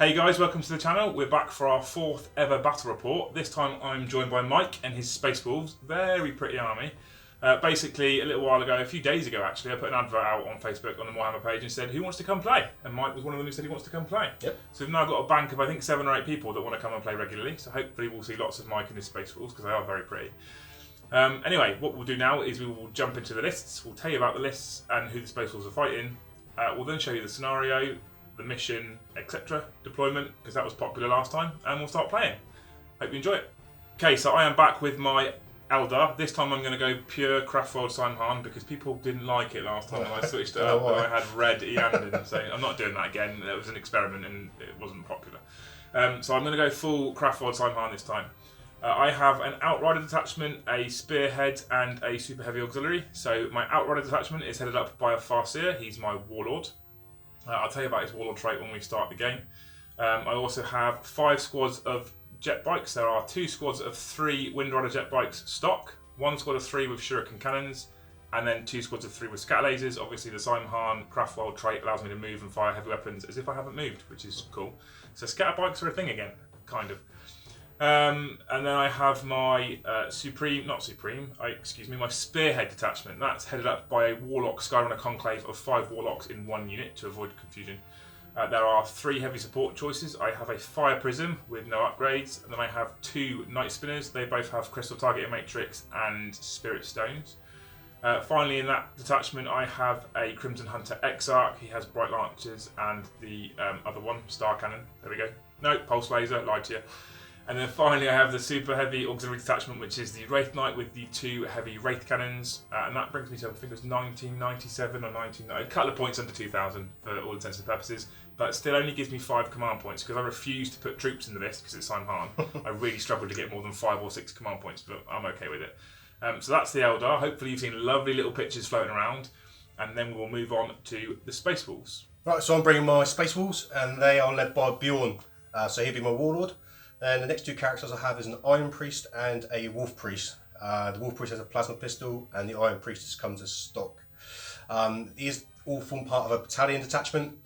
Hey guys, welcome to the channel. We're back for our 4th ever battle report. This time I'm joined by Mike and his Space Wolves. Very pretty army. Basically, a little while ago, a few days ago actually, I put an advert out on Facebook on the Warhammer page and said, who wants to come play? And Mike was one of them who said he wants to come play. Yep. So we've now got a bank of, I think, 7 or 8 people that want to come and play regularly. So hopefully we'll see lots of Mike and his Space Wolves, because they are very pretty. Anyway, what we'll do now is we will jump into the lists. We'll tell you about the lists and who the Space Wolves are fighting. We'll then show you the scenario, the mission, etc. Deployment, because that was popular last time. And we'll start playing. Hope you enjoy it. Okay, so I am back with my Eldar. This time I'm going to go pure Craftworld Saim Hann because people didn't like it last time when I switched it up and I had red Eandin. So I'm not doing that again. It was an experiment and it wasn't popular. So I'm going to go full Craftworld Saim Hann this time. I have an Outrider detachment, a Spearhead and a Super Heavy Auxiliary. So my Outrider detachment is headed up by a Farseer. He's my Warlord. I'll tell you about his Warlord trait when we start the game. I also have 5 squads of jet bikes. There are 2 squads of 3 Windrider jet bikes stock, 1 squad of 3 with Shuriken cannons, and then 2 squads of 3 with scatter lasers. Obviously the Saim Hann Craftworld trait allows me to move and fire heavy weapons as if I haven't moved, which is cool. So scatter bikes are a thing again, kind of. And then I have my my Spearhead detachment. That's headed up by a Warlock Conclave of 5 Warlocks in 1 unit to avoid confusion. There are 3 heavy support choices. I have a Fire Prism with no upgrades, and then I have 2 Night Spinners. They both have Crystal Targeting Matrix and Spirit Stones. Finally, in that detachment, I have a Crimson Hunter Exarch. He has Bright Launchers and the other one, Star Cannon. There we go. No, Pulse Laser, lied to you. And then finally, I have the Super Heavy Auxiliary detachment, which is the Wraith Knight with the 2 heavy Wraith Cannons. And that brings me to, I think it was 1997 or 1990, a couple of points under 2000 for all intents and purposes. But still only gives me 5 command points because I refuse to put troops in the list because it's Saim Hann. I really struggle to get more than 5 or 6 command points, but I'm okay with it. So that's the Eldar. Hopefully you've seen lovely little pictures floating around. And then we'll move on to the Space Wolves. Right, so I'm bringing my Space Wolves, and they are led by Bjorn. So he'll be my Warlord. And the next 2 characters I have is an Iron Priest and a Wolf Priest. The Wolf Priest has a plasma pistol, and the Iron Priest just comes as stock. These all form part of a battalion detachment.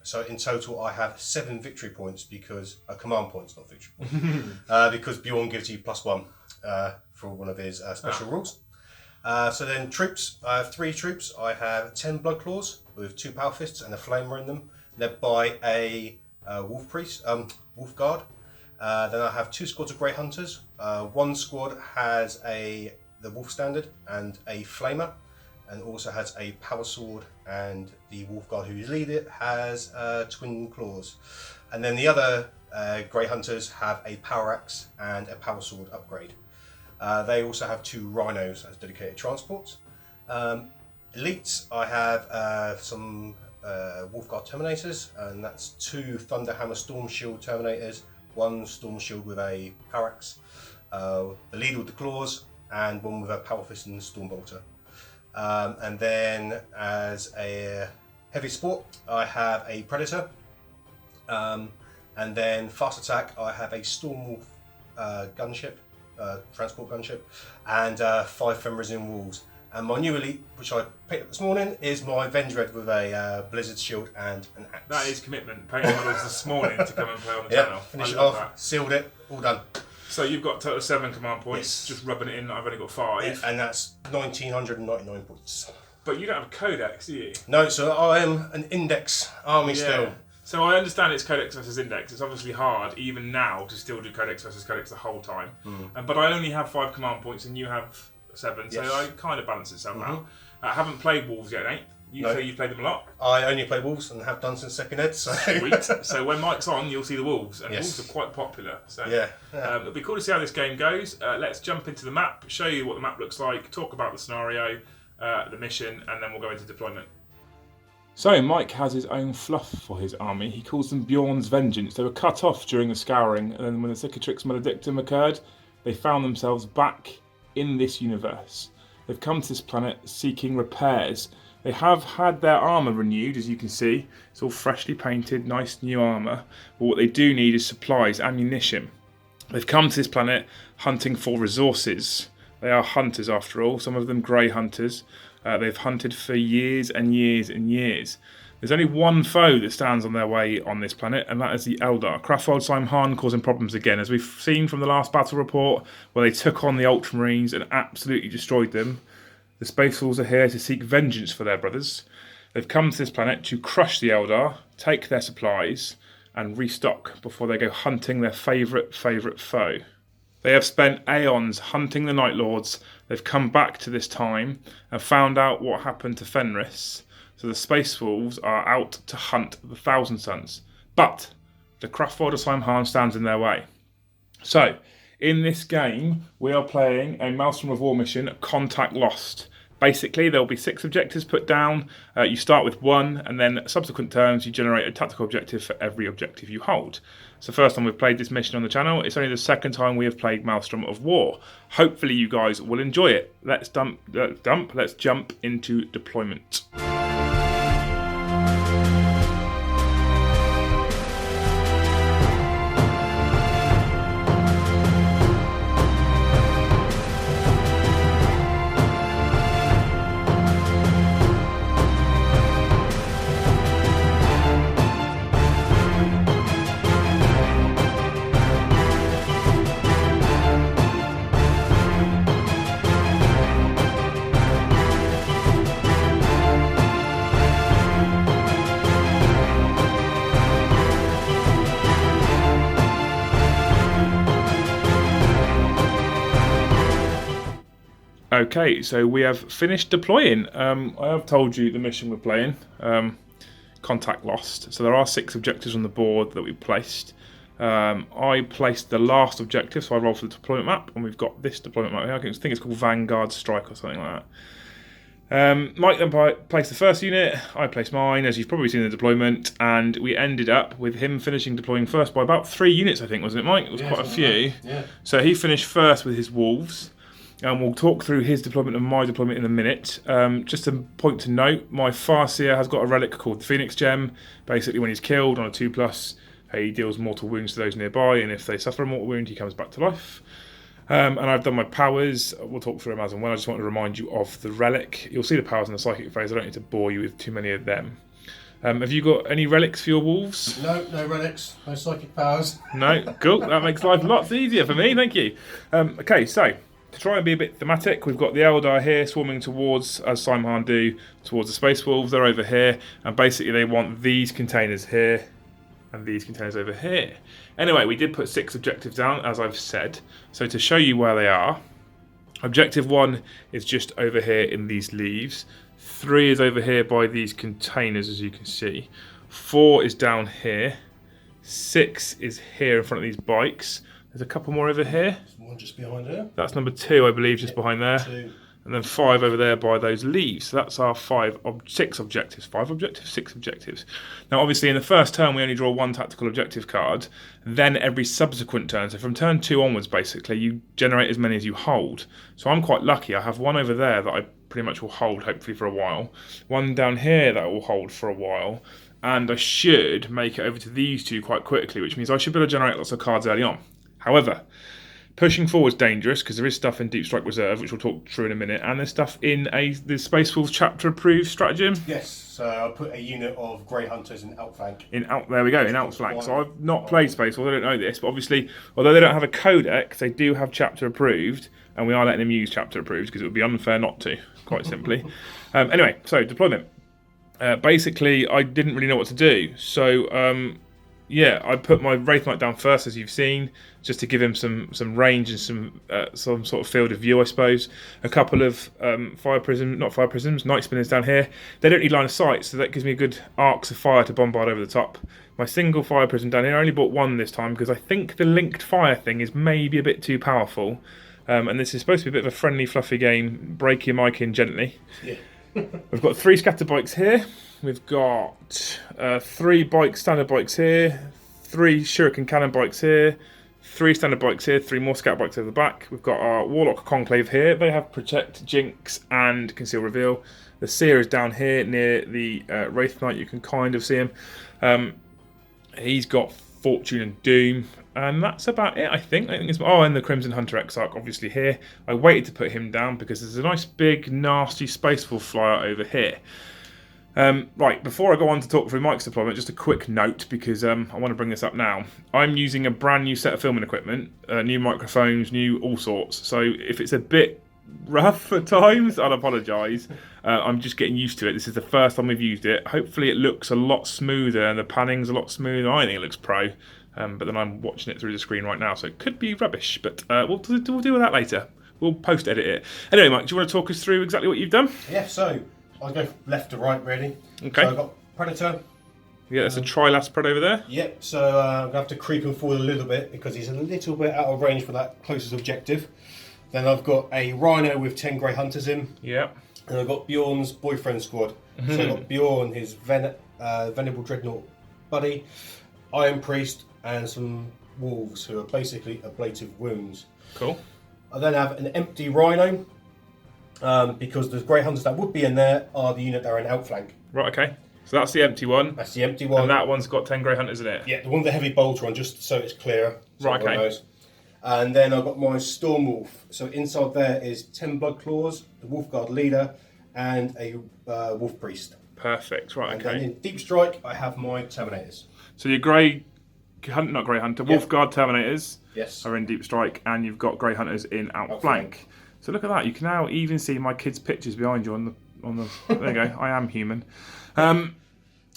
So in total, I have 7 victory points because command points, not victory points, because Bjorn gives you +1 for one of his special rules. So then troops, I have 3 troops. I have 10 Blood Claws with 2 Power Fists and a Flamer in them, led by a Wolf Priest, Wolf Guard. Then I have 2 squads of Grey Hunters. 1 squad has the Wolf Standard and a Flamer, and also has a Power Sword, and the Wolf Guard who's lead it has Twin Claws. And then the other Grey Hunters have a Power Axe and a Power Sword upgrade. They also have 2 Rhinos as dedicated transports. Elites, I have some Wolf Guard Terminators, and that's 2 Thunderhammer Storm Shield Terminators, 1 Storm Shield with a Power Axe, the leader with the Claws, and 1 with a Power Fist and Storm Bolter. And then as a heavy support, I have a Predator. And then fast attack, I have a Stormwolf gunship, transport gunship, and 5 Fenrising Wolves. And my new elite, which I picked up this morning, is my Vendread with a Blizzard Shield and an axe. That is commitment. Painting models this morning to come and play on the channel. Finish it off, sealed it, all done. So you've got a total of 7 command points, just rubbing it in. I've only got 5. Yeah, and that's 1999 points. But you don't have a codex, do you? No, so I am an index army still. So I understand it's codex versus index. It's obviously hard, even now, to still do codex versus codex the whole time. But I only have 5 command points and you have 7, so I kind of balance itself out. I haven't played Wolves yet, eh? You say you've played them a lot? I only play Wolves and have done since second ed. So. Sweet. So when Mike's on, you'll see the Wolves, and Wolves are quite popular. So it'll be cool to see how this game goes. Let's jump into the map, show you what the map looks like, talk about the scenario, the mission, and then we'll go into deployment. So Mike has his own fluff for his army. He calls them Bjorn's Vengeance. They were cut off during the Scouring, and then when the Cicatrix Maledictum occurred, they found themselves back in this universe. They've come to this planet seeking repairs. They have had their armour renewed, as you can see. It's all freshly painted, nice new armour. But what they do need is supplies, ammunition. They've come to this planet hunting for resources. They are hunters after all, some of them grey hunters. They've hunted for years and years and years. There's only one foe that stands on their way on this planet, and that is the Eldar. Craftworld Saim Hann causing problems again, as we've seen from the last battle report, where they took on the Ultramarines and absolutely destroyed them. The Space Wolves are here to seek vengeance for their brothers. They've come to this planet to crush the Eldar, take their supplies, and restock before they go hunting their favourite foe. They have spent aeons hunting the Night Lords. They've come back to this time and found out what happened to Fenris. So the Space Wolves are out to hunt the Thousand Sons. But the Craftworld of Saim Hann stands in their way. So, in this game, we are playing a Maelstrom of War mission, Contact Lost. Basically, there will be 6 objectives put down. You start with 1, and then subsequent turns, you generate a tactical objective for every objective you hold. It's the first time we've played this mission on the channel. It's only the second time we have played Maelstrom of War. Hopefully you guys will enjoy it. Let's jump into deployment. Okay, so we have finished deploying. I have told you the mission we're playing, Contact Lost. So there are 6 objectives on the board that we placed. I placed the last objective, so I rolled for the deployment map, and we've got this deployment map here. I think it's called Vanguard Strike or something like that. Mike then placed the first unit, I placed mine, as you've probably seen in the deployment, and we ended up with him finishing deploying first by about 3 units, I think, wasn't it, Mike? It was quite a few. Yeah. So he finished first with his Wolves. And we'll talk through his deployment and my deployment in a minute. Just a point to note, my Farseer has got a relic called the Phoenix Gem. Basically, when he's killed on a 2+, he deals mortal wounds to those nearby, and if they suffer a mortal wound, he comes back to life. And I've done my powers. We'll talk through them as and when. I just want to remind you of the relic. You'll see the powers in the psychic phase. I don't need to bore you with too many of them. Have you got any relics for your Wolves? No relics, no psychic powers. No? Cool. That makes life lots easier for me. Thank you. Okay, so to try and be a bit thematic, we've got the Eldar here swarming towards, as Saim Hann do, towards the Space Wolves. They're over here, and basically they want these containers here and these containers over here. Anyway, we did put 6 objectives down, as I've said. So to show you where they are, objective 1 is just over here in these leaves. 3 is over here by these containers, as you can see. 4 is down here. 6 is here in front of these bikes. There's a couple more over here. There's one just behind here. That's number 2, I believe, just behind there. 2. And then 5 over there by those leaves. So that's our 6 objectives. 5 objectives? 6 objectives. Now, obviously, in the first turn, we only draw 1 tactical objective card. Then every subsequent turn, so from turn 2 onwards, basically, you generate as many as you hold. So I'm quite lucky. I have 1 over there that I pretty much will hold, hopefully, for a while. 1 down here that I will hold for a while. And I should make it over to these 2 quite quickly, which means I should be able to generate lots of cards early on. However, pushing forward is dangerous because there is stuff in Deep Strike Reserve, which we'll talk through in a minute, and there's stuff in the Space Wolves chapter approved stratagem. Yes, so I put a unit of Grey Hunters in outflank. There we go, in outflank. So I've not played Space Wolves, I don't know this, but obviously, although they don't have a codex, they do have chapter approved, and we are letting them use chapter approved because it would be unfair not to, quite simply. Anyway, so deployment. Basically, I didn't really know what to do, so yeah, I put my Wraith Knight down first, as you've seen, just to give him some range and some sort of field of view, I suppose. A couple of Night Spinners down here. They don't need line of sight, so that gives me good arcs of fire to bombard over the top. My single Fire Prism down here, I only bought 1 this time because I think the linked fire thing is maybe a bit too powerful. And this is supposed to be a bit of a friendly, fluffy game. Break your mic in gently. Yeah. We've got 3 scatter bikes here. We've got 3 standard bikes here, 3 Shuriken cannon bikes here, 3 standard bikes here, 3 more scatter bikes over the back. We've got our Warlock Conclave here. They have Protect, Jinx, and Conceal Reveal. The Seer is down here near the Wraith Knight. You can kind of see him. He's got Fortune and Doom. And that's about it, I think. And the Crimson Hunter Exarch, obviously, here. I waited to put him down because there's a nice big, nasty Space Wolf flyer over here. Right, before I go on to talk through Mike's deployment, just a quick note, because I want to bring this up now. I'm using a brand new set of filming equipment, new microphones, new all sorts. So if it's a bit rough at times, I'll apologise. I'm just getting used to it. This is the first time we've used it. Hopefully it looks a lot smoother and the panning's a lot smoother. I think it looks pro. But then I'm watching it through the screen right now, so it could be rubbish. But we'll deal with that later. We'll post-edit it. Anyway, Mike, do you want to talk us through exactly what you've done? Yeah, so I'll go left to right, really. Okay. So I've got Predator. Yeah, there's a Trilas spread over there. Yep, so I'm going to have to creep him forward a little bit because he's a little bit out of range for that closest objective. Then I've got a Rhino with 10 Grey Hunters in. Yeah. And I've got Bjorn's boyfriend squad. So I've got Bjorn, his Venerable Dreadnought buddy, Iron Priest, and some Wolves who are basically ablative wounds. Cool. I then have an empty Rhino because the Grey Hunters that would be in there are the unit that are in outflank. Right, okay. So that's the empty one. That's the empty one. And that one's got 10 Grey Hunters in it. Yeah, the one with the heavy bolter on, just so it's clear. So right, okay. Knows. And then I've got my Storm Wolf. So inside there is 10 Blood Claws, the Wolf Guard leader, and a Wolf Priest. Perfect, right, and okay. And then in Deep Strike, I have my Terminators. So your not Grey Hunter, Wolf Guard Terminators are in Deep Strike, and you've got Grey Hunters in Outflank. So look at that, you can now even see my kids' pictures behind you on the there you go, I am human.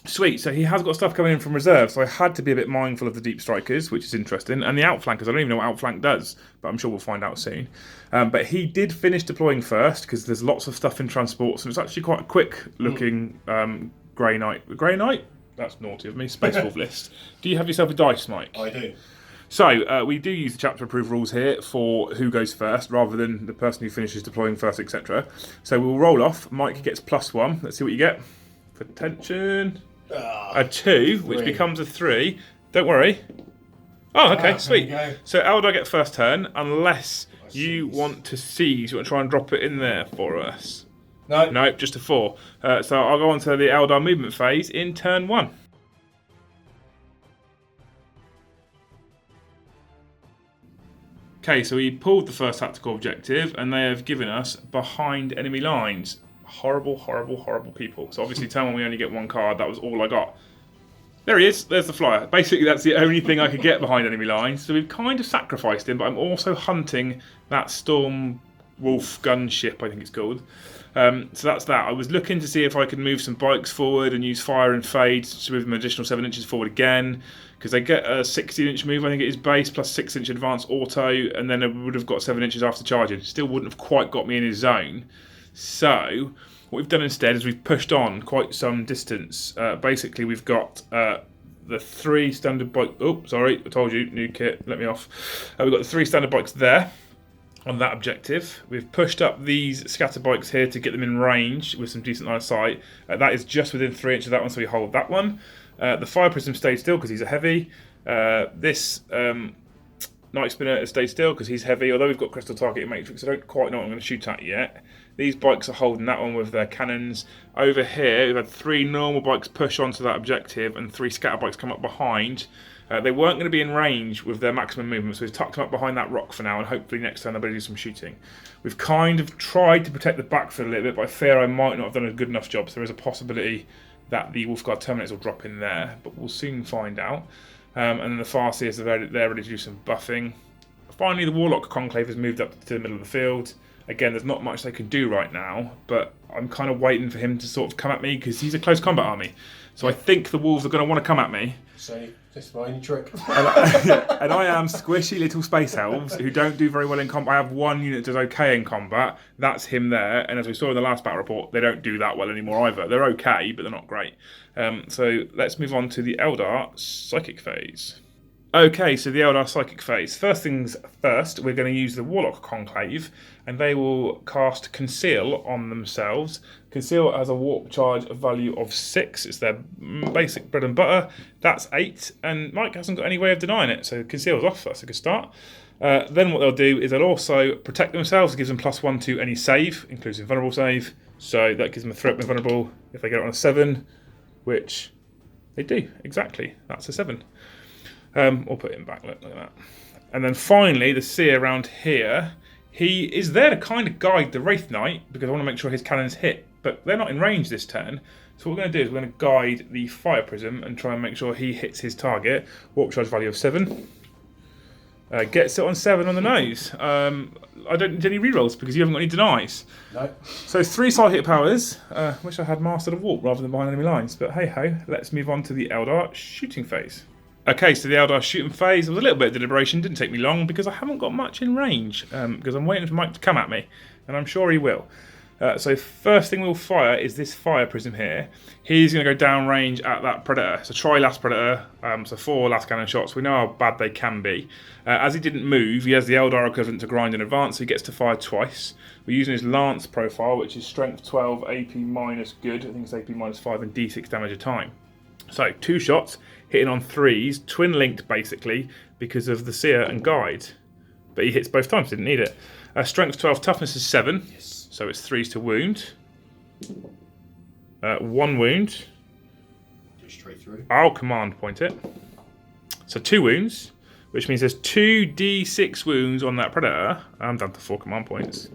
Sweet, so he has got stuff coming in from reserve, so I had to be a bit mindful of the Deep Strikers, which is interesting, and the Outflankers, I don't even know what Outflank does, but I'm sure we'll find out soon. But he did finish deploying first, because there's lots of stuff in transport, so it's actually quite a quick-looking Grey Knight. Grey Knight? That's naughty of me, Space Wolf list. Do you have yourself a dice, Mike? I do. So, we do use the chapter-approved rules here for who goes first, rather than the person who finishes deploying first, etc. So we'll roll off. Mike gets +1. Let's see what you get. For tension. A 2, which becomes a 3. Don't worry. Oh, okay, sweet. So Eldar get first turn, unless you want to seize. You want to try and drop it in there for us? No. Nope, just a 4. So I'll go on to the Eldar movement phase in turn 1. Okay, so we pulled the first tactical objective, and they have given us behind enemy lines. Horrible, horrible, horrible people. So obviously turn 1 we only get 1 card. That was all I got. There he is. There's the flyer. Basically that's the only thing I could get behind enemy lines. So we've kind of sacrificed him, but I'm also hunting that Storm Wolf gunship, I think it's called. So that's that. I was looking to see if I could move some bikes forward and use fire and fade to move them an additional 7 inches forward again, because they get a 16-inch move, I think it is base, plus 6-inch advanced auto, and then it would have got 7 inches after charging. Still wouldn't have quite got me in his zone. So what we've done instead is we've pushed on quite some distance. Basically, we've got the 3 standard bikes. Oh, sorry, I told you, new kit, let me off. We've got the 3 standard bikes there on that objective. We've pushed up these scatter bikes here to get them in range with some decent line of sight. That is just within 3 inches of that one, so we hold that one. The Fire Prism stayed still because he's a heavy. This Night Spinner has stayed still because he's heavy, although we've got Crystal Target Matrix. I don't quite know what I'm going to shoot at yet. These bikes are holding that one with their cannons. Over here, we've had 3 normal bikes push onto that objective and 3 scatter bikes come up behind. They weren't going to be in range with their maximum movement, so we've tucked them up behind that rock for now, and hopefully next turn they'll be able to do some shooting. We've kind of tried to protect the backfield a little bit, but I fear I might not have done a good enough job, so there is a possibility that the Wolfguard Terminators will drop in there, but we'll soon find out. And then the Farseers are there ready to do some buffing. Finally, the Warlock Conclave has moved up to the middle of the field. Again, there's not much they can do right now, but I'm kind of waiting for him to sort of come at me because he's a close combat army. So I think the Wolves are going to want to come at me. So, just my only trick. And I am squishy little space elves who don't do very well in combat. I have one unit that does okay in combat. That's him there. And as we saw in the last battle report, they don't do that well anymore either. They're okay, but they're not great. So let's move on to the Eldar Psychic phase. Okay, so the Eldar Psychic phase. First things first, we're going to use the Warlock Conclave, and they will cast Conceal on themselves. Conceal has a warp charge value of 6. It's their basic bread and butter. That's 8, and Mike hasn't got any way of denying it, so Conceal's off. That's a good start. Then what they'll do is they'll also protect themselves. It gives them +1 to any save, including vulnerable save. So that gives them a threat with vulnerable if they get it on a 7, which they do, exactly. That's a 7. We'll put him back, look at that. And then finally, the seer around here He is there to kind of guide the Wraith Knight, because I want to make sure his cannons hit, but they're not in range this turn. So what we're going to do is we're going to guide the Fire Prism and try and make sure he hits his target. Warp charge value of 7. Gets it on 7 on the nose. I don't need any rerolls because you haven't got any denies. No. So 3 side hit powers. Wish I had mastered a warp rather than behind enemy lines. But hey ho, let's move on to the Eldar shooting phase. Okay, so the Eldar shooting phase was a little bit of deliberation. Didn't take me long because I haven't got much in range. Because I'm waiting for Mike to come at me, and I'm sure he will. So first thing we'll fire is this Fire Prism here. He's going to go down range at that Predator. So try last Predator, so 4 last cannon shots. We know how bad they can be. As he didn't move, he has the Eldar equivalent to grind in advance, so he gets to fire twice. We're using his Lance profile, which is Strength 12, AP minus good. I think it's AP minus 5 and D6 damage a time. So 2 shots, hitting on 3s, twin linked basically, because of the Seer and Guide. But he hits both times, didn't need it. Strength 12, toughness is 7. Yes. So it's 3s to wound. 1 wound. Go straight through. I'll command point it. So 2 wounds, which means there's 2d6 wounds on that Predator. I'm down to 4 command points.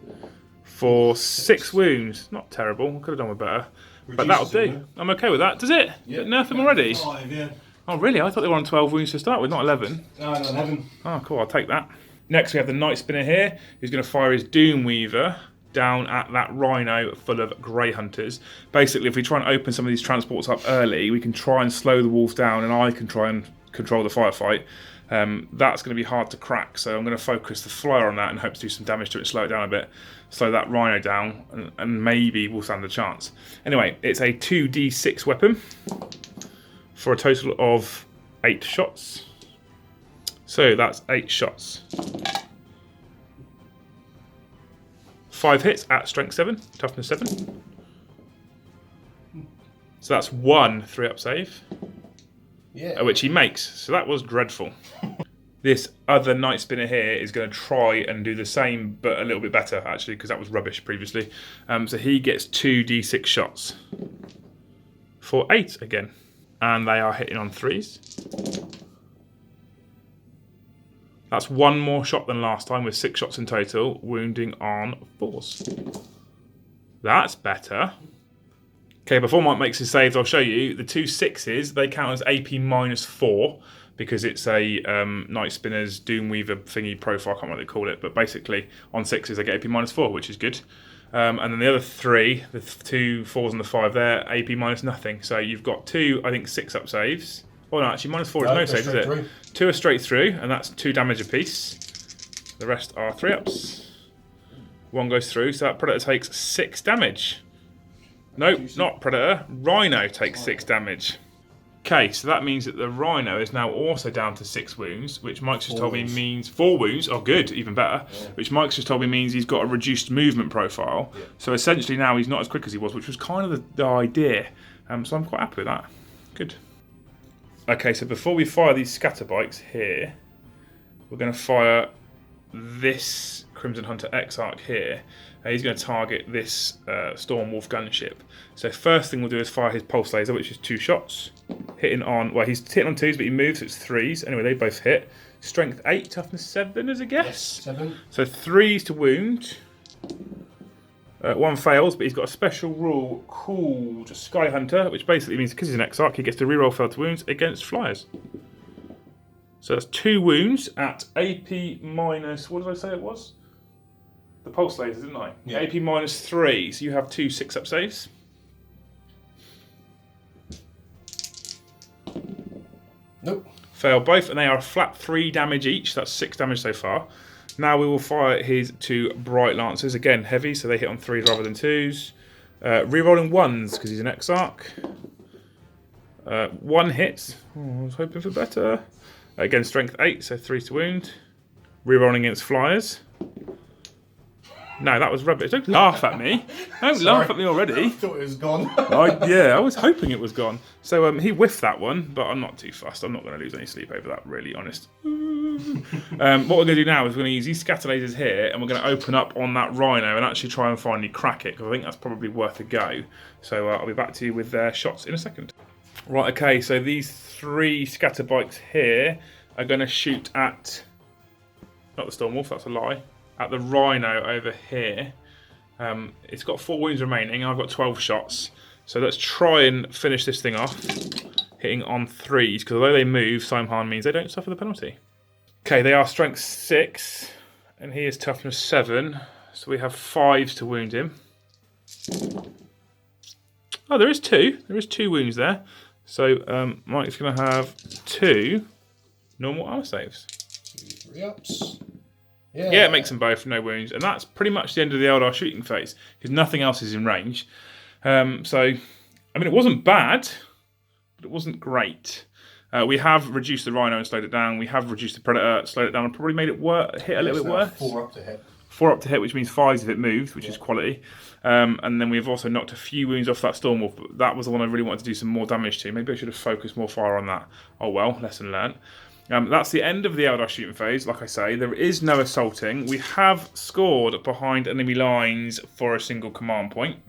For 6 wounds. Not terrible. Could have done with better. But that'll do. I'm okay with that. Does it? Yeah. Nerf him already? 5, yeah. Oh, really? I thought they were on 12 wounds to start with, not 11. No, 11. Oh, cool. I'll take that. Next, we have the Night Spinner here, who's going to fire his Doomweaver down at that Rhino full of Grey Hunters. Basically, if we try and open some of these transports up early, we can try and slow the wolves down, and I can try and control the firefight. That's going to be hard to crack, so I'm going to focus the flyer on that and hope to do some damage to it, slow it down a bit, slow that Rhino down, and maybe we'll stand a chance. Anyway, it's a 2d6 weapon for a total of 8 shots. So that's 8 shots. 5 hits at strength 7, toughness 7. So that's 1 3-up save. Yeah. Which he makes. So that was dreadful. This other Night Spinner here is going to try and do the same, but a little bit better, actually, because that was rubbish previously. So he gets 2d6 shots. For 8 again. And they are hitting on 3s. That's 1 more shot than last time, with 6 shots in total, wounding on 4s. That's better. Okay, before Mike makes his saves, I'll show you the 2 6s. They count as AP minus 4 because it's a Night Spinner's Doomweaver thingy profile. I can't remember what they call it, but basically on 6s they get AP minus 4, which is good. And then the other 3, the 2 4s and the 5 there, AP minus nothing. So you've got 2, I think, 6-up saves. Oh no, actually minus 4 is no save, is it? Through. 2 are straight through, and that's 2 damage apiece. The rest are 3-ups. 1 goes through, so that Predator takes 6 damage. Nope, not Predator. Rhino takes 6 damage. Okay, so that means that the Rhino is now also down to 6 wounds, which Mike's just told me means 4 wounds. Oh, good, even better. Yeah. Which Mike's just told me means he's got a reduced movement profile. Yeah. So essentially now he's not as quick as he was, which was kind of the idea. So I'm quite happy with that. Good. Okay, so before we fire these scatter bikes here, we're going to fire this Crimson Hunter Exarch here. He's going to target this Stormwolf gunship. So first thing we'll do is fire his pulse laser, which is 2 shots. Hitting on, well, he's hitting on 2s, but he moves, so it's 3s. Anyway, they both hit. Strength 8, toughness 7 as a guess. Yes, 7. So 3s to wound. 1 fails, but he's got a special rule called Sky Hunter, which basically means because he's an Exarch, he gets to reroll failed to wounds against flyers. So that's 2 wounds at AP minus, what did I say it was? The pulse laser, didn't I? Yeah. AP minus 3, so you have 2 6-up saves. Nope. Fail both, and they are a flat 3 damage each. That's 6 damage so far. Now we will fire his 2 Bright Lancers. Again, heavy, so they hit on 3s rather than 2s. Rerolling 1s, because he's an Exarch. 1 hit. Oh, I was hoping for better. Again, strength 8, so 3s to wound. Rerolling against flyers. No, that was rubbish. Don't laugh at me. Don't laugh at me already. I thought it was gone. I was hoping it was gone. So he whiffed that one, but I'm not too fussed. I'm not going to lose any sleep over that, really honest. What we're going to do now is we're going to use these scatter lasers here, and we're going to open up on that Rhino and actually try and finally crack it, because I think that's probably worth a go. So I'll be back to you with their shots in a second. Right, okay, so these 3 scatter bikes here are going to shoot at... Not the Stormwolf, that's a lie. at the Rhino over here. It's got 4 wounds remaining, and I've got 12 shots. So let's try and finish this thing off, hitting on 3s, because although they move, Saim Hann means they don't suffer the penalty. Okay, they are strength 6, and he is toughness 7, so we have 5s to wound him. Oh, there is 2. There is 2 wounds there. So Mike's going to have 2 normal armor saves. 3 ups. Yeah, it makes them both, no wounds. And that's pretty much the end of the Eldar shooting phase, because nothing else is in range. So, I mean, it wasn't bad, but it wasn't great. We have reduced the Rhino and slowed it down. We have reduced the Predator, slowed it down, and probably made it hit a little bit worse. 4 up to hit. 4 up to hit, which means 5s if it moves, which is quality. And then we've also knocked a few wounds off that Stormwolf, but that was the one I really wanted to do some more damage to. Maybe I should have focused more fire on that. Oh well, lesson learned. That's the end of the Eldar shooting phase. Like I say, there is no assaulting. We have scored behind enemy lines for a single command point.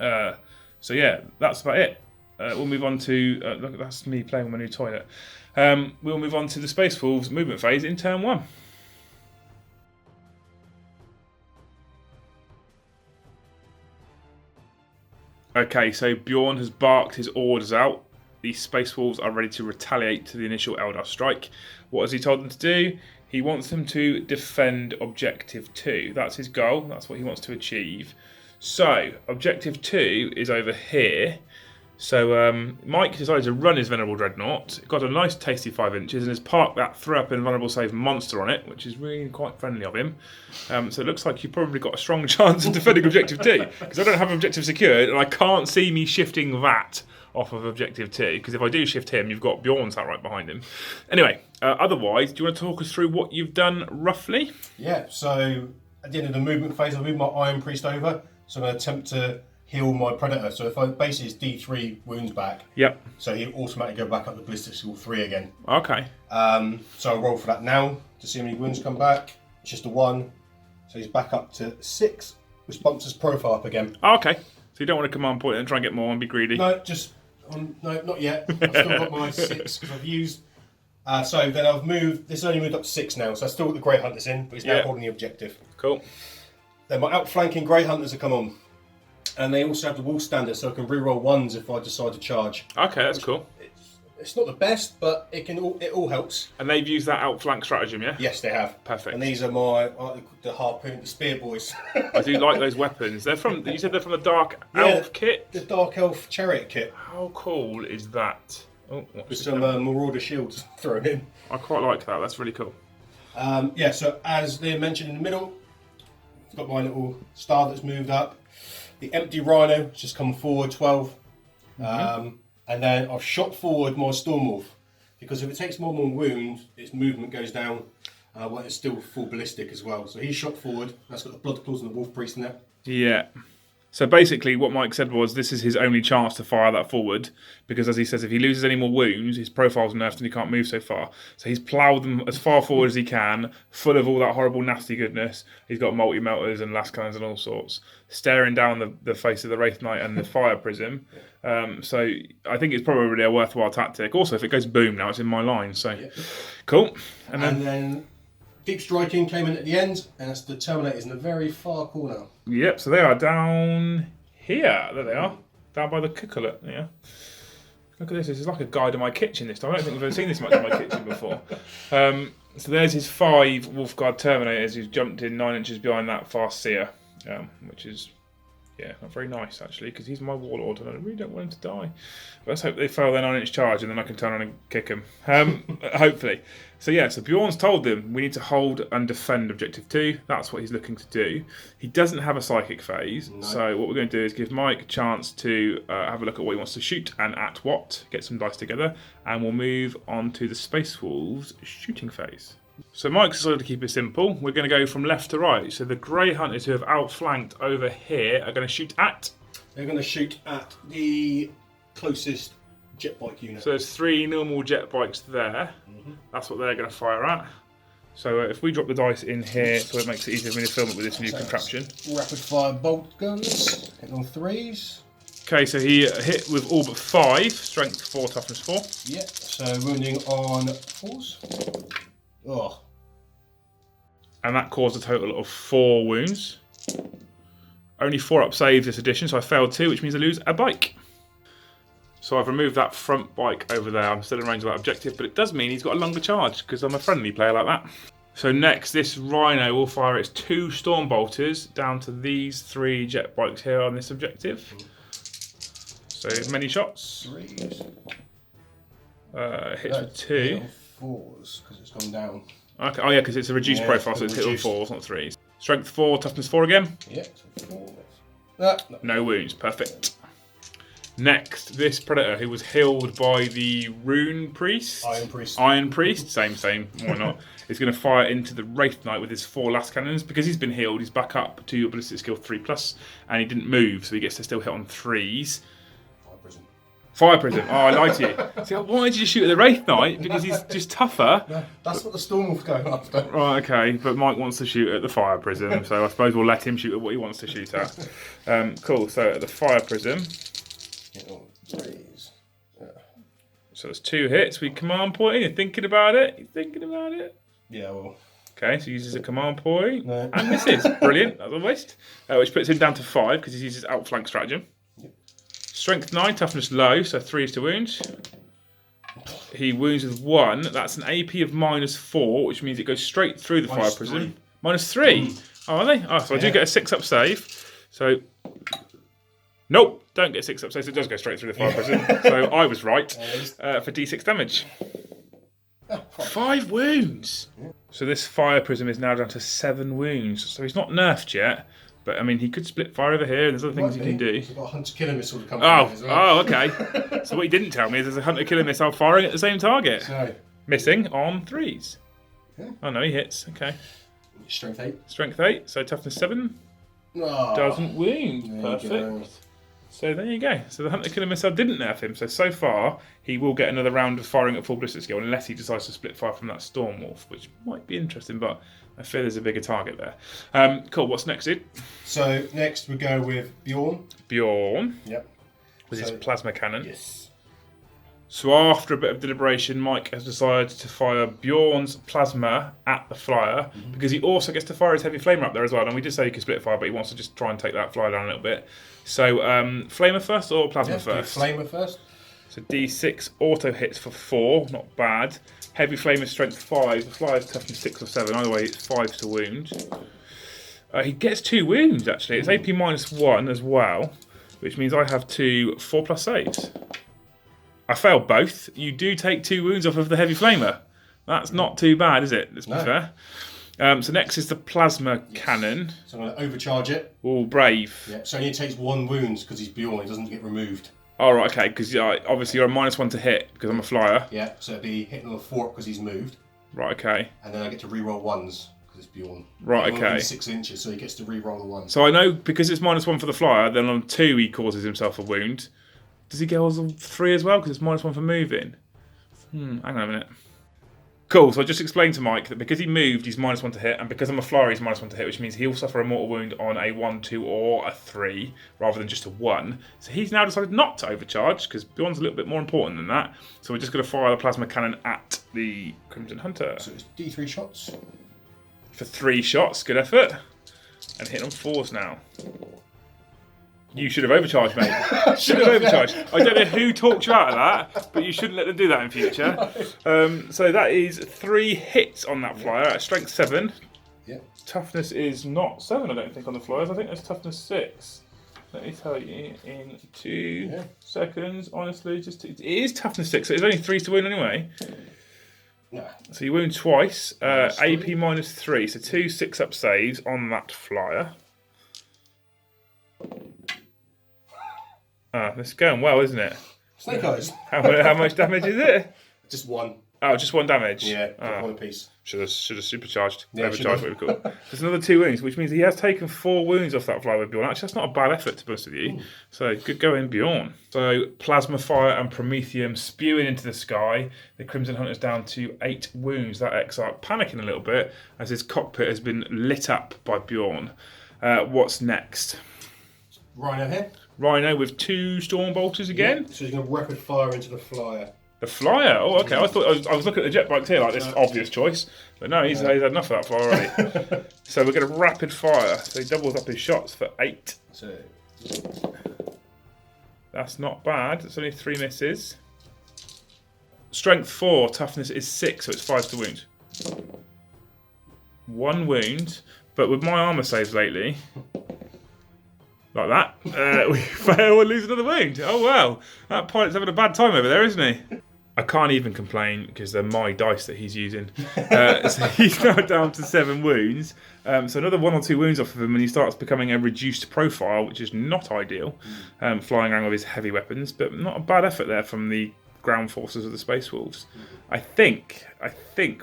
So yeah, that's about it. We'll move on to... look, that's me playing with my new toilet. We'll move on to the Space Wolves movement phase in turn 1. Okay, so Bjorn has barked his orders out. The Space Wolves are ready to retaliate to the initial Eldar strike. What has he told them to do? He wants them to defend Objective 2. That's his goal. That's what he wants to achieve. So, Objective 2 is over here. So, Mike decided to run his Venerable Dreadnought. Got a nice tasty 5 inches and has parked that throw up invulnerable save monster on it, which is really quite friendly of him. So it looks like you've probably got a strong chance of defending Objective 2, because I don't have Objective secured, and I can't see me shifting that off of Objective 2, because if I do shift him, you've got Bjorn sat right behind him. Anyway, otherwise, do you want to talk us through what you've done roughly? Yeah, so at the end of the movement phase, I moved my Iron Priest over, so I'm going to attempt to heal my Predator. So if I basically it's D3 wounds back, yep. So he'll automatically go back up to ballistic skill 3 again. Okay. So I'll roll for that now to see how many wounds come back. It's just a 1, so he's back up to 6, which bumps his profile up again. Okay. So you don't want to command point and try and get more and be greedy? No, no, not yet. I've still got my 6 because I've used. So then I've moved. This has only moved up to 6 now, so I still got the Grey Hunters in, but he's now holding the objective. Cool. Then my outflanking Grey Hunters have come on, and they also have the Wolf Standard, so I can reroll 1s if I decide to charge. Okay, that's cool. It's not the best, but it all helps. And they've used that outflank stratagem, yeah? Yes, they have. Perfect. And these are my the harpoon, the spear boys. I do like those weapons. They're from. You said they're from the Dark Elf kit. The Dark Elf chariot kit. How cool is that? Oh, with some Marauder shields thrown in. I quite like that. That's really cool. Yeah. So as Liam mentioned in the middle, I've got my little star that's moved up. The empty Rhino has just come forward 12. And then I've shot forward my Stormwolf, because if it takes more than 1 wound, its movement goes down, when it's still full ballistic as well. So he's shot forward. That's got the Blood Claws and the Wolf Priest in there. Yeah. So basically what Mike said was this is his only chance to fire that forward, because as he says, if he loses any more wounds, his profile's nerfed and he can't move so far. So he's ploughed them as far forward as he can, full of all that horrible nasty goodness. He's got multi-melters and lascans and all sorts, staring down the face of the Wraith Knight and the Fire Prism. So I think it's probably a worthwhile tactic. Also, if it goes boom now, it's in my line. So cool. And then Deep Striking came in at the end, and that's the Terminators in the very far corner. Yep, so they are down here. There they are. Down by the cooker. Yeah. Look at this. This is like a guide to my kitchen this time. I don't think we've ever seen this much in my kitchen before. So there's his 5 Wolfguard Terminators who's jumped in 9 inches behind that Fast Seer, which is, not very nice actually, because he's my Warlord and I really don't want him to die. But let's hope they fail their 9-inch charge and then I can turn on and kick him. Hopefully. So Bjorn's told them we need to hold and defend Objective 2. That's what he's looking to do. He doesn't have a psychic phase, so what we're going to do is give Mike a chance to have a look at what he wants to shoot and at what, get some dice together, and we'll move on to the Space Wolves shooting phase. So Mike's decided to keep it simple. We're going to go from left to right. So the Grey Hunters who have outflanked over here are going to shoot at? They're going to shoot at the closest jet bike unit. So there's 3 normal jet bikes there. That's what they're going to fire at. So if we drop the dice in here, so it makes it easier for me to film it with this new contraption. Rapid fire bolt guns, hitting on 3s. Okay, so he hit with all but 5, strength 4, toughness 4. Yeah, so wounding on 4s. Oh. And that caused a total of 4 wounds. Only 4 up saves this edition, so I failed 2, which means I lose a bike. So I've removed that front bike over there. I'm still in range of that objective, but it does mean he's got a longer charge because I'm a friendly player like that. So next, this Rhino will fire its 2 Stormbolters down to these 3 jet bikes here on this objective. So many shots. 3s. Hits with 2. 4s because it's gone down. Okay. Oh yeah, because it's a reduced profile, so it's hit on 4s, not 3s. Strength 4, toughness 4 again. Yeah, so 4. No wounds, perfect. Next, this Predator who was healed by the Rune Priest. Iron Priest, same, why not? Is going to fire into the Wraith Knight with his 4 last cannons. Because he's been healed, he's back up to your ballistic skill 3+, and he didn't move, so he gets to still hit on 3s. Fire Prism. Oh, I lied to you. See, why did you shoot at the Wraith Knight? Because he's just tougher. No, that's what the Stormwolf's going after. Right, okay. But Mike wants to shoot at the Fire Prism, so I suppose we'll let him shoot at what he wants to shoot at. Cool, so at the Fire Prism. So there's 2 hits. We command point. You're thinking about it? You're thinking about it? Yeah, well. Okay, so he uses a command point. No. And misses. Brilliant. That's a waste. Which puts him down to 5 because he uses outflank stratagem. Strength 9, toughness low, so 3 is to wound. He wounds with 1. That's an AP of -4, which means it goes straight through the Fire Prism. -3. Oh, are they? Oh, so I do get a 6-up save. So, nope, don't get 6-up save. So it does go straight through the Fire Prism. So I was right for D6 damage. 5 wounds. So this Fire Prism is now down to 7 wounds. So he's not nerfed yet. But, I mean, he could split fire over here, and there's other things he can do. He's got a Hunter-Killer Missile to come as well. Oh, okay. So what he didn't tell me is there's a Hunter-Killer Missile firing at the same target. So, missing on 3s. Yeah. Oh, no, he hits. Okay. Strength 8. Strength 8, so toughness 7. Oh, Doesn't wound. Perfect. So there you go. So the Hunter-Killer Missile didn't nerf him. So far, he will get another round of firing at full ballistic skill unless he decides to split fire from that Stormwolf, which might be interesting, but I fear there's a bigger target there. Cool, what's next, dude? So next we go with Bjorn. Yep. With his plasma cannon. Yes. So after a bit of deliberation, Mike has decided to fire Bjorn's plasma at the flyer, because he also gets to fire his heavy flamer up there as well. And we did say he could split fire, but he wants to just try and take that flyer down a little bit. So flamer first or plasma first? Flamer first. So D6 auto hits for 4, not bad. Heavy flamer strength 5. The flyer's toughness 6 or 7. Either way, it's 5 to wound. He gets 2 wounds actually. It's AP -1 as well, which means I have 2 4+ saves. I failed both. You do take 2 wounds off of the heavy flamer. That's not too bad, is it? Let's be fair. So next is the plasma cannon. So I'm going to overcharge it. Oh, brave. Yeah. So he only takes 1 wound because he's Bjorn. He doesn't get removed. Oh, right, okay, because obviously you're a -1 to hit because I'm a flyer. Yeah, so it'd be hitting on a 4 because he's moved. Right, okay. And then I get to reroll 1s because it's Bjorn. Right, okay. 6 inches, so he gets to reroll the 1s. So I know because it's -1 for the flyer, then on 2 he causes himself a wound. Does he get on 3 as well because it's -1 for moving? Hang on a minute. Cool, so I just explained to Mike that because he moved, he's -1 to hit, and because I'm a flyer, he's -1 to hit, which means he'll suffer a mortal wound on a 1, 2, or a 3, rather than just a 1. So he's now decided not to overcharge, because Bjorn's a little bit more important than that. So we're just going to fire the plasma cannon at the Crimson Hunter. So it's D3 shots. For 3 shots, good effort. And hit on 4s now. You should have overcharged, mate. Should have overcharged. I don't know who talked you out of that, but you shouldn't let them do that in future. So that is 3 hits on that flyer at strength 7. Yeah. Toughness is not 7, I don't think, on the flyers. I think that's toughness 6. Let me tell you in 2 seconds. Honestly, it is toughness 6. So it's only 3 to wound anyway. No. So you wound twice. AP -3. So 2 6-up saves on that flyer. This is going well, isn't it? Snake eyes. How much damage is it? Just 1. Oh, just 1 damage? Yeah, 1 apiece. Should have supercharged. Yeah, overcharged, what we call it. There's another 2 wounds, which means he has taken 4 wounds off that flyer with Bjorn. Actually, that's not a bad effort, to be honest with you. Ooh. So, good going, Bjorn. So, plasma fire and promethium spewing into the sky. The Crimson Hunter's down to 8 wounds. That Exarch panicking a little bit as his cockpit has been lit up by Bjorn. What's next? Rhino here. Rhino with 2 Stormbolters again. Yeah, so he's going to rapid fire into the flyer. The flyer. Oh, okay. I thought I was looking at the jet bikes here like this obvious choice, but no, he's had enough of that flyer already. So we're going to rapid fire. So he doubles up his shots for 8. So that's not bad. It's only 3 misses. Strength 4, toughness is 6, so it's 5 to wound. 1 wound, but with my armour saves lately, like that, we fail and lose another wound. Oh well, that pilot's having a bad time over there, isn't he? I can't even complain because they're my dice that he's using. So he's now down to 7 wounds. So another 1 or 2 wounds off of him and he starts becoming a reduced profile, which is not ideal. Flying around with his heavy weapons, but not a bad effort there from the ground forces of the Space Wolves. I think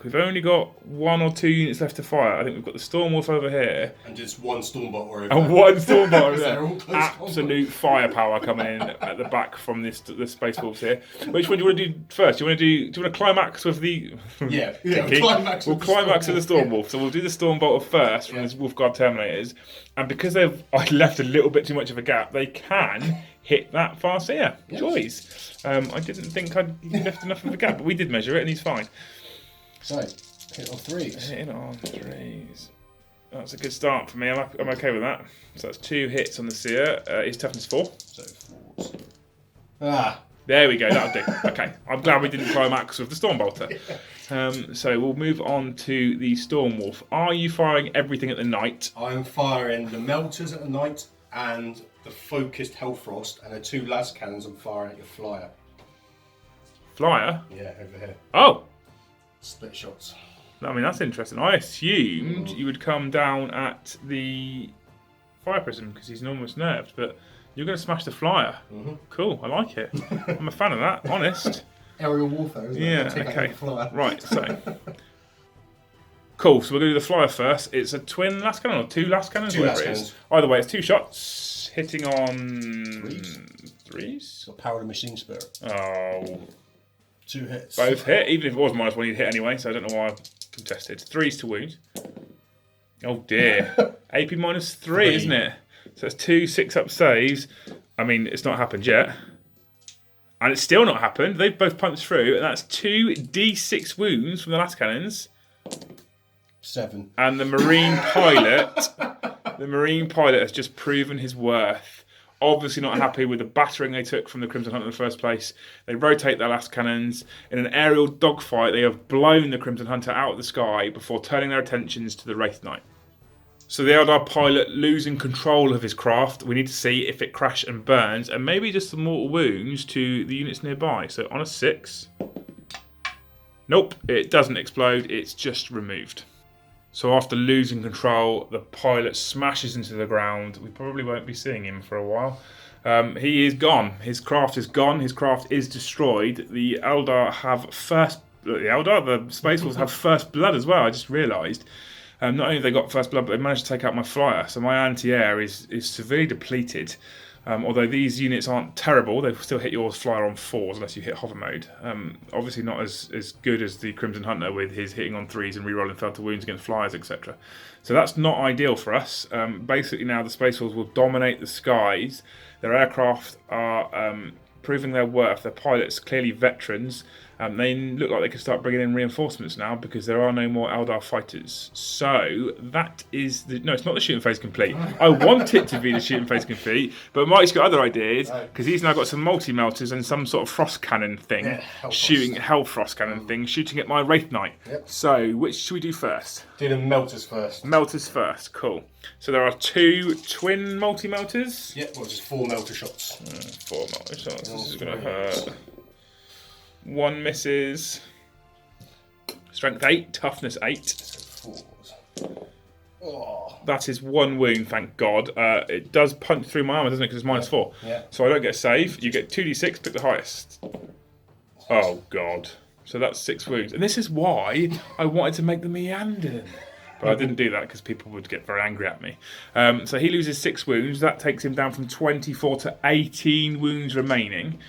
we've only got 1 or 2 units left to fire. I think we've got the Storm Wolf over here. And just 1 Stormbot over and 1 Stormbot over there. all close Absolute firepower coming in at the back from the Space Wolves here. Which one do you want to do first? Do you want to climax with the... Yeah, we'll climax with the Storm Wolf. So we'll do the Stormbolt first from the Wolf Guard Terminators. And because I left a little bit too much of a gap, they can hit that Farseer. Yes. Joys. I didn't think I'd left enough of a gap, but we did measure it and he's fine. So, hit on 3s. Hit on 3s. That's a good start for me. I'm okay with that. So that's 2 hits on the Seer. His toughness 4. So 4s. Ah. There we go, that'll do. Okay, I'm glad we didn't climax with the Stormbolter. So we'll move on to the Storm Wolf. Are you firing everything at the night? I'm firing the Melters at the night and the Focused Hellfrost, and the 2 las cannons I'm firing at your flyer. Flyer? Yeah, over here. Oh! Split shots. I mean, that's interesting. I assumed you would come down at the Fire Prism because he's almost nerfed, but you're going to smash the flyer. Mm-hmm. Cool, I like it. I'm a fan of that, honest. Aerial warfare, isn't it? Yeah, okay. Right, so... Cool, so we're going to do the flyer first. It's a twin last cannon or 2 last cannons? 2 last cannons. Either way, it's 2 shots, hitting on... 3s? Got Power of the Machine Spirit. Oh... 2 hits. Both hit, even if it was -1, you'd hit anyway, so I don't know why I contested. 3s to wound. Oh dear. AP -3, isn't it? So it's 2 6-up saves. I mean, it's not happened yet. And it's still not happened. They've both punched through, and that's 2 D6 wounds from the last cannons. 7. And the Marine pilot has just proven his worth. Obviously not happy with the battering they took from the Crimson Hunter in the first place. They rotate their last cannons. In an aerial dogfight, they have blown the Crimson Hunter out of the sky before turning their attentions to the Wraith Knight. So the Eldar pilot losing control of his craft. We need to see if it crashes and burns, and maybe just some mortal wounds to the units nearby. So on a 6. Nope, it doesn't explode. It's just removed. So after losing control, the pilot smashes into the ground. We probably won't be seeing him for a while. He is gone. His craft is gone. His craft is destroyed. The Eldar have the Space Wolves have first blood as well. I just realised. Not only have they got first blood, but they managed to take out my flyer. So my anti-air is severely depleted. Although these units aren't terrible, they still hit your flyer on 4s unless you hit hover mode. Obviously not as good as the Crimson Hunter with his hitting on 3s and rerolling fatal wounds against flyers, etc. So that's not ideal for us. Basically now the Space Wolves will dominate the skies. Their aircraft are proving their worth. Their pilots, clearly veterans. They look like they can start bringing in reinforcements now because there are no more Eldar fighters. So that is no, it's not the shooting phase complete. I want it to be the shooting phase complete, but Mike's got other ideas because he's now got some multi-melters and some sort of frost cannon thing, hellfrost cannon thing, shooting at my Wraith Knight. Yep. So which should we do first? Do the melters first. Melters first, cool. So there are 2 twin multi-melters. Yep, well, just 4 melter shots. 4 melter shots. This is going to hurt. 1 misses. Strength 8, toughness 8. 4s. Oh. That is 1 wound, thank God. It does punch through my armor, doesn't it? Because it's -4. Yeah. So I don't get a save. You get 2d6, pick the highest. Oh God. So that's 6 wounds. And this is why I wanted to make the Meandering. But I didn't do that because people would get very angry at me. So he loses 6 wounds. That takes him down from 24 to 18 wounds remaining.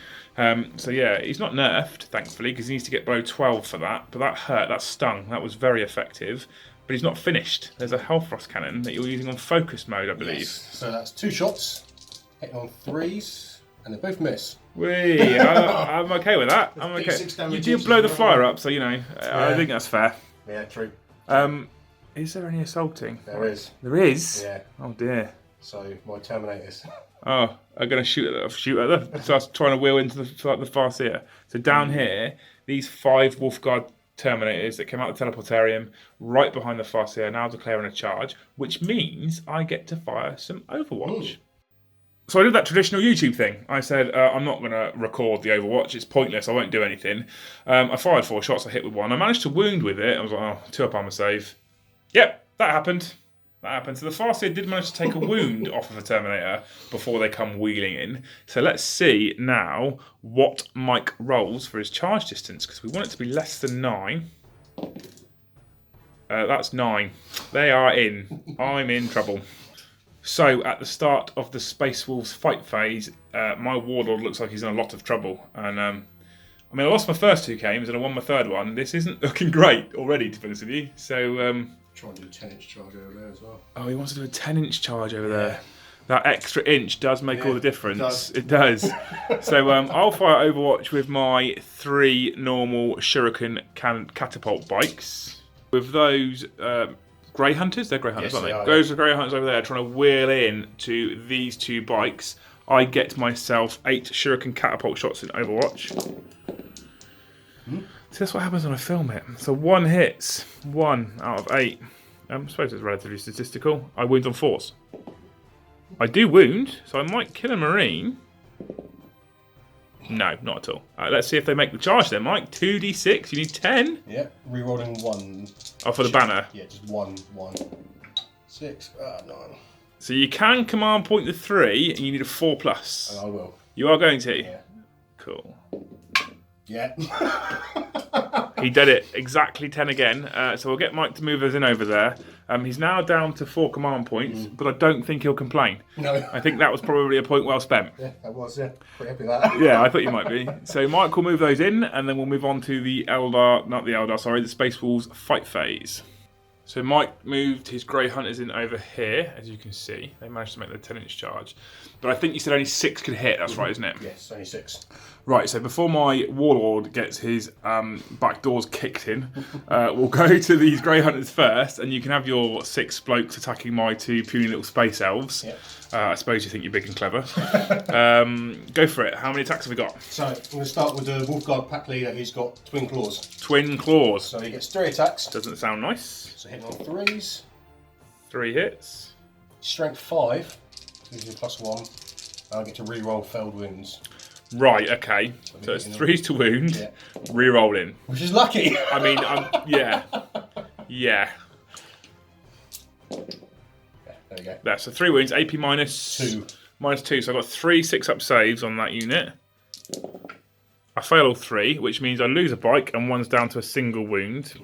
So yeah, he's not nerfed, thankfully, because he needs to get below 12 for that. But that hurt, that stung, that was very effective. But he's not finished. There's a Hellfrost cannon that you're using on focus mode, I believe. Yes. So that's 2 shots, hitting on 3s. And they both miss. I'm okay with that. I'm okay. You do blow the flyer up, so I think that's fair. Yeah, true. Is there any assaulting? There is. There is? Yeah. Oh dear. So my Terminators. Oh, I'm going to shoot at them. So I was trying to wheel into the Farseer. So down here, these 5 Wolfguard Terminators that came out of the teleportarium right behind the Farseer are now declaring a charge, which means I get to fire some Overwatch. So I did that traditional YouTube thing. I said, I'm not going to record the Overwatch. It's pointless. I won't do anything. I fired 4 shots. I hit with 1. I managed to wound with it. I was like, oh, 2-up armor save. Yep, that happened. So the Farseer did manage to take a wound off of a Terminator before they come wheeling in. So let's see now what Mike rolls for his charge distance, because we want it to be less than 9. That's 9. They are in. I'm in trouble. So at the start of the Space Wolves fight phase, my Warlord looks like he's in a lot of trouble. And I lost my first 2 games and I won my 3rd one. This isn't looking great already, to be honest with you. So try and do a 10-inch charge over there as well. Oh, he wants to do a 10-inch charge over there. That extra inch does make all the difference. It does. So I'll fire Overwatch with my 3 normal Shuriken Catapult bikes. With those Grey Hunters, they're Grey Hunters, aren't they? Those are Grey Hunters over there trying to wheel in to these 2 bikes. I get myself 8 Shuriken Catapult shots in Overwatch. So that's what happens when I film it. So 1 hits, 1 out of 8. I suppose it's relatively statistical. I wound on 4s. I do wound, so I might kill a Marine. No, not at all. Let's see if they make the charge then, Mike. 2d6, you need 10? Yeah, rerolling 1. Oh, for the banner? Yeah, just 1. 6, 9. So you can command point the 3, and you need a 4+. And I will. You are going to? Yeah. Cool. Yeah. He did it. Exactly 10 again. So we'll get Mike to move us in over there. He's now down to 4 command points, but I don't think he'll complain. No. I think that was probably a point well spent. Yeah, that was, yeah. Pretty happy with that. Yeah, I thought you might be. So Mike will move those in, and then we'll move on to the the Space Wolves fight phase. So Mike moved his Grey Hunters in over here, as you can see. They managed to make the 10-inch charge. But I think you said only 6 could hit, that's right, isn't it? Yes, only 6. Right, so before my Warlord gets his back doors kicked in, we'll go to these Grey Hunters first, and you can have your 6 blokes attacking my 2 puny little space elves. Yep. I suppose you think you're big and clever. Go for it. How many attacks have we got? So, I'm going to start with the Wolfguard pack leader. He's got Twin Claws. Twin Claws. So he gets 3 attacks. Doesn't sound nice. So hitting on 3s. 3 hits. Strength 5. Gives you +1. I get to re-roll failed wounds. Right, okay. So it's 3s to wound, re-rolling. Which is lucky. I mean, yeah. Yeah. There you go. That's so 3 wounds, AP minus 2. Minus 2, so I've got 3 6-up saves on that unit. I fail all 3, which means I lose a bike and 1's down to a single wound.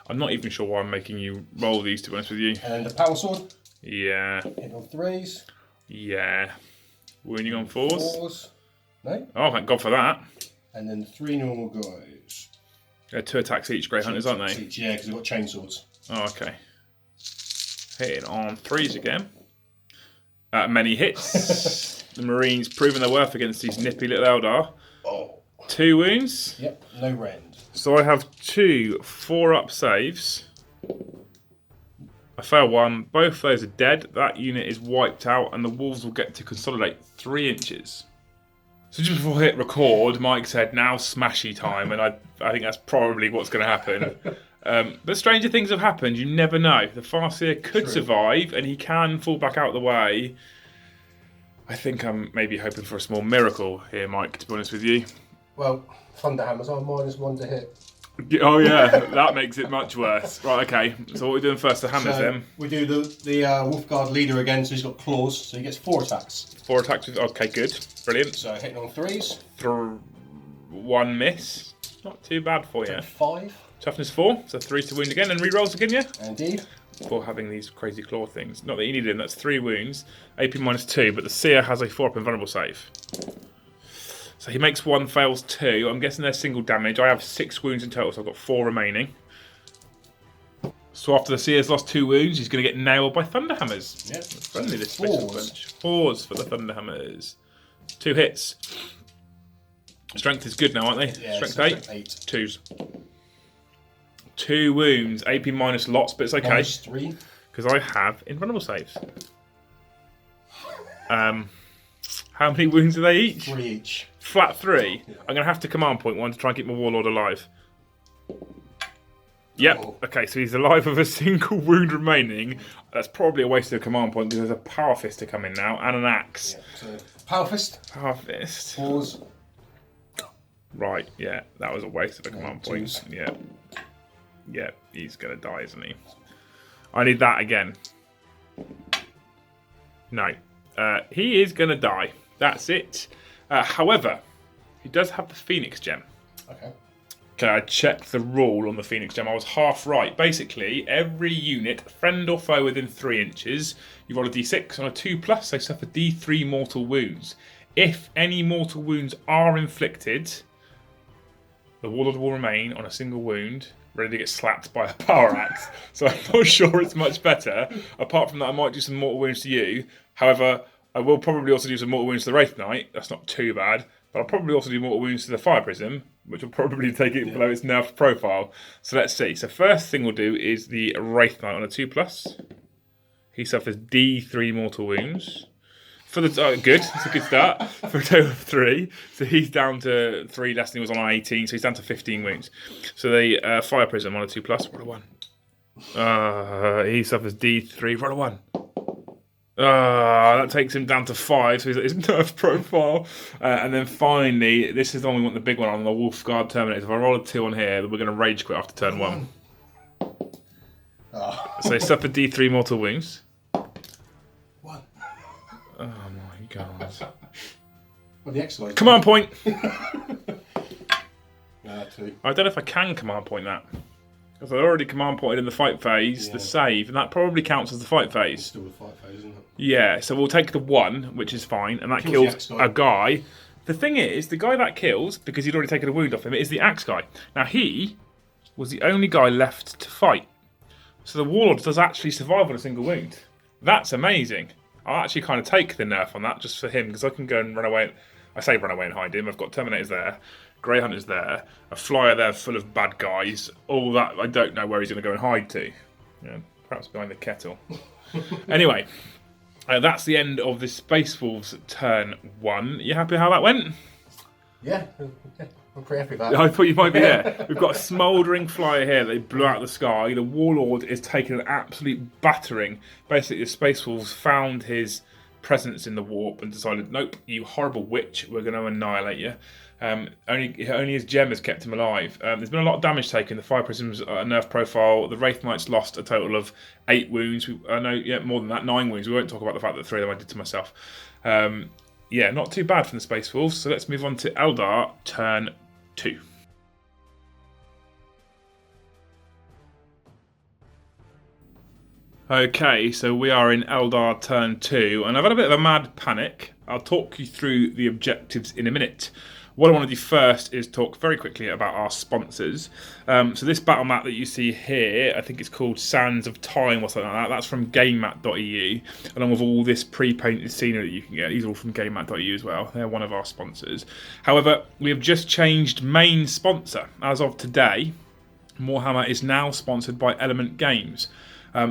I'm not even sure why I'm making you roll these, to be honest with you. And the Power Sword. Yeah. Hitting on 3s. Yeah. Wounding on 4s. 4s. No. Oh, thank God for that. And then 3 normal guys. They're 2 attacks each, Grey Hunters, aren't they? Each, yeah, because they've got chainswords. Oh, okay. Hitting on 3s again. Many hits. The Marines proving their worth against these nippy little Eldar. Oh. 2 wounds. Yep, no rend. So I have 2 4-up saves. I fail 1. Both those are dead. That unit is wiped out, and the Wolves will get to consolidate 3 inches. So just before I hit record, Mike said, now smashy time, and I think that's probably what's going to happen. But stranger things have happened. You never know. The Farseer could survive, and he can fall back out of the way. I think I'm maybe hoping for a small miracle here, Mike, to be honest with you. Well, Thunderhammers are -1 to hit. Oh yeah, that makes it much worse. Right, okay. So what are we doing first? The hammers then? We do the Wolfguard leader again, so he's got claws, so he gets 4 attacks. 4 attacks with... Okay, good. Brilliant. So hitting on 3s. 1 miss. Not too bad for you. 5. Toughness 4, so 3 to wound again, and re-rolls again, yeah? Indeed. For having these crazy claw things. Not that you needed them, that's 3 wounds. AP -2, but the Seer has a 4-up invulnerable save. So he makes 1, fails 2. I'm guessing they're single damage. I have 6 wounds in total, so I've got 4 remaining. So after the Seer's lost 2 wounds, he's going to get nailed by Thunderhammers. Yep. Friendly, this bunch. 4s for the Thunderhammers. 2 hits. Strength is good now, aren't they? Yeah, Strength 8? 2s. 2 wounds. AP minus lots, but it's okay. Minus 3. Because I have invulnerable saves. How many wounds are they each? 3 each. Flat 3? Yeah. I'm going to have to command point 1 to try and keep my Warlord alive. Yep. Oh. Okay, so he's alive with a single wound remaining. That's probably a waste of a command point because there's a Power Fist to come in now and an Axe. Yeah, so Power Fist. Power Fist. Pause. Right, yeah, that was a waste of a command point. Twos. Yeah. Yeah, he's going to die, isn't he? I need that again. No. He is going to die. That's it. However, he does have the Phoenix Gem. Okay. Okay, I checked the rule on the Phoenix Gem. I was half right. Basically, every unit, friend or foe within 3 inches, you roll a d6. On a 2+, they suffer d3 mortal wounds. If any mortal wounds are inflicted, the Warlord will remain on a single wound, ready to get slapped by a power axe. So I'm not sure it's much better. Apart from that, I might do some mortal wounds to you. However, I will probably also do some mortal wounds to the Wraith Knight. That's not too bad. But I'll probably also do mortal wounds to the Fire Prism, which will probably take it below its nerf profile. So let's see. So first thing we'll do is the Wraith Knight on a 2+. He suffers D3 mortal wounds. For the good, it's a good start. For a total of 3. So he's down to 3 less than he was on 18, so he's down to 15 wounds. So the Fire Prism on a 2+, roll a 1. He suffers D3, roll a 1. That takes him down to 5, so he's at his nerf profile. And then finally, this is the one we want the big one on, the Wolfguard Terminator. If I roll a 2 on here, we're going to rage quit after turn 1. Oh. So he suffered D3 mortal wounds. 1. Oh my god. Well, the excellent. Command point! 2. I don't know if I can command point that. Because I already command pointed in the fight phase, the save, and that probably counts as the fight phase. It's still the fight phase, isn't it? Yeah, so we'll take the 1, which is fine, and that kills a guy. The thing is, the guy that kills, because he'd already taken a wound off him, is the Axe guy. Now, he was the only guy left to fight. So the Warlord does actually survive on a single wound. That's amazing. I'll actually kind of take the nerf on that just for him, because I can go and run away. I say run away and hide him. I've got Terminators there. Grey Hunter's there, a flyer there full of bad guys, all that. I don't know where he's going to go and hide to. Yeah, perhaps behind the kettle. Anyway, that's the end of the Space Wolves turn 1. You happy how that went? Yeah, I'm pretty happy with that. I thought you might be there. We've got a smouldering flyer here that they blew out of the sky. The Warlord is taking an absolute battering. Basically, the Space Wolves found his presence in the warp and decided, nope, you horrible witch, we're going to annihilate you. Only his gem has kept him alive. There's been a lot of damage taken. The Fire Prism's nerf profile. The Wraith Knight's lost a total of 8 wounds. More than that, 9 wounds. We won't talk about the fact that 3 of them I did to myself. Not too bad from the Space Wolves. So let's move on to Eldar, turn 2. Okay, so we are in Eldar turn 2, and I've had a bit of a mad panic. I'll talk you through the objectives in a minute. What I want to do first is talk very quickly about our sponsors. So this battle map that you see here, I think it's called Sands of Time or something like that. That's from GameMat.eu, along with all this pre-painted scenery that you can get. These are all from GameMat.eu as well. They're one of our sponsors. However, we have just changed main sponsor. As of today, Warhammer is now sponsored by Element Games.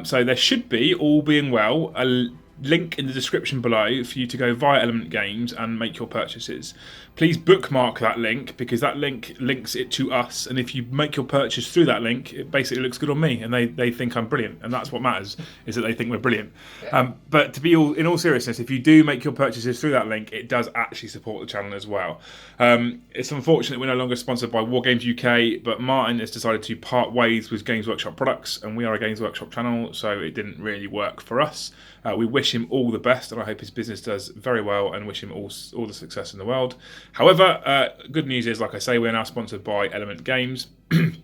So there should be, all being well, a link in the description below for you to go via Element Games and make your purchases. Please bookmark that link, because that link links it to us, and if you make your purchase through that link, it basically looks good on me, and they think I'm brilliant, and that's what matters, is that they think we're brilliant. Yeah. But to be in all seriousness, if you do make your purchases through that link, it does actually support the channel as well. It's unfortunate we're no longer sponsored by Wargames UK, but Martin has decided to part ways with Games Workshop products, and we are a Games Workshop channel, so it didn't really work for us. We wish him all the best, and I hope his business does very well, and wish him all the success in the world. However, good news is, like I say, we're now sponsored by Element Games, and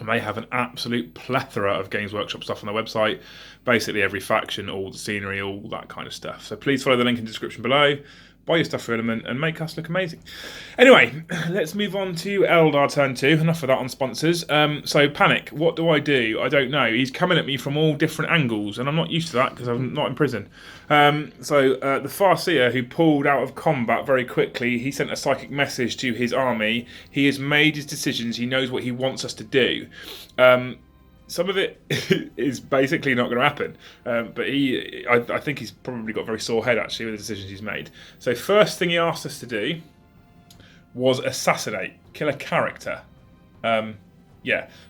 they have an absolute plethora of Games Workshop stuff on their website. Basically every faction, all the scenery, all that kind of stuff. So please follow the link in the description below. buy your stuff for Element, and make us look amazing. Anyway, let's move on to Eldar turn 2. Enough of that on sponsors. So Panic, what do? I don't know. He's coming at me from all different angles, and I'm not used to that because I'm not in prison. The Farseer, who pulled out of combat very quickly, he sent a psychic message to his army. He has made his decisions. He knows what he wants us to do. Some of it is basically not going to happen, but I think he's probably got a very sore head actually with the decisions he's made. So first thing he asked us to do was assassinate, kill a character. So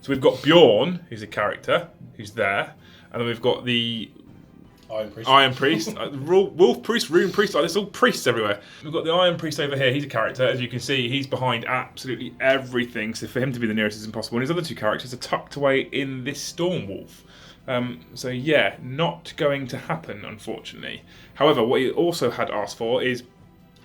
we've got Bjorn, who's a character, who's there, and then we've got the Iron Priest, Wolf Priest, Rune Priest, there's all priests everywhere. We've got the Iron Priest over here, he's a character. As you can see, he's behind absolutely everything, so for him to be the nearest is impossible. And his other two characters are tucked away in this Storm Wolf. Not going to happen, unfortunately. However, what he also had asked for is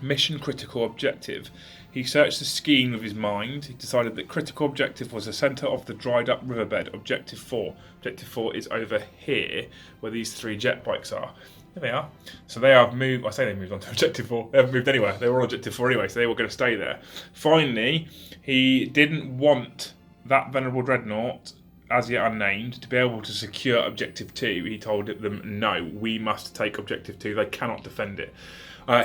mission critical objective. He searched the scheme with his mind. He decided that critical objective was the centre of the dried up riverbed. Objective 4. Objective 4 is over here, where these 3 jet bikes are. There they are. So they have moved. I say they moved on to Objective 4. They haven't moved anywhere. They were on Objective 4 anyway, so they were going to stay there. Finally, he didn't want that Venerable Dreadnought, as yet unnamed, to be able to secure Objective 2. He told them, no, we must take Objective 2. They cannot defend it.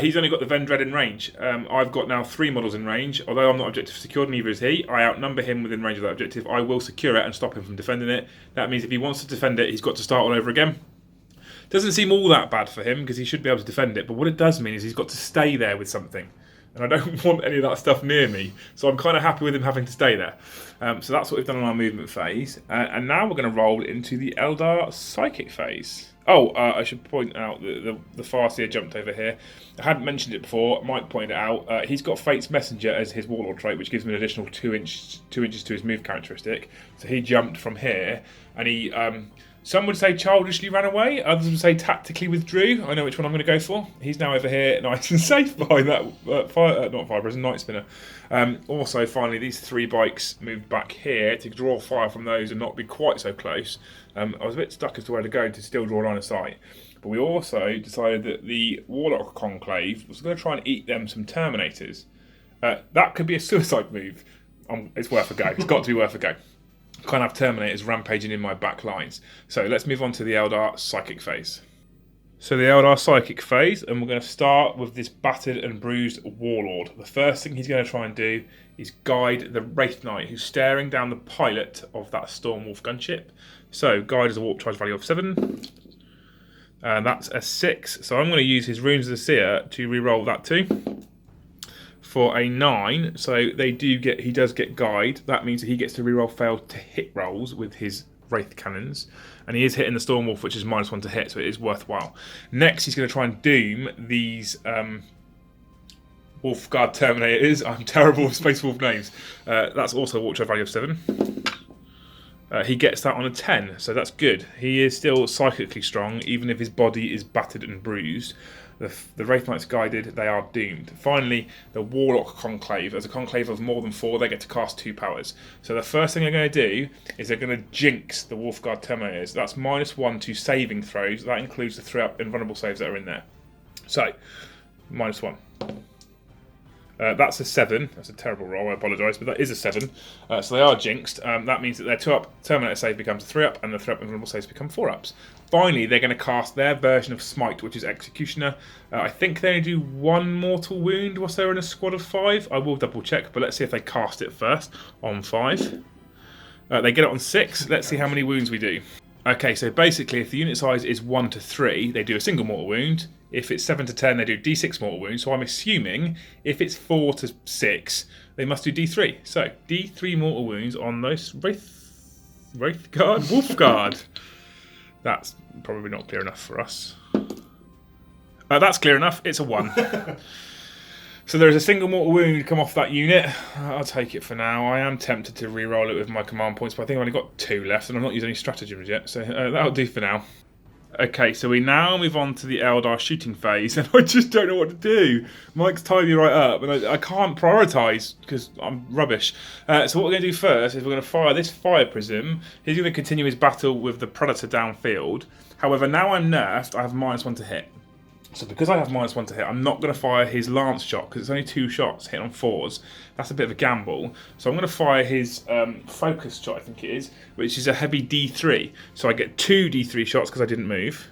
He's only got the Vendread in range. I've got now 3 models in range. Although I'm not objective secured, neither is he. I outnumber him within range of that objective. I will secure it and stop him from defending it. That means if he wants to defend it, he's got to start all over again. Doesn't seem all that bad for him because he should be able to defend it. But what it does mean is he's got to stay there with something. And I don't want any of that stuff near me. So I'm kind of happy with him having to stay there. So that's what we've done on our movement phase. And now we're going to roll into the Eldar Psychic phase. I should point out that the Farseer jumped over here. I hadn't mentioned it before. Mike pointed it out. He's got Fate's Messenger as his Warlord trait, which gives him an additional 2 inches to his move characteristic. So he jumped from here, and he some would say childishly ran away. Others would say tactically withdrew. I know which one I'm going to go for. He's now over here, nice and safe behind that not fire prison, Night Spinner. Also, finally, these 3 bikes moved back here to draw fire from those and not be quite so close. I was a bit stuck as to where to go to still draw a line of sight. But we also decided that the Warlock Conclave was going to try and eat them some Terminators. That could be a suicide move. It's worth a go. It's got to be worth a go. Can't have Terminators rampaging in my back lines. So let's move on to the Eldar Psychic phase. So the Eldar Psychic phase, and we're going to start with this battered and bruised Warlord. The first thing he's going to try and do is guide the Wraith Knight, who's staring down the pilot of that Stormwolf gunship. So guide is a warp charge value of 7. And that's a 6. So I'm going to use his Runes of the Seer to re-roll that too. For a 9, so he does get guide. That means that he gets to reroll failed to hit rolls with his Wraith Cannons. And he is hitting the Stormwolf, which is -1 to hit, so it is worthwhile. Next, he's going to try and doom these Wolfguard Terminators. I'm terrible with Space Wolf names. That's also a warp charge value of 7. He gets that on a 10, so that's good. He is still psychically strong, even if his body is battered and bruised. The Wraith Knights guided, they are doomed. Finally, the Warlock Conclave. As a conclave of more than 4, they get to cast 2 powers. So the first thing they're going to do is they're going to jinx the Wolfguard Terminators. That's -1 to saving throws. That includes the 3-up invulnerable saves that are in there. So, -1. That's a 7. That's a terrible roll, I apologise, but that is a 7. So they are jinxed. That means that their 2-up Terminator save becomes a 3-up, and the 3-up invulnerable saves become 4-ups. Finally, they're going to cast their version of Smite, which is Executioner. I think they only do 1 mortal wound whilst they're in a squad of 5. I will double check, but let's see if they cast it first on 5. They get it on 6. Let's see how many wounds we do. Okay, so basically, if the unit size is 1 to 3, they do a single mortal wound. If it's 7 to 10, they do D6 mortal wounds. So I'm assuming if it's 4 to 6, they must do D3. So D3 mortal wounds on those Wraithguard, Wolfguard. That's probably not clear enough for us. That's clear enough. It's a 1. So there is a single mortal wound come off that unit. I'll take it for now. I am tempted to re-roll it with my command points, but I think I've only got 2 left, and I've not used any stratagems yet. So that'll do for now. Okay, so we now move on to the Eldar Shooting phase, and I just don't know what to do. Mike's tied me right up, and I can't prioritise because I'm rubbish. So what we're going to do first is we're going to fire this Fire Prism. He's going to continue his battle with the Predator downfield. However, now I'm nerfed, I have -1 to hit. So because I have -1 to hit, I'm not going to fire his lance shot because it's only 2 shots hitting on 4s. That's a bit of a gamble. So I'm going to fire his focus shot, I think it is, which is a heavy D3. So I get 2 D3 shots because I didn't move.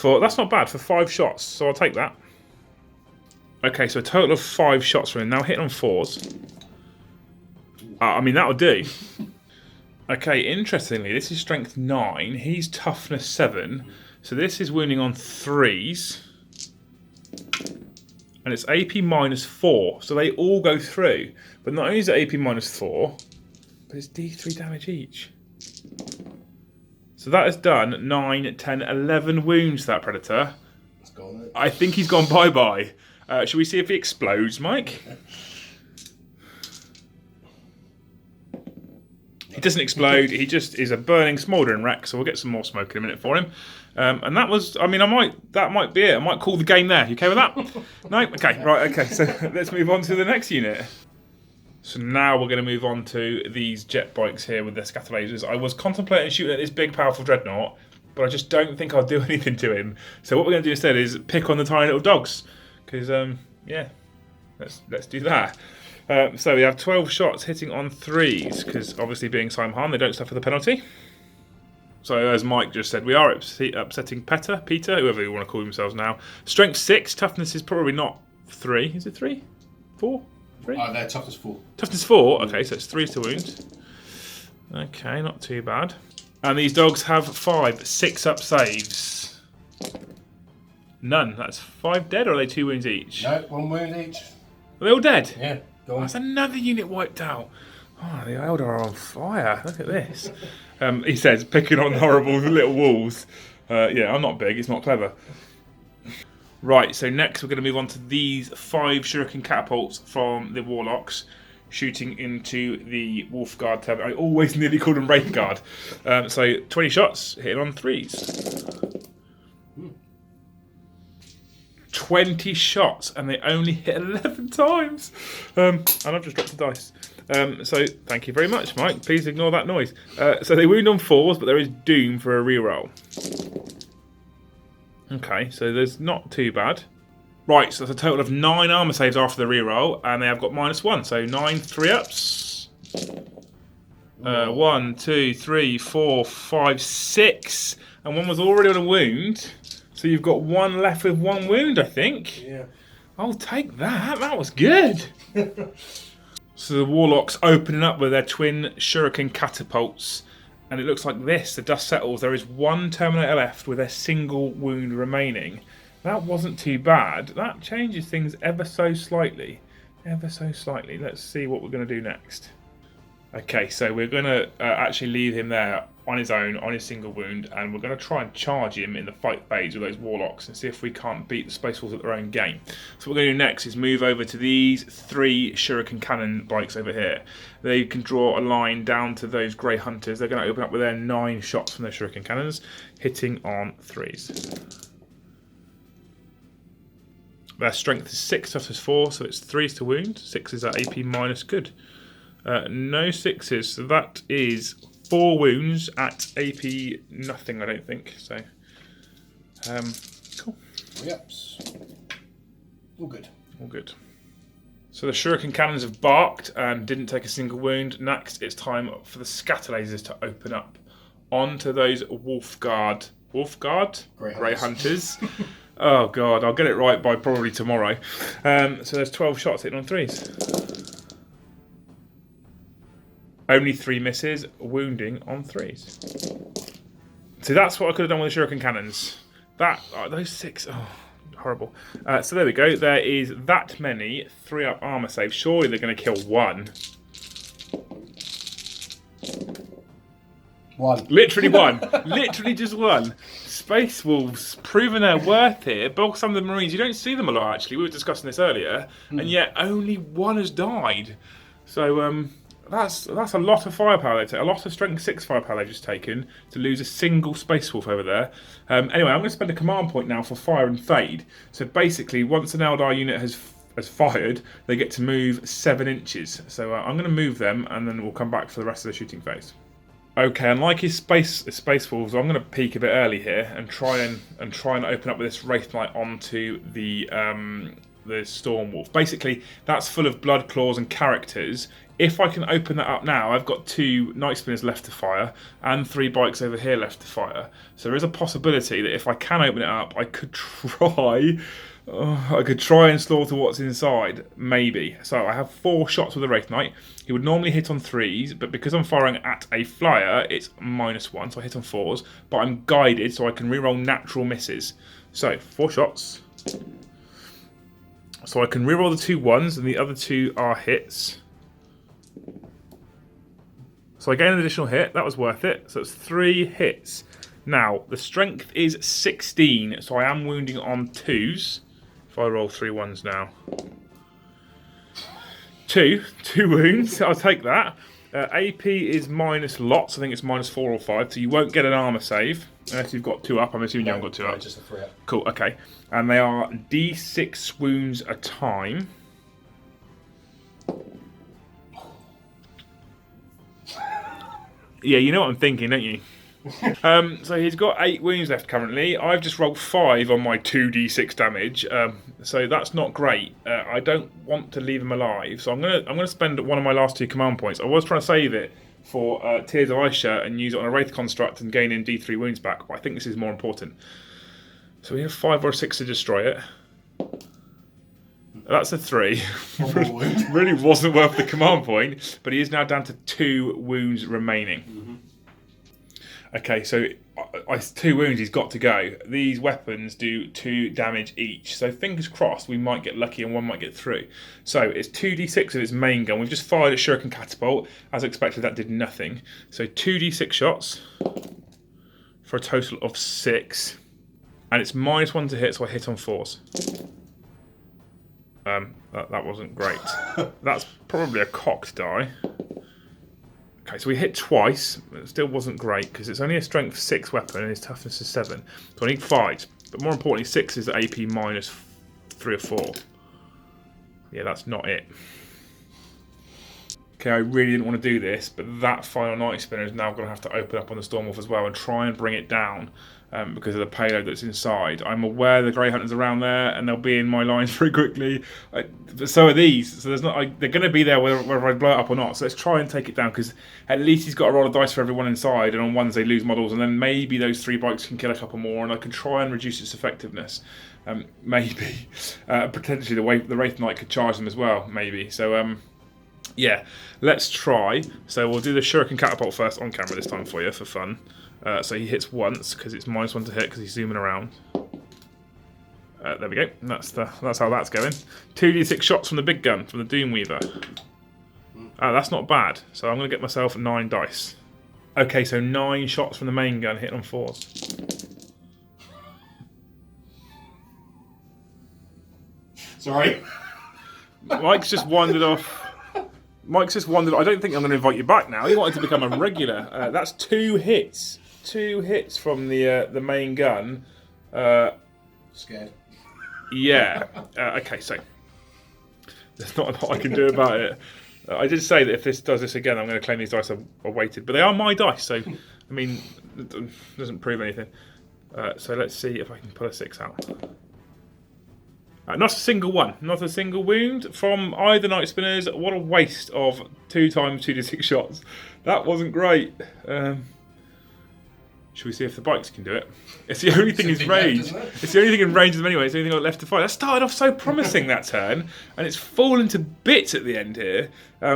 That's not bad for 5 shots, so I'll take that. Okay, so a total of 5 shots from him. Now hitting on 4s. I mean, that'll do. Okay, interestingly, this is strength 9. He's toughness 7. So this is wounding on 3s. And it's AP -4. So they all go through. But not only is it AP -4, but it's D3 damage each. So that has done 9, 10, 11 wounds to that Predator. It's gone. I think he's gone bye-bye. Should we see if he explodes, Mike? He doesn't explode. He just is a burning, smouldering wreck. So we'll get some more smoke in a minute for him. And that was, I mean, that might be it. I might call the game there. You okay with that? No? Okay, right, okay. So let's move on to the next unit. So now we're going to move on to these jet bikes here with their scatter lasers. I was contemplating shooting at this big, powerful dreadnought, but I just don't think I'll do anything to him. So what we're going to do instead is pick on the tiny little dogs. Because, yeah, let's do that. So we have 12 shots hitting on 3s, because obviously being Saim Han, they don't suffer the penalty. So as Mike just said, we are upsetting Peter, whoever you want to call themselves now. Strength 6, toughness is probably not 3. Is it 3? 4? 3? They're toughness 4. Toughness 4? Okay, so it's 3 to wound. Okay, not too bad. And these dogs have 5 6-up saves. None. That's 5 dead, or are they 2 wounds each? No, 1 wound each. Are they all dead? Yeah, go on. That's another unit wiped out. Oh, the Eldar are on fire. Look at this. He says, picking on horrible little wolves. Yeah, I'm not big. It's not clever. Right, so next we're going to move on to these 5 Shuriken Catapults from the Warlocks, shooting into the Wolf Guard. I always nearly call them Wraith Guard. So 20 shots, hitting on 3s. 20 shots, and they only hit 11 times. And I've just dropped the dice. So thank you very much, Mike. Please ignore that noise. So they wound on 4s, but there is doom for a reroll. Okay, so there's not too bad. Right, so that's a total of 9 armor saves after the reroll, and they have got -1, so 9 3-ups. 1, 2, 3, 4, 5, 6, and one was already on a wound. So you've got 1 left with 1 wound, I think. Yeah. I'll take that. That was good. So the Warlocks opening up with their twin Shuriken Catapults. And it looks like this. The dust settles. There is 1 Terminator left with a single wound remaining. That wasn't too bad. That changes things ever so slightly. Ever so slightly. Let's see what we're going to do next. Okay, so we're going to actually leave him there on his own, on his single wound, and we're going to try and charge him in the fight phase with those Warlocks and see if we can't beat the Space Wolves at their own game. So what we're going to do next is move over to these 3 Shuriken Cannon bikes over here. They can draw a line down to those Grey Hunters. They're going to open up with their 9 shots from their Shuriken Cannons, hitting on 3s. Their strength is 6, toughness 4, so it's 3s to wound. 6 is at AP minus good. No 6s, so that is 4 wounds at AP nothing, I don't think. So, cool. 3-ups. All good. All good. So the Shuriken Cannons have barked and didn't take a single wound. Next, it's time for the scatter lasers to open up onto those Wolf Guard? Grey Hunters. Oh God, I'll get it right by probably tomorrow. So there's 12 shots hitting on 3s. Only 3 misses, wounding on 3s. So that's what I could have done with the Shuriken Cannons. Those 6, horrible. So there we go. There is that many 3-up armor saves. Surely they're going to kill 1. 1. Literally 1. Literally just 1. Space Wolves proving their worth here. But some of the Marines, you don't see them a lot actually. We were discussing this earlier, and yet only 1 has died. So that's a lot of firepower. A lot of strength 6 firepower they've just taken to lose a single Space Wolf over there. Anyway, I'm going to spend a command point now for fire and fade. So basically, once an Eldar unit has fired, they get to move 7 inches. So I'm going to move them, and then we'll come back for the rest of the shooting phase. Okay, unlike his space wolves, I'm going to peek a bit early here and try and open up with this Wraith Knight onto the Storm Wolf. Basically, that's full of blood claws and characters. If I can open that up now, I've got 2 Night Spinners left to fire and 3 bikes over here left to fire. So there is a possibility that if I can open it up, I could try. I could try and slaughter what's inside, maybe. So I have 4 shots with the Wraith Knight. He would normally hit on 3s, but because I'm firing at a flyer, it's -1, so I hit on 4s. But I'm guided, so I can reroll natural misses. So 4 shots. So I can reroll the 2 1s, and the other 2 are hits. So I gain an additional hit. That was worth it. So it's 3 hits. Now the strength is 16, so I am wounding on 2s. If I roll 3 1s now. 2 wounds, I'll take that. AP is minus lots, I think it's -4 or 5, so you won't get an armour save unless you've got 2 up. I'm assuming you haven't got 2 up. Just a 3 up. Cool, okay. And they are D6 wounds a time. Yeah, you know what I'm thinking, don't you? So he's got 8 wounds left currently. I've just rolled 5 on my 2d6 damage, so that's not great. I don't want to leave him alive, so I'm gonna spend one of my last 2 command points. I was trying to save it for Tears of Ice Shirt and use it on a Wraith construct and gain in D3 wounds back, but I think this is more important. So we have 5 or 6 to destroy it. That's a 3. Really wasn't worth the command point, but he is now down to 2 wounds remaining. Okay, so 2 wounds, he's got to go. These weapons do 2 damage each, so fingers crossed we might get lucky and one might get through. So it's 2d6 of its main gun. We've just fired a Shuriken Catapult. As expected, that did nothing. So 2d6 shots for a total of 6. And it's -1 to hit, so I hit on 4s. That wasn't great. That's probably a cocked die. Okay, so we hit twice. It still wasn't great because it's only a strength 6 weapon and his toughness is 7. So I need 5. But more importantly, 6 is AP -3 or 4. Yeah, that's not it. Okay, I really didn't want to do this, but that final Night Spinner is now going to have to open up on the Stormwolf as well and try and bring it down because of the payload that's inside. I'm aware the Grey Hunters are around there and they'll be in my lines very quickly. But so are these. So there's not. They're going to be there whether I blow it up or not. So let's try and take it down because at least he's got a roll of dice for everyone inside, and on ones they lose models, and then maybe those 3 bikes can kill a couple more, and I can try and reduce its effectiveness. Maybe potentially the Wraith Knight could charge them as well. Maybe so. Yeah, let's try. So we'll do the Shuriken Catapult first on camera this time for you, for fun. So he hits once, because it's -1 to hit, because he's zooming around. There we go. That's how that's going. 2d6 shots from the big gun, from the Doomweaver. That's not bad. So I'm going to get myself 9 dice. Okay, so 9 shots from the main gun, hitting on 4s. Sorry. Mike's just wandered off. I don't think I'm going to invite you back now. He wanted to become a regular. That's 2 hits. 2 hits from the main gun. Scared. Yeah. Okay, so there's not a lot I can do about it. I did say that if this does this again, I'm going to claim these dice are weighted. But they are my dice, so, I mean, it doesn't prove anything. So let's see if I can pull a 6 out. Not a single one. Not a single wound from either Night Spinners. What a waste of 2 times 2d6 shots. That wasn't great. Should we see if the bikes can do it? It's the only thing in range. It's the only thing in range of them anyway. It's the only thing I've got left to fight. That started off so promising, that turn, and it's fallen to bits at the end here.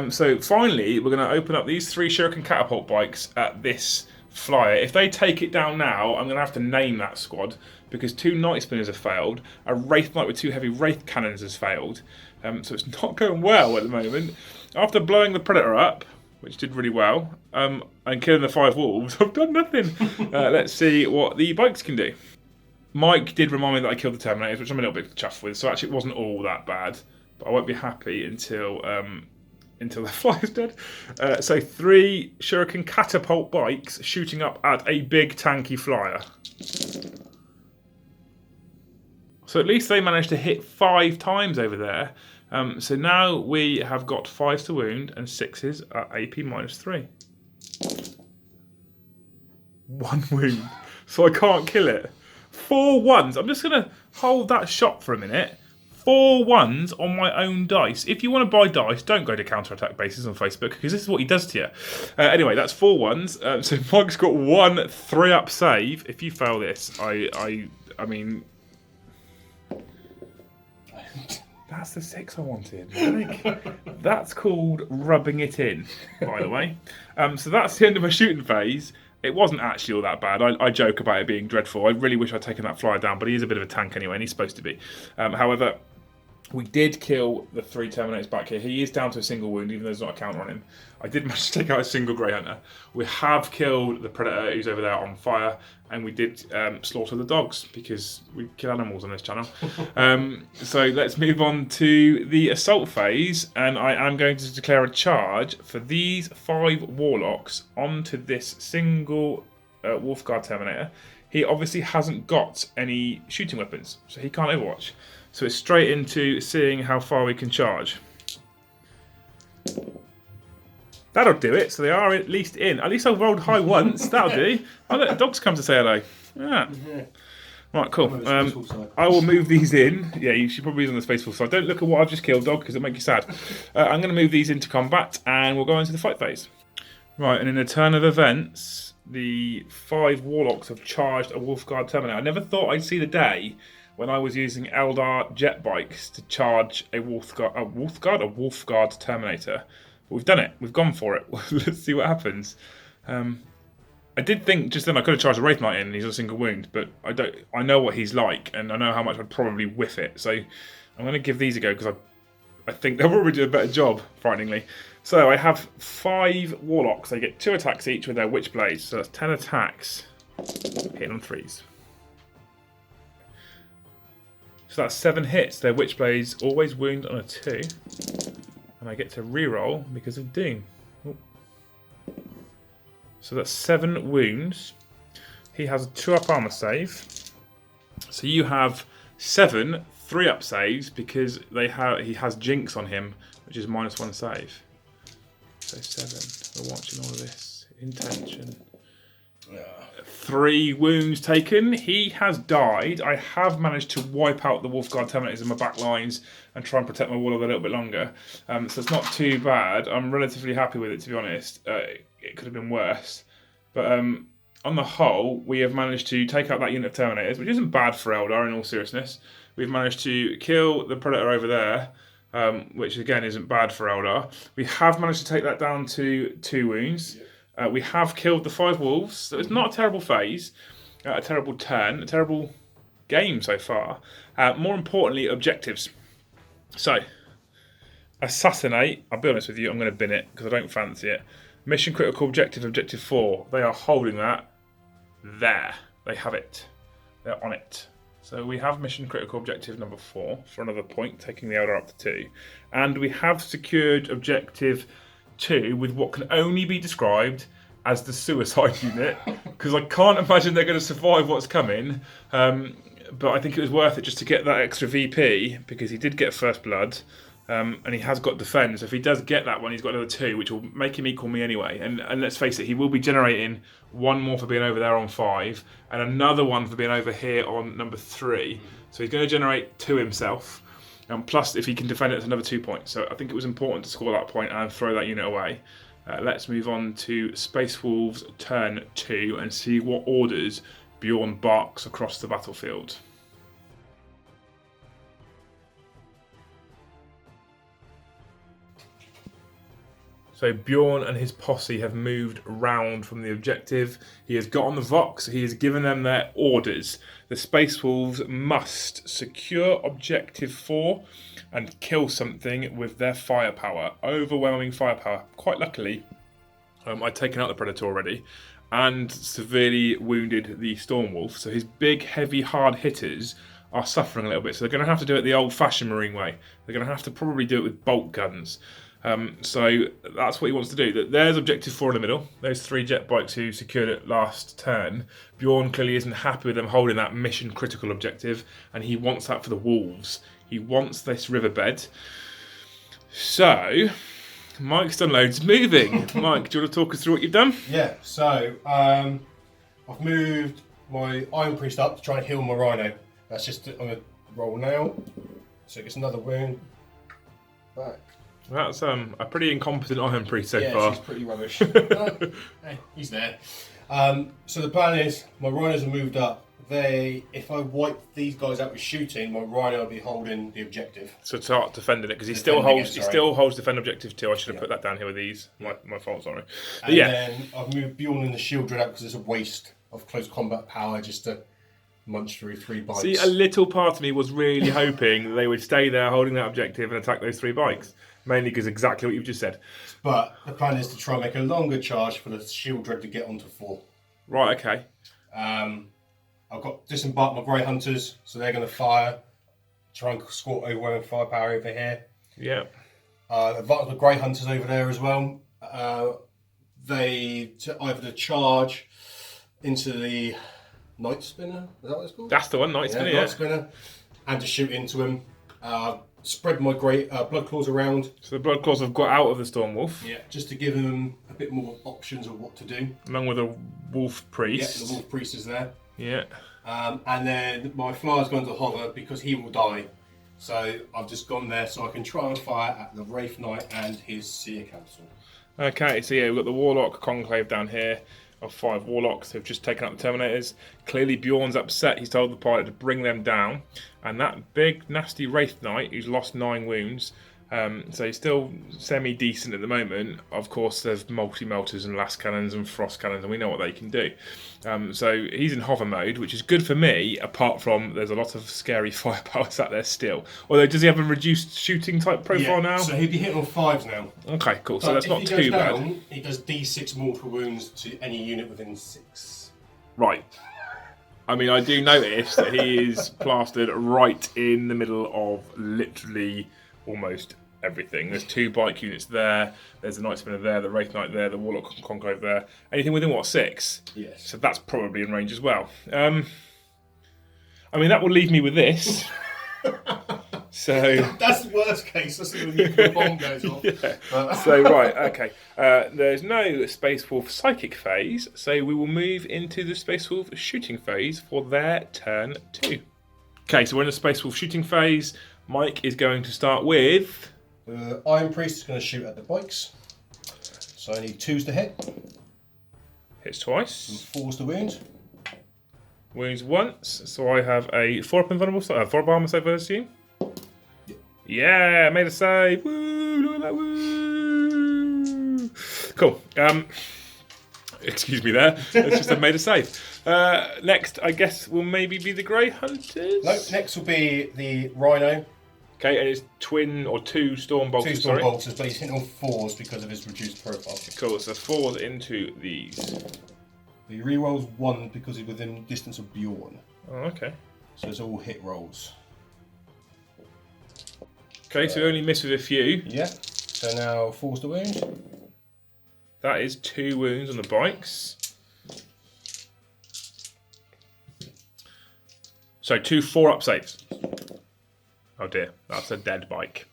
So finally, we're going to open up these 3 Shuriken Catapult bikes at this flyer. If they take it down now, I'm going to have to name that squad because 2 Night Spinners have failed. A Wraith Knight with 2 heavy Wraith Cannons has failed. So it's not going well at the moment. After blowing the Predator up, which did really well, and killing the 5 wolves, I've done nothing. Let's see what the bikes can do. Mike did remind me that I killed the Terminators, which I'm a little bit chuffed with, so actually it wasn't all that bad. But I won't be happy until the flyer's dead. So 3 Shuriken Catapult bikes shooting up at a big tanky flyer. So at least they managed to hit 5 times over there. So now we have got 5s to wound and 6s at AP -3. 1 wound. So I can't kill it. 4 ones. I'm just going to hold that shot for a minute. 4 ones on my own dice. If you want to buy dice, don't go to Counterattack Bases on Facebook, because this is what he does to you. Anyway, that's 4 ones. So Mike's got 1 3-up save. If you fail this, I mean... That's the 6 I wanted. That's called rubbing it in, by the way. So that's the end of my shooting phase. It wasn't actually all that bad. I joke about it being dreadful. I really wish I'd taken that flyer down, but he is a bit of a tank anyway, and he's supposed to be. However, we did kill the 3 Terminators back here. He is down to a single wound, even though there's not a counter on him. I did manage to take out a single Grey Hunter. We have killed the Predator who's over there on fire, and we did slaughter the dogs, because we kill animals on this channel. So let's move on to the assault phase, and I am going to declare a charge for these 5 Warlocks onto this single Wolfguard Terminator. He obviously hasn't got any shooting weapons, so he can't Overwatch. So it's straight into seeing how far we can charge. That'll do it. So they are at least in. At least I rolled high once. That'll do. I'll let the dogs come to say hello. Yeah. Right, cool. I will move these in. Yeah, you should probably use on the Spaceful side. Don't look at what I've just killed, dog, because it'll make you sad. I'm going to move these into combat, and we'll go into the fight phase. Right, and in a turn of events, the 5 Warlocks have charged a Wolfguard Terminator. I never thought I'd see the day when I was using Eldar jet bikes to charge a Wolfguard Terminator. But we've done it. We've gone for it. Let's see what happens. I did think just then I could have charged a Wraith Knight in and he's a single wound, but I know what he's like, and I know how much I'd probably whiff it. So I'm going to give these a go, because I think they'll probably do a better job, frighteningly. So I have 5 Warlocks. They get 2 attacks each with their Witch Blades. So that's 10 attacks, hitting on 3s. So that's 7 hits. Their Witch Blades always wound on a 2. And I get to reroll because of Doom. Ooh. So that's 7 wounds. He has a 2-up armor save. So you have 7 3-up saves, because he has Jinx on him, which is -1 save. So 7. We're watching all of this. Intention. 3 wounds taken. He has died. I have managed to wipe out the Wolfguard Terminators in my back lines and try and protect my Warlord a little bit longer. So it's not too bad. I'm relatively happy with it, to be honest. It could have been worse. But on the whole, we have managed to take out that unit of Terminators, which isn't bad for Eldar in all seriousness. We've managed to kill the Predator over there, which again isn't bad for Eldar. We have managed to take that down to 2 wounds. We have killed the 5 wolves, so it's not a terrible phase, a terrible turn, a terrible game so far. More importantly, objectives. So, assassinate. I'll be honest with you, I'm going to bin it because I don't fancy it. Mission critical objective, objective 4. They are holding that there. They have it. They're on it. So we have mission critical objective number 4 for another point, taking the Eldar up to 2. And we have secured objective 2 with what can only be described as the suicide unit, because I can't imagine they're going to survive what's coming. But I think it was worth it just to get that extra VP, because he did get first blood, and he has got defend. So if he does get that one, he's got another 2, which will make him equal me anyway. And let's face it, he will be generating 1 more for being over there on 5, and another 1 for being over here on number 3. So he's going to generate 2 himself. Plus, if he can defend it, it's another 2 points. So I think it was important to score that point and throw that unit away. Let's move on to Space Wolves turn 2 and see what orders Bjorn barks across the battlefield. So Bjorn and his posse have moved round from the objective. He has got on the Vox. He has given them their orders. The Space Wolves must secure objective 4 and kill something with their firepower. Overwhelming firepower. Quite luckily, I'd taken out the Predator already and severely wounded the Stormwolf. So his big, heavy, hard hitters are suffering a little bit. So they're going to have to do it the old-fashioned Marine way. They're going to have to probably do it with bolt guns. So that's what he wants to do. There's objective 4 in the middle. Those 3 jet bikes who secured it last turn. Bjorn clearly isn't happy with them holding that mission critical objective, and he wants that for the wolves. He wants this riverbed. So Mike's done loads of moving. Mike, do you want to talk us through what you've done? Yeah, so I've moved my Iron Priest up to try and heal my Rhino. That's just on a roll now. So it gets another wound. Back. That's a pretty incompetent Iron Priest so yeah, far. he's pretty rubbish. Hey, he's there. So the plan is, my Rhinos are moved up. If I wipe these guys out with shooting, my Rhino will be holding the objective. So start defending it because he Defending still holds defend objective 2. I should have put that down here with these. My fault, sorry. But And then I've moved Bjorn and the Shield Dread out because it's a waste of close combat power just to munch through 3 bikes. See, a little part of me was really hoping that they would stay there holding that objective and attack those 3 bikes. Mainly because exactly what you've just said. But the plan is to try and make a longer charge for the Shield Dread to get onto 4. Right, okay. I've got disembarked my Grey Hunters, so they're going to fire, try and score overwhelming firepower over here. Yeah. Advanced my Grey Hunters over there as well. Either to charge into the Night Spinner, is that what it's called? That's the one, Night Spinner, yeah. Night Spinner, and to shoot into him. Spread my great Blood Claws around. So the Blood Claws have got out of the Storm Wolf. Yeah, just to give them a bit more options of what to do. Along with a Wolf Priest. Yeah, the Wolf Priest is there. Yeah. And then my Flyer's going to hover because he will die. So I've just gone there so I can try and fire at the Wraith Knight and his Seer Council. Okay, so yeah, we've got the Warlock Conclave down here of 5 Warlocks who've just taken out the Terminators. Clearly Bjorn's upset. He's told the pilot to bring them down. And that big, nasty Wraith Knight, who's lost 9 wounds, so he's still semi-decent at the moment. Of course, there's multi-melters and last cannons and frost cannons, and we know what they can do. So he's in hover mode, which is good for me, apart from there's a lot of scary firepower sat there still. Although, does he have a reduced shooting type profile now? So he'd be hitting on 5s now. Okay, cool. So But that's if not he too goes bad. down, he does D6 mortal wounds to any unit within 6. Right. I mean, I do notice that he is plastered right in the middle of literally almost everything. There's 2 bike units there, there's the Night Spinner there, the Wraith Knight there, the Warlock Conclave there. Anything within, what, 6? Yes. So that's probably in range as well. I mean, that will leave me with this. So That's the worst case. That's when the nuclear bomb goes off. yeah. So right, okay. There's no Space Wolf Psychic phase, so we will move into the Space Wolf Shooting phase for their turn 2. Okay, so we're in the Space Wolf Shooting phase. Mike is going to start with Iron Priest is going to shoot at the bikes. So I need 2s to hit, hits twice, and 4s to wound. wounds once. So I have a 4 up invulnerable, 4 up armor save, I assume. Yeah, made a save. Woo! Look at that. Woo! Cool. Excuse me there. It's just I made a save. Next, I guess, will maybe be the Grey Hunters. No, next will be the Rhino. Okay, and it's twin or 2 Storm Bolters. 2 Storm Bolters, but he's hitting on 4s because of his reduced profile. Cool, so 4s into these. He rerolls 1 because he's within distance of Bjorn. Oh, okay. So it's all hit rolls. Okay, so we only miss with a few. Yeah. So now 4s to wound. That is 2 wounds on the bikes. So 2 4-up saves. Oh dear, that's a dead bike.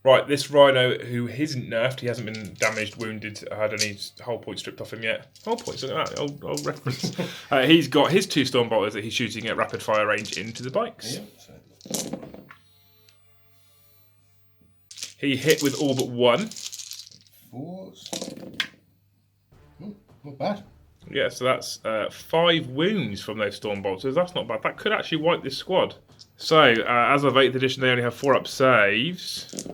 Right, this Rhino, who isn't nerfed, he hasn't been damaged, wounded, had any hull points stripped off him yet. Hull points, look at that, old reference. He's got his 2 Storm Bolters that he's shooting at rapid fire range into the bikes. Yeah. So. He hit with all but 1. 4s. Not bad. Yeah, so that's 5 wounds from those Storm Bolters. That's not bad. That could actually wipe this squad. So, as of 8th edition, they only have 4-up saves.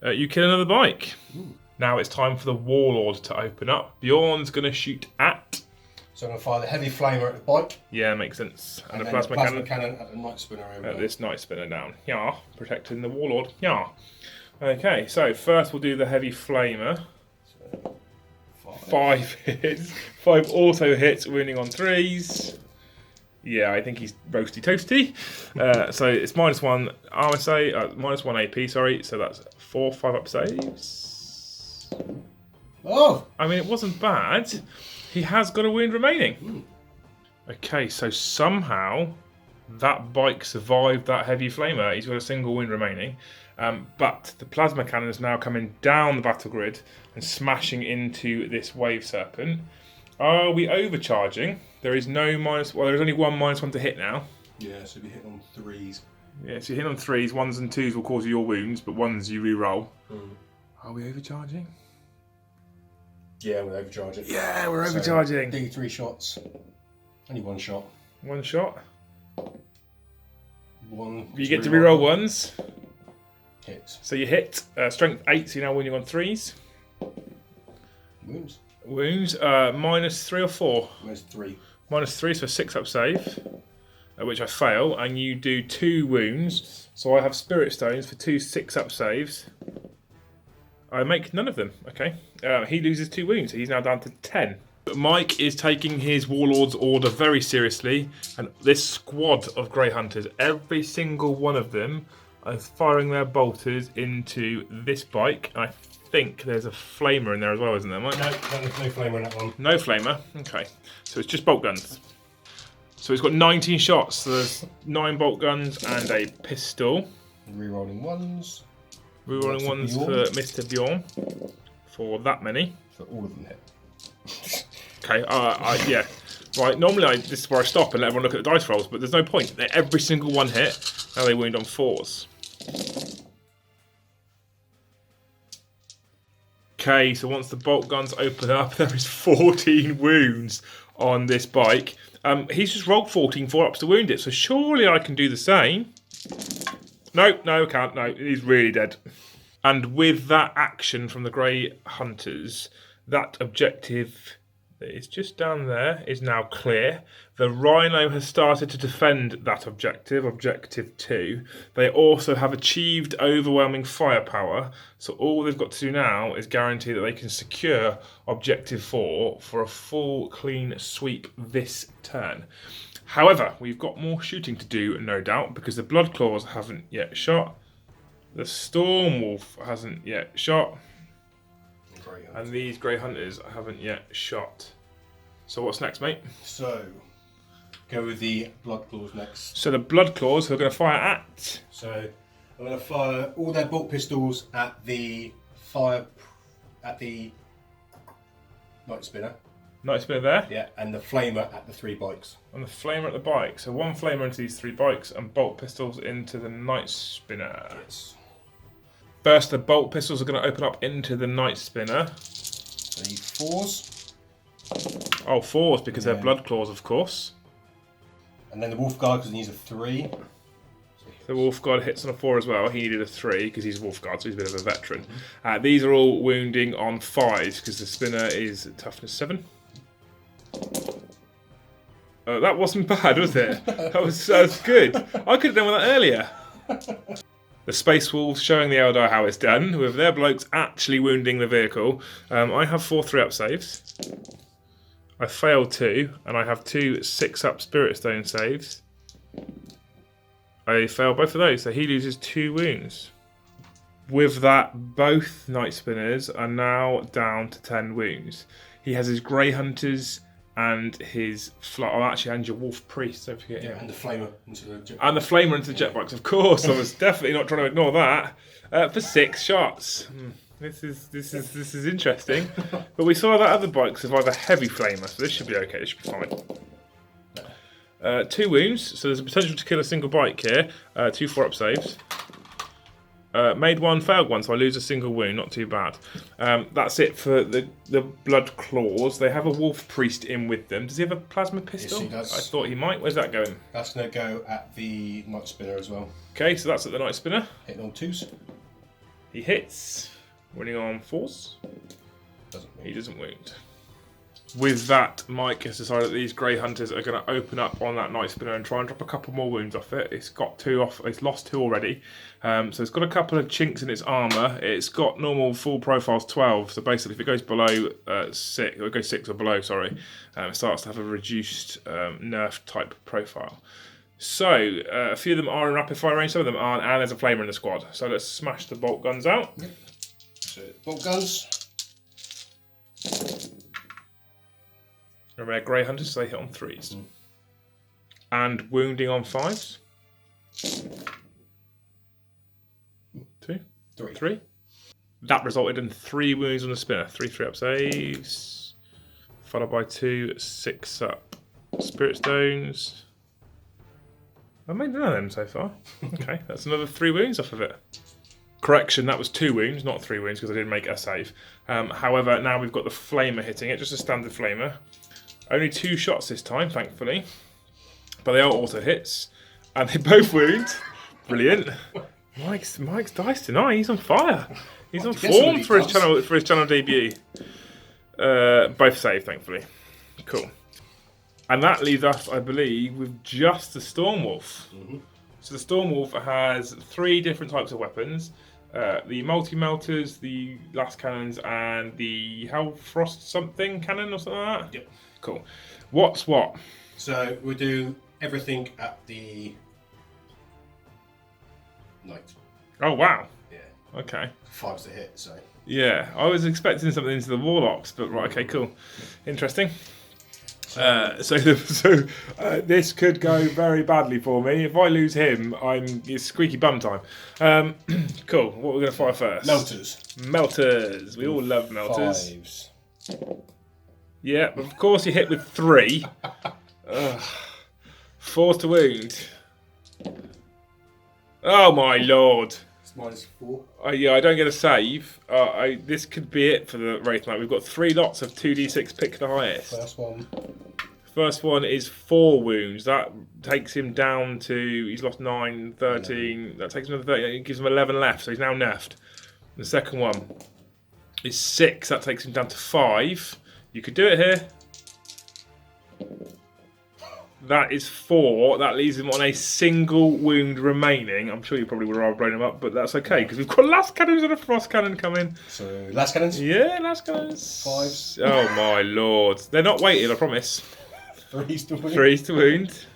You kill another bike. Ooh. Now it's time for the Warlord to open up. Bjorn's going to shoot at... So I'm going to fire the Heavy Flamer at the bike. Yeah, makes sense. And the then Plasma the Plasma Cannon Cannon at the Night Spinner over at there. this Night Spinner down. Yeah, protecting the Warlord. Yeah. Okay, so first we'll do the Heavy Flamer. So, 5 hits. 5 auto hits, wounding on 3s. Yeah, I think he's roasty toasty. So it's -1 armor save, -1 AP, sorry. So that's 4 5-up saves. Oh! I mean, it wasn't bad. He has got a wound remaining. Okay, so somehow That bike survived that heavy flamer. He's got a single wound remaining. But the plasma cannon is now coming down the battle grid and smashing into this wave serpent. Are we overcharging? There is no minus. Well, there's only one -1 to hit now. Yeah, so we hit on 3s. Yeah, so you hit on 3s, 1s and 2s will cause you your wounds, but 1s you re-roll. Are we overcharging? Yeah, we're overcharging. Yeah, we're overcharging. D3 shots. Only one shot. One shot. One. You get to re-roll 1s. Hits. So you hit. Strength 8, so you're now winning on 3s. Wounds. Wounds, -3 or 4? -3. -3, so 6-up save. Which I fail, and you do 2 wounds. So I have Spirit Stones for 2 6-up saves. I make none of them. Okay. He loses 2 wounds, so he's now down to 10. But Mike is taking his Warlord's order very seriously, and this squad of Grey Hunters, every single one of them, are firing their bolters into this bike. And I think there's a flamer in there as well, isn't there, Mike? No flamer in that one. No flamer. Okay. So it's just bolt guns. So it's got 19 shots. So there's 9 bolt guns and a pistol. Rerolling 1s. Rerolling 1s for Mr. Bjorn. For that many. So all of them hit. Okay, yeah. Right, normally this is where I stop and let everyone look at the dice rolls, but there's no point. Every single one hit. Now they wound on 4s. Okay, so once the bolt guns open up, there is 14 wounds on this bike. He's just rolled 14 4-ups to wound it, so surely I can do the same. No, I can't. No, he's really dead. And with that action from the Grey Hunters, that objective that is just down there is now clear. The Rhino has started to defend that objective, Objective 2. They also have achieved overwhelming firepower, so all they've got to do now is guarantee that they can secure Objective 4 for a full clean sweep this turn. However, we've got more shooting to do, no doubt, because the Bloodclaws haven't yet shot. The Stormwolf hasn't yet shot. And these Grey Hunters haven't yet shot. So what's next, mate? So, go with the Bloodclaws next. So the Bloodclaws who are going to fire at... So, I'm going to fire all their bolt pistols at the Night Spinner. Night Spinner there. Yeah, and the Flamer at the 3 bikes. And the Flamer at the bike. So 1 Flamer into these 3 bikes and bolt pistols into the Night Spinner. Yes. First, the bolt pistols are going to open up into the Night Spinner. So I need 4s. Oh, 4s because they're Bloodclaws, of course. And then the Wolf Guard because he needs a 3. The Wolf Guard hits on a 4 as well. He needed a 3 because he's a Wolf Guard, so he's a bit of a veteran. These are all wounding on 5s because the Spinner is toughness 7. That wasn't bad, was it? That was good. I could have done with that earlier. The Space Wolves showing the Eldar how it's done, with their blokes actually wounding the vehicle. I have 4 3-up saves. I failed 2, and I have 2 6-up Spirit Stone saves. I failed both of those, so he loses 2 wounds. With that, both Night Spinners are now down to 10 wounds. He has his Grey Hunters and his and your Wolf Priest, don't forget him. And the Flamer into the jet. And the Flamer into the jetbikes, of course. I was definitely not trying to ignore that. For 6 shots. This is interesting. But we saw that other bike survive a heavy Flamer, so this should be okay. This should be fine. 2 wounds, so there's a potential to kill a single bike here. 2 4-up saves. Made 1, failed 1, so I lose a single wound, not too bad. That's it for the Bloodclaws. They have a Wolf Priest in with them. Does he have a plasma pistol? Yes, he does. I thought he might. Where's that going? That's going to go at the Night Spinner as well. Okay, so that's at the Night Spinner. Hitting on 2s. He hits. Winning on 4s. He doesn't wound. With that, Mike has decided that these Grey Hunters are going to open up on that Night Spinner and try and drop a couple more wounds off it. It's got 2 off. It's lost 2 already. So it's got a couple of chinks in its armour. It's got normal full profiles 12. So basically, if it goes below 6, or it goes 6 or below, sorry, it starts to have a reduced nerf type profile. So a few of them are in rapid fire range. Some of them aren't, and there's a Flamer in the squad. So let's smash the bolt guns out. Yep. So bolt guns. Remember, they're Grey Hunters, so they hit on 3s. and wounding on 5s. 2, 3. That resulted in 3 wounds on the spinner. 3 up saves, followed by 2 6-up spirit stones. I made none of them so far. Okay, that's another 3 wounds off of it. Correction, that was 2 wounds, not 3 wounds, because I didn't make a save. However, now we've got the flamer hitting it, just a standard flamer. Only 2 shots this time, thankfully. But they are auto hits. And they both wound. Brilliant. Mike's dice tonight, he's on fire. He's on form for his channel debut. Both saved, thankfully. Cool. And that leaves us, I believe, with just the Stormwolf. Mm-hmm. So the Stormwolf has 3 different types of weapons. The multi-melters, the last cannons, and the Hellfrost something cannon or something like that? Yep. Cool. What's what? So we do everything at the night. Oh, wow. Yeah. Okay. 5's to hit, so. Yeah, I was expecting something into the Warlocks, but right, okay, cool. Interesting. This could go very badly for me. If I lose him, it's squeaky bum time. Cool. What are we going to fire first? Melters. We all love melters. 5s. Yeah, of course you hit with 3. 4 to wound. Oh my lord. It's -4. Yeah, I don't get a save. This could be it for the Wraith Knight. We've got 3 lots of 2d6. Pick the highest. First one is 4 wounds. That takes him down to... He's lost 9, 13. That takes him to 13. It gives him 11 left, so he's now nerfed. The second one is 6. That takes him down to 5. You could do it here. That is 4. That leaves him on a single wound remaining. I'm sure you probably would have rather blown him up, but that's okay, because we've got last cannons and a frost cannon coming. So, last cannons? Yeah, last cannons. 5s. Oh my lord. They're not weighted, I promise. 3s to wound. 3s to wound.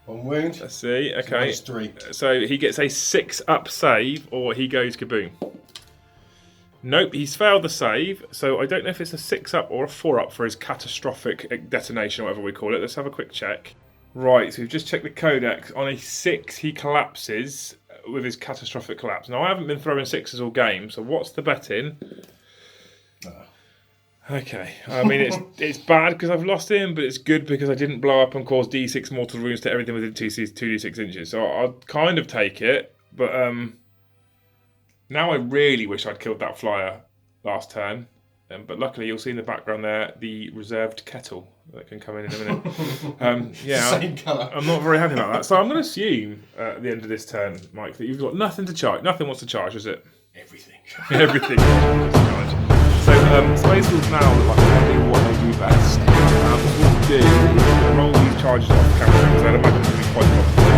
1 wound. Let's see. Okay. -3. So he gets a 6-up save, or he goes kaboom. Nope, he's failed the save, so I don't know if it's a 6-up or a 4-up for his catastrophic detonation, or whatever we call it. Let's have a quick check. Right, so we've just checked the codex. On a 6, he collapses with his catastrophic collapse. Now, I haven't been throwing 6s all game, so what's the betting? Okay, I mean, it's bad because I've lost him, but it's good because I didn't blow up and cause D6 mortal wounds to everything within 2d6 inches. So I'll kind of take it, but now I really wish I'd killed that flyer last turn. But luckily, you'll see in the background there the reserved kettle that can come in a minute. Same colour. I'm not very happy about that. So I'm going to assume at the end of this turn, Mike, that you've got nothing to charge. Nothing wants to charge, is it? Everything. Everything. So Space Wolves now look like they do what they do best. What we'll do is roll these charges off the camera, because I'd imagine it'll be quite popular,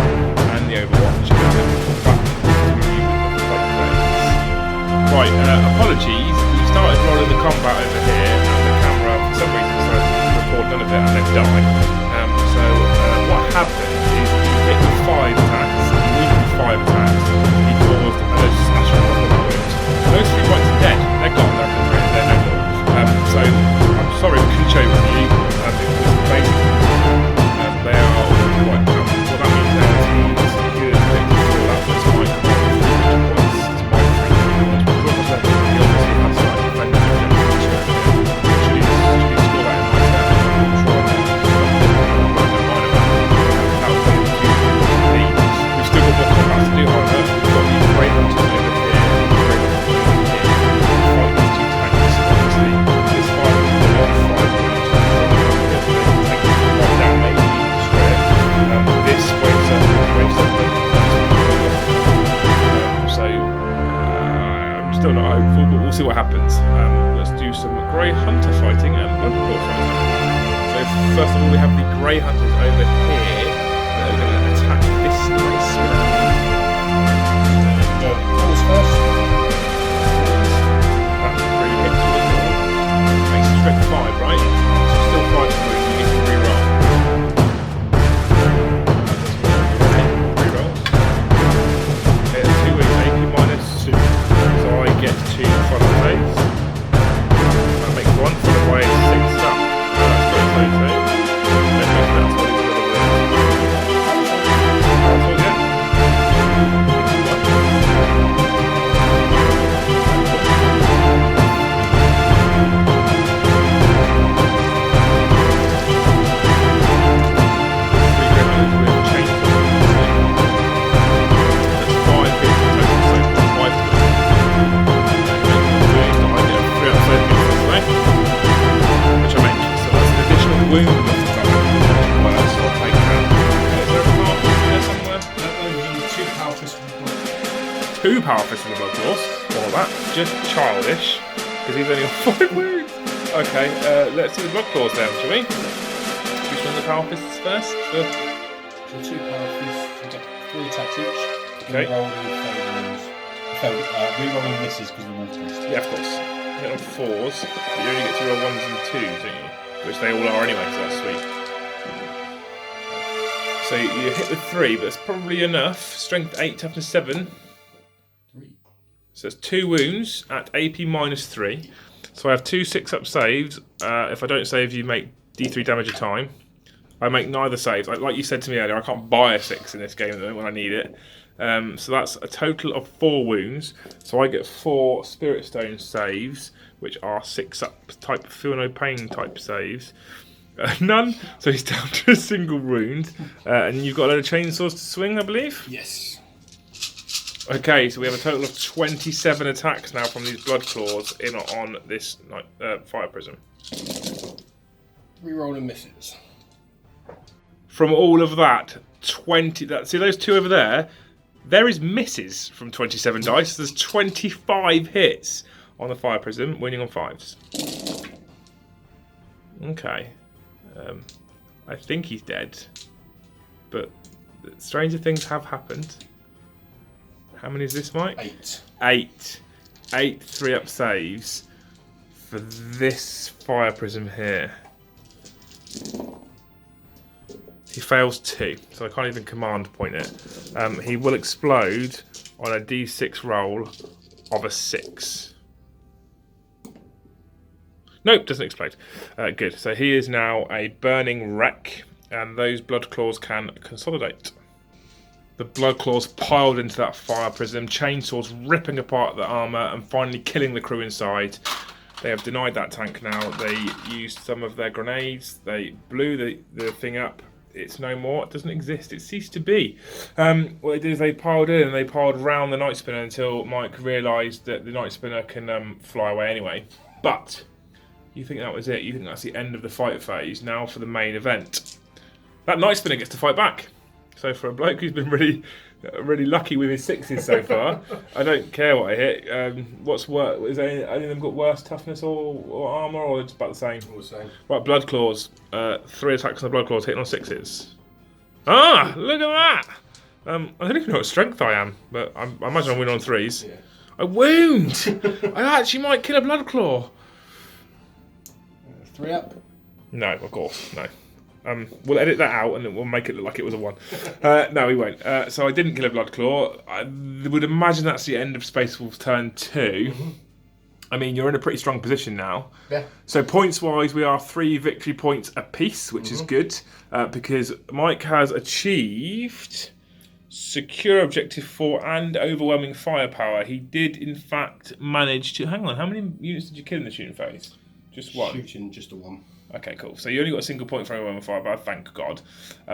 and the Overwatch, and then we'll come back to you with the fight. Right, apologies. We started rolling the combat over here, and the camera for some reason decided to record none of it and then die. So what happened is he hit with 5 attacks, he wounded with 5 attacks, he caused a slash on the wounds. Those 3 points are dead. They're gone. They're no more. So I'm sorry we couldn't show you. It was basically they are all quite well. What that means then is he's secured the victory for that was my points. It's my 3 points. He obviously has like defender should he score that in my turn? That would be the we've still got more combat to do, however. We've got these great hunters over here. Still not hopeful, but we'll see what happens. Let's do some Grey Hunter fighting and Bloodport fighting. So first of all, we have the Grey Hunters over here that are going to attack this nice first. That really hits with the door. Makes it strength 5, right? So still 5 to move, you need to re-roll. Re-roll. Okay, 2 is AP -2. So I get 2 front phase. That makes 1 followed by 6 up. That's great phase. Then make that 20 for the win. 2 power fists in the blood claws. Well, that's just childish, because he's only on 5 wounds. Okay, let's do the blood claws then, shall we? Which one of the power fists first? So 2 power fists, you get 3 attacks each. Okay. Rerolling misses because of the wolf priest. Yeah, of course. You get on 4s, but you only get to roll 1s and 2s, don't you? Which they all are anyway, so that's sweet. So you hit with 3, but that's probably enough. Strength 8, toughness 7. 3. So it's 2 wounds at AP minus 3. So I have 2 6-up saves. If I don't save, you make D3 damage a time. I make neither saves. Like you said to me earlier, I can't buy a 6 in this game when I need it. So that's a total of 4 wounds. So I get 4 Spirit Stone saves, which are 6-up type Feel No Pain type saves. None. So he's down to a single wound. And you've got a load of chainsaws to swing, I believe? Yes. Okay, so we have a total of 27 attacks now from these blood claws in on this fire prism. Rerolling misses. From all of that, 20... see those 2 over there? There is misses from 27 dice. There's 25 hits on the fire prism, winning on 5s. Okay. I think he's dead. But stranger things have happened. How many is this, Mike? 8. 8 3-up saves for this fire prism here. He fails 2, so I can't even command point it. He will explode on a d6 roll of a 6. Nope, doesn't explode. Good, so he is now a burning wreck, and those blood claws can consolidate. The blood claws piled into that fire prism, chainsaws ripping apart the armour and finally killing the crew inside. They have denied that tank now. They used some of their grenades. They blew the thing up. It's no more. It doesn't exist. It ceased to be. What they did is they piled in and they piled round the Night Spinner until Mike realised that the Night Spinner can fly away anyway. But you think that was it. You think that's the end of the fight phase. Now for the main event. That Night Spinner gets to fight back. So for a bloke who's been really lucky with his 6s so far, I don't care what I hit. What's worse? Is any of them got worse toughness or armour, or just about the same? All the same. Right, blood claws. 3 attacks on the blood claws, hitting on 6s. Ah, look at that! I don't even know what strength I am, but I imagine I win on 3s. Yeah. A wound! I actually might kill a blood claw. 3 up. No, of course, no. We'll edit that out and then we'll make it look like it was a 1. No, we won't. So I didn't kill a blood claw. I would imagine that's the end of Space Wolf's turn 2. Mm-hmm. I mean, you're in a pretty strong position now. Yeah. So points-wise, we are 3 victory points apiece, which is good, because Mike has achieved secure objective 4 and overwhelming firepower. He did, in fact, manage to... Hang on, how many units did you kill in the shooting phase? Just 1? Shooting, just a 1. Okay, cool. So you only got a single point for overwhelming firepower, thank God.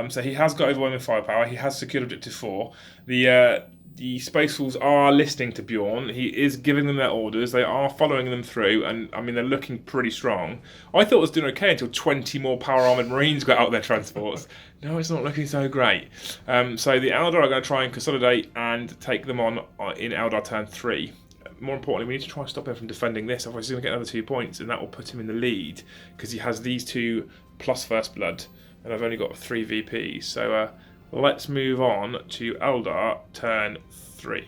So he has got overwhelming firepower. He has secured objective 4. The Space Wolves are listening to Bjorn. He is giving them their orders. They are following them through, and I mean they're looking pretty strong. I thought it was doing okay until 20 more power armored Marines got out their transports. No, it's not looking so great. So the Eldar are going to try and consolidate and take them on in Eldar turn 3. More importantly, we need to try and stop him from defending this, otherwise he's going to get another 2 points, and that will put him in the lead, because he has these 2 plus First Blood, and I've only got 3 VPs. So let's move on to Eldar turn 3.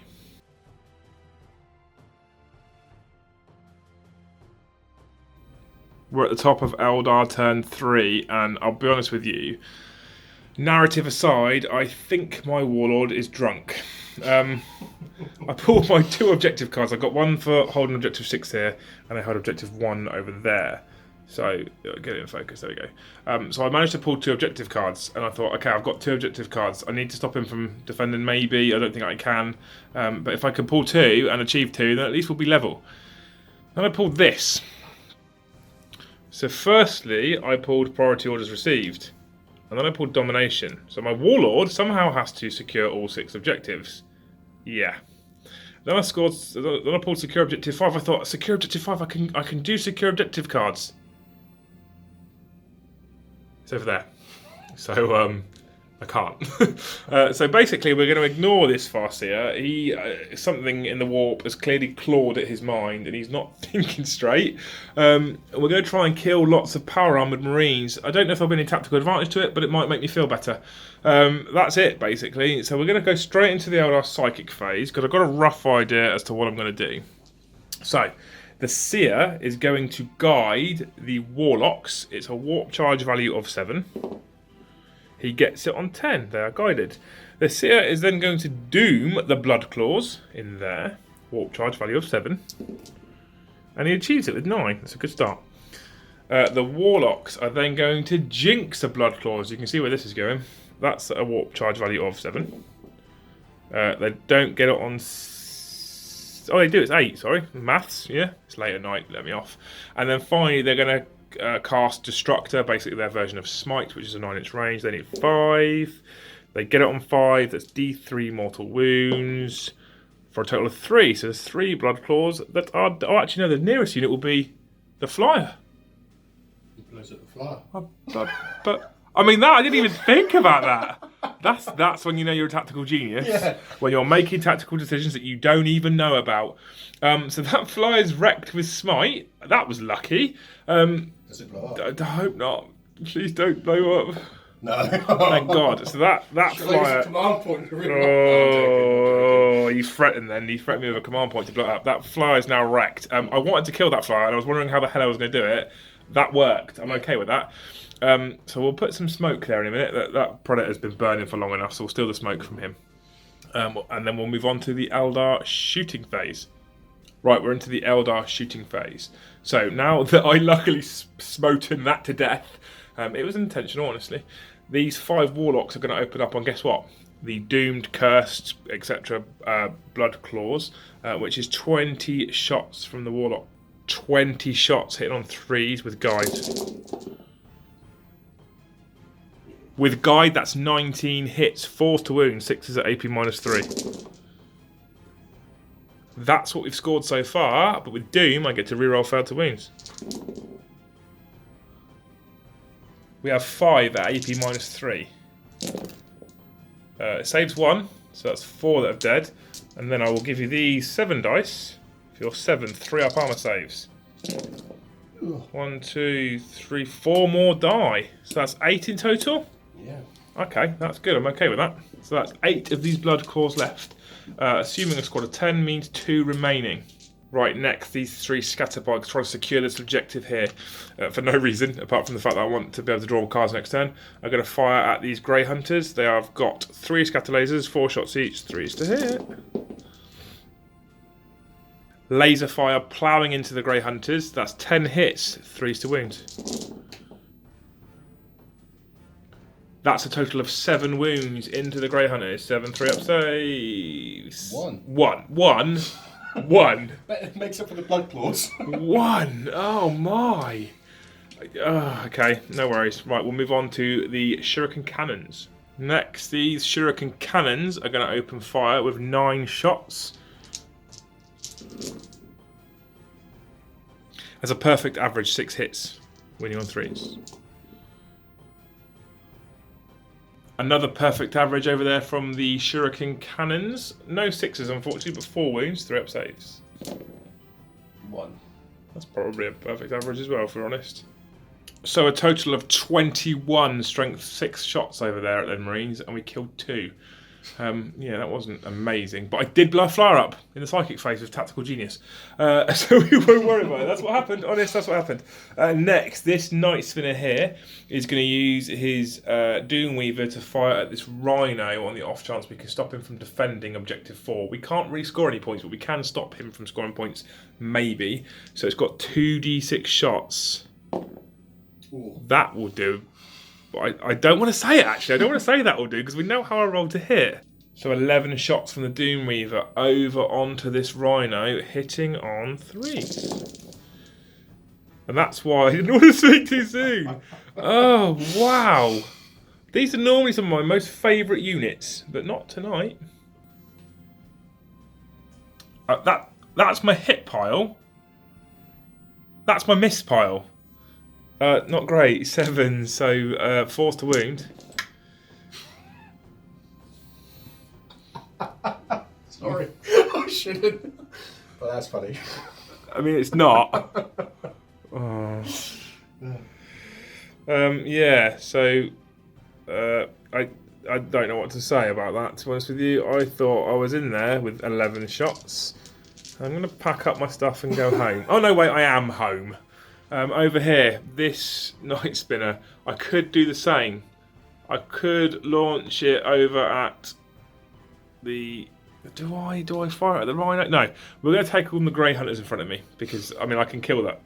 We're at the top of Eldar turn 3, and I'll be honest with you, narrative aside, I think my Warlord is drunk. I pulled my 2 objective cards. I got 1 for holding objective 6 here, and I held objective 1 over there. So, get it in focus, there we go. So I managed to pull 2 objective cards, and I thought, okay, I've got 2 objective cards. I need to stop him from defending maybe. I don't think I can. But if I can pull 2 and achieve 2, then at least we'll be level. Then I pulled this. So firstly, I pulled priority orders received. And then I pulled domination. So my Warlord somehow has to secure all 6 objectives. Yeah. Then I pulled secure objective 5. I thought, secure objective 5, I can do secure objective cards. It's over there. So I can't. So basically, we're going to ignore this Farseer. Something in the warp has clearly clawed at his mind, and he's not thinking straight. We're going to try and kill lots of power armored Marines. I don't know if there'll be any tactical advantage to it, but it might make me feel better. That's it, basically. So we're going to go straight into the Eldar Psychic phase, because I've got a rough idea as to what I'm going to do. So, the Seer is going to guide the Warlocks. It's a warp charge value of 7. He gets it on 10. They are guided. The Seer is then going to doom the Blood Claws in there. Warp charge value of 7. And he achieves it with 9. That's a good start. The Warlocks are then going to jinx the Blood Claws. You can see where this is going. That's a warp charge value of 7. They don't get it on... Oh, they do. It's 8, sorry. Maths, yeah. It's late at night. Let me off. And then finally, they're going to cast Destructor, basically their version of Smite, which is a 9-inch range. They need 5. They get it on 5. That's D3 mortal wounds for a total of 3. So there's 3 Blood Claws that are... Oh, actually, no, the nearest unit will be the Flyer. He blows up the Flyer. But I mean, I didn't even think about that. That's when you know you're a tactical genius. Yeah. When you're making tactical decisions that you don't even know about. So that Flyer's wrecked with Smite. That was lucky. Does it blow up? I hope not. Please don't blow up. No. Thank God. So that Flyer... command point. Oh, you threatened then. You threatened me with a command point to blow up. That Flyer is now wrecked. I wanted to kill that Flyer, and I was wondering how the hell I was going to do it. That worked. I'm okay with that. So we'll put some smoke there in a minute. That Predator's been burning for long enough, so we'll steal the smoke from him. And then we'll move on to the Eldar Shooting phase. Right, we're into the Eldar Shooting phase. So now that I luckily smoten that to death, it was intentional, honestly. These 5 Warlocks are going to open up on, guess what? The Doomed, Cursed, etc. Blood Claws, which is 20 shots from the Warlock. 20 shots hitting on 3s with Guide. With Guide, that's 19 hits, 4 to wound, 6 is at AP -3. That's what we've scored so far, but with Doom, I get to reroll failed to wounds. We have 5 at AP -3. It saves 1, so that's 4 that are dead. And then I will give you these 7 dice for your 7 3-up armor saves. 1, 2, 3, 4 more die. So that's 8 in total? Yeah. Okay, that's good. I'm okay with that. So that's 8 of these Blood Claws left. Assuming a squad of 10 means 2 remaining. Right, next, these 3 scatterbugs try to secure this objective here for no reason, apart from the fact that I want to be able to draw cards next turn. I'm going to fire at these Grey Hunters. They have got 3 scatter lasers, 4 shots each, 3s to hit. Laser fire ploughing into the Grey Hunters. That's 10 hits, 3s to wound. That's a total of 7 wounds into the Grey Hunters. 7 3-up saves. 1. It makes up for the Blood Claws. 1. Oh my. Okay, no worries. Right, we'll move on to the Shuriken Cannons. Next, these Shuriken Cannons are going to open fire with 9 shots. As a perfect average, 6 hits, winning on 3s. Another perfect average over there from the Shuriken Cannons. No 6s, unfortunately, but 4 wounds, 3-up saves. 1. That's probably a perfect average as well, if we're honest. So a total of 21 strength 6 shots over there at the Marines, and we killed 2. Yeah, that wasn't amazing, but I did blow a Flyer up in the Psychic phase with Tactical Genius. So we won't worry about it. That's what happened. Honest, that's what happened. Next, this Night Spinner here is going to use his Doomweaver to fire at this Rhino on the off chance we can stop him from defending Objective 4. We can't really score any points, but we can stop him from scoring points, maybe. So it's got 2d6 shots. Ooh. That will do. I don't want to say it, actually. I don't want to say that will do, because we know how I rolled to hit. So 11 shots from the Doomweaver over onto this Rhino, hitting on 3s. And that's why I didn't want to speak too soon. Oh, wow. These are normally some of my most favourite units, but not tonight. That's my hit pile. That's my miss pile. Not great. 7, so 4 to wound. shouldn't. But that's funny. I mean, it's not. Oh. Yeah, so I don't know what to say about that, to be honest with you. I thought I was in there with 11 shots. I'm going to pack up my stuff and go home. Oh, no, wait, I am home. Over here, this Night Spinner, I could do the same. I could launch it over at the... Do I fire at the Rhino? No, we're going to take all the Grey Hunters in front of me, because, I mean, I can kill that.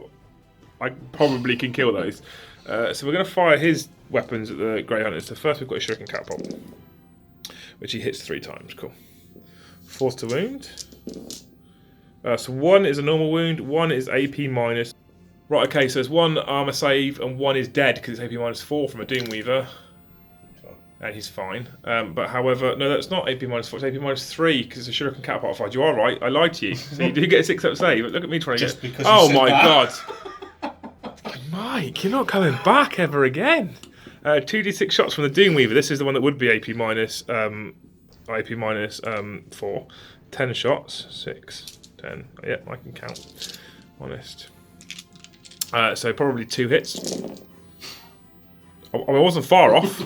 I probably can kill those. So we're going to fire his weapons at the Grey Hunters. So first we've got a Shuriken Catapult, which he hits 3 times. Cool. Force to wound. So 1 is a normal wound, 1 is AP minus. Right, okay, so there's 1 armor save and 1 is dead because it's AP minus 4 from a Doomweaver. And he's fine. But however, no, that's not AP minus 4, it's AP minus 3 because it's a Shuriken Catapult fight. You are right, I lied to you. So you do get a 6-up save. Look at me trying to Just get... because Oh my that. God. Mike, you're not coming back ever again. 2d6 shots from the Doomweaver. This is the one that would be AP minus 4. 10 shots. 6, 10. Yeah, I can count. Honest. So probably 2 hits. I wasn't far off.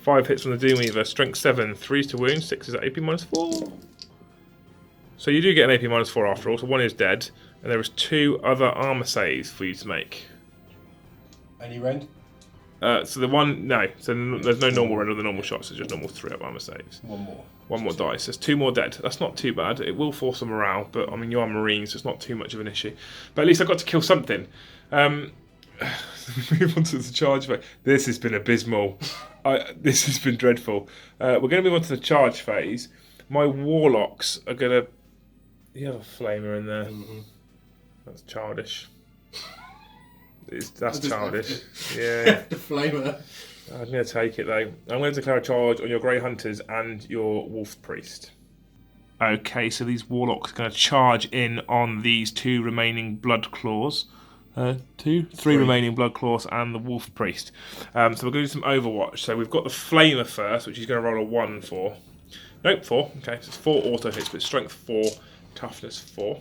5 hits from the Doomweaver. Strength 7. 3's to wound. 6 is at AP minus 4. So you do get an AP minus 4 after all. So 1 is dead. And there is 2 other armor saves for you to make. Any rend? So the one, no. So there's no normal rend or the normal shots. It's just normal 3-up armor saves. 1 more. 1 more dice. There's 2 more dead. That's not too bad. It will force some morale, but I mean you are Marines, so it's not too much of an issue. But at least I got to kill something. Move on to the charge phase. This has been abysmal. This has been dreadful. We're going to move on to the charge phase. My Warlocks are going to... You have a flamer in there. Mm-hmm. That's childish. That's childish. Yeah. The flamer. I'm going to take it though. I'm going to declare a charge on your Grey Hunters and your Wolf Priest. Okay, so these Warlocks are going to charge in on these 2 remaining Blood Claws. 3 remaining Blood Claws and the Wolf Priest. So we're going to do some Overwatch. So we've got the Flamer first, which he's going to roll a 1 for. Nope, 4. Okay, so it's 4 auto hits, but strength 4, toughness 4.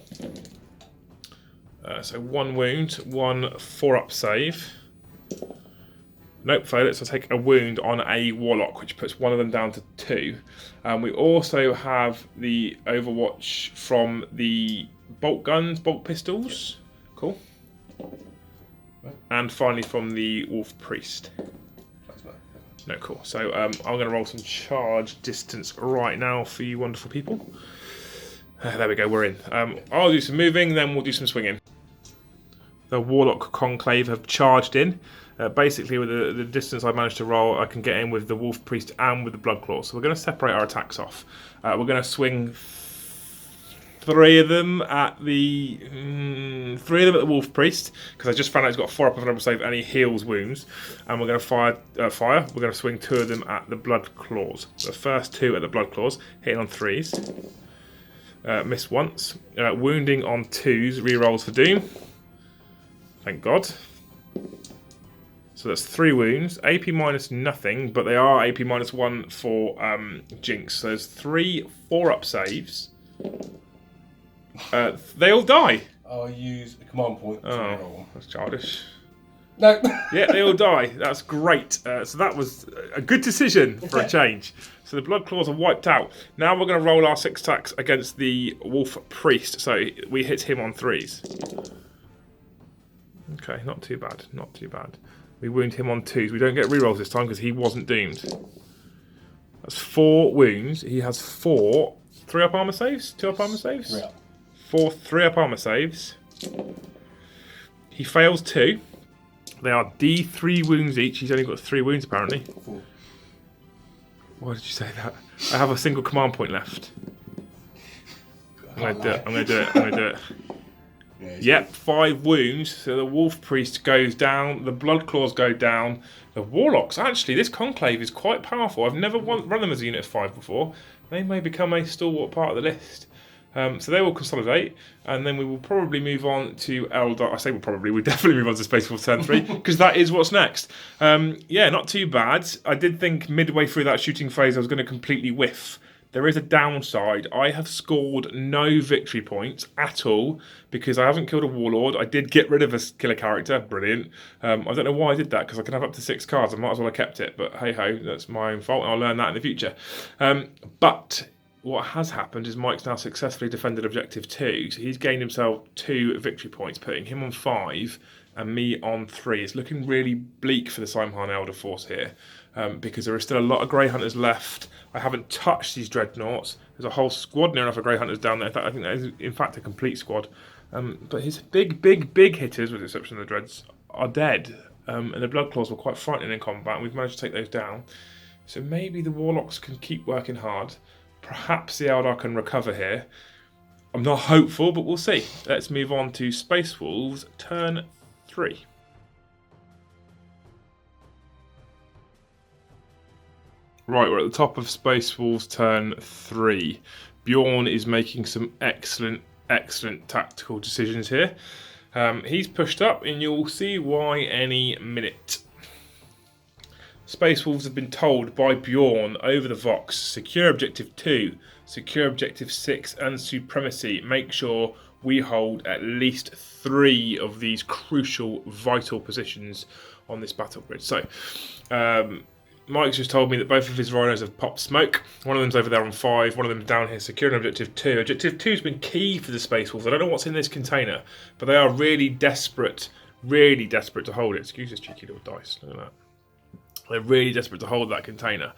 So 1 wound, 1 4-up save. Nope, failed it. So I take a wound on a Warlock, which puts one of them down to 2. We also have the Overwatch from the bolt guns, bolt pistols. Cool. And finally from the Wolf Priest. No, cool. So I'm going to roll some charge distance right now for you wonderful people. There we go, we're in. I'll do some moving, then we'll do some swinging. The Warlock Conclave have charged in. Basically, with the distance I managed to roll, I can get in with the Wolf Priest and with the Blood Claw. So we're going to separate our attacks off. We're going to swing 3 of them at the Wolf Priest, because I just found out he's got 4-up of an save and he heals wounds. And we're going to fire. We're going to swing 2 of them at the Blood Claws. The first 2 at the Blood Claws, hitting on 3s. Miss once. Wounding on 2s, rerolls for Doom. Thank God. So that's 3 wounds. AP minus nothing, but they are AP minus 1 for Jinx. So there's 3 4-up saves. They all die. I'll use a command point to roll. That's childish. No. Yeah, they all die. That's great. So that was a good decision for a change. So the Blood Claws are wiped out. Now we're going to roll our 6 attacks against the Wolf Priest. So we hit him on 3s. Okay, not too bad. Not too bad. We wound him on 2s. We don't get rerolls this time because he wasn't doomed. That's 4 wounds. He has 4 3-up armor saves? 2-up armor saves? 3-up. 4 3-up armor saves. He fails 2. They are D3 wounds each. He's only got 3 wounds apparently. 4. Why did you say that? I have a single command point left. I'm going to do it. I'm going to do it. Yep, 5 wounds. So the Wolf Priest goes down. The Blood Claws go down. The Warlocks. Actually, this Conclave is quite powerful. I've never run them as a unit of 5 before. They may become a stalwart part of the list. So they will consolidate, and then we will probably move on to Eldar. I say we'll definitely move on to Space Wolf turn 3, because that is what's next. Yeah, not too bad. I did think midway through that shooting phase I was going to completely whiff There is a downside. I have scored no victory points at all because I haven't killed a warlord. I did get rid of a killer character. Brilliant. I don't know why I did that because I can have up to 6 cards. I might as well have kept it. But hey ho, that's my own fault. I'll learn that in the future. But what has happened is Mike's now successfully defended objective 2. So he's gained himself 2 victory points, putting him on 5 and me on 3. It's looking really bleak for the Saim Hann Eldar force here because there are still a lot of Grey Hunters left. I haven't touched these dreadnoughts. There's a whole squad near enough of Grey Hunters down there. I think that is, in fact, a complete squad. But his big hitters, with the exception of the dreads, are dead. And the Bloodclaws were quite frightening in combat, and we've managed to take those down. So maybe the Warlocks can keep working hard. Perhaps the Eldar can recover here. I'm not hopeful, but we'll see. Let's move on to Space Wolves, turn 3. Right, we're at the top of Space Wolves turn 3. Bjorn is making some excellent tactical decisions here. He's pushed up, and you'll see why any minute. Space Wolves have been told by Bjorn over the Vox, secure objective 2, secure objective 6 and supremacy. Make sure we hold at least 3 of these crucial, vital positions on this battle grid. So, Mike's just told me that both of his rhinos have popped smoke. One of them's over there on 5, one of them's down here securing objective 2. Objective 2's been key for the Space Wolves. I don't know what's in this container, but they are really desperate to hold it. Excuse this cheeky little dice, look at that. They're really desperate to hold that container.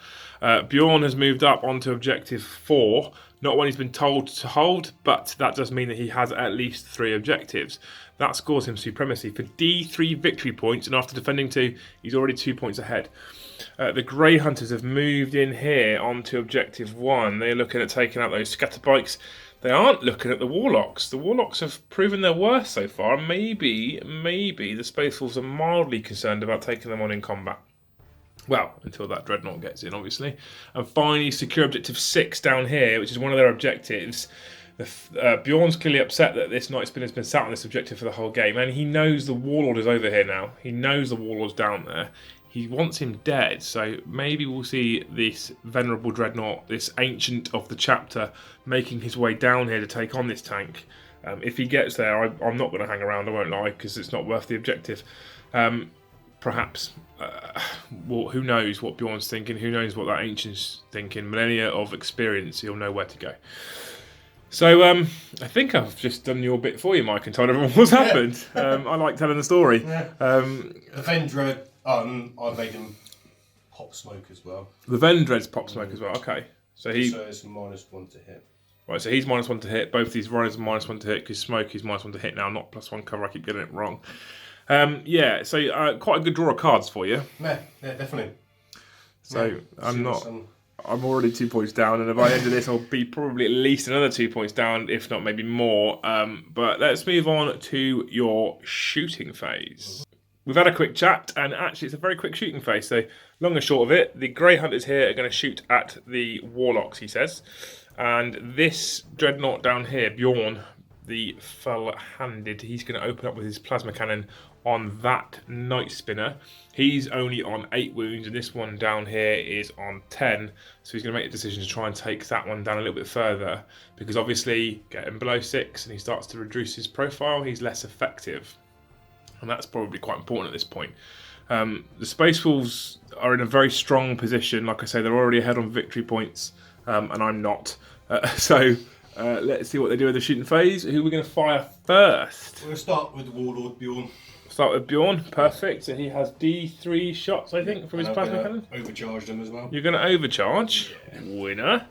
Bjorn has moved up onto objective 4. Not one he's been told to hold, but that does mean that he has at least 3 objectives. That scores him supremacy for D3 victory points, and after defending 2, he's already 2 points ahead. The Grey Hunters have moved in here onto objective 1. They're looking at taking out those scatterbikes. They aren't looking at the Warlocks. The Warlocks have proven their worth so far. Maybe the Space Wolves are mildly concerned about taking them on in combat. Well, until that Dreadnought gets in, obviously. And finally, secure objective 6 down here, which is one of their objectives. Bjorn's clearly upset that this Night Spinner's been sat on this objective for the whole game, and he knows the Warlord is over here now. He knows the Warlord's down there. He wants him dead, so maybe we'll see this venerable Dreadnought, this ancient of the chapter, making his way down here to take on this tank. If he gets there, I'm not going to hang around, I won't lie, because it's not worth the objective. Perhaps. Well, who knows what Bjorn's thinking, who knows what that ancient's thinking. Millennia of experience, he'll know where to go. So, I think I've just done your bit for you, Mike, and told everyone what's happened. I like telling the story. Yeah. The Vendread, I made him pop smoke as well. The Vendread's pop smoke as well, okay. So it's -1 to hit. Right, so he's -1 to hit. Both these Rhinos are -1 to hit, because smoke is -1 to hit now, not +1 cover. I keep getting it wrong. So quite a good draw of cards for you. Yeah, definitely. So I'm already 2 points down, and if I enter this, I'll be probably at least another 2 points down, if not maybe more. But let's move on to your shooting phase. We've had a quick chat, and actually it's a very quick shooting phase. So long and short of it, the Grey Hunters here are going to shoot at the Warlocks, he says. And this Dreadnought down here, Bjorn, the full-handed, he's going to open up with his plasma cannon on that Night Spinner. He's only on 8 wounds, and this one down here is on 10. So he's going to make a decision to try and take that one down a little bit further, because obviously getting below 6 and he starts to reduce his profile, he's less effective. And that's probably quite important at this point. The Space Wolves are in a very strong position. Like I say, they're already ahead on victory points, and I'm not. Let's see what they do with the shooting phase. Who are we going to fire first? We'll start with the Warlord, Bjorn. Start with Bjorn, perfect. So he has D3 shots, I think, from his plasma cannon. Overcharge them as well. You're going to overcharge. Yeah. Winner.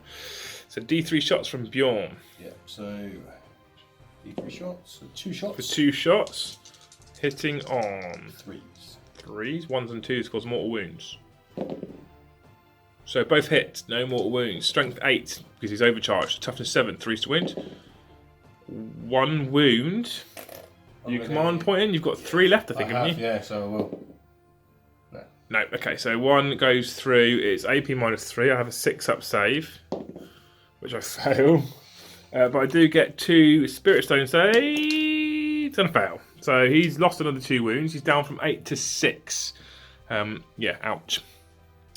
So D3 shots from Bjorn. Yeah, so D3 shots, 2 shots. For 2 shots, hitting on 3s. 1s and 2s cause mortal wounds. So both hit, no mortal wounds. Strength 8 because he's overcharged. Toughness 7, 3s to wound. 1 wound. You command point in. You've got 3 left, I think, haven't you? Yeah, so I will. No. Okay, so 1 goes through. It's AP -3. I have a 6-up save, which I fail. But I do get 2 Spirit Stone saves and fail. So he's lost another 2 wounds. He's down from 8 to 6. Yeah, ouch.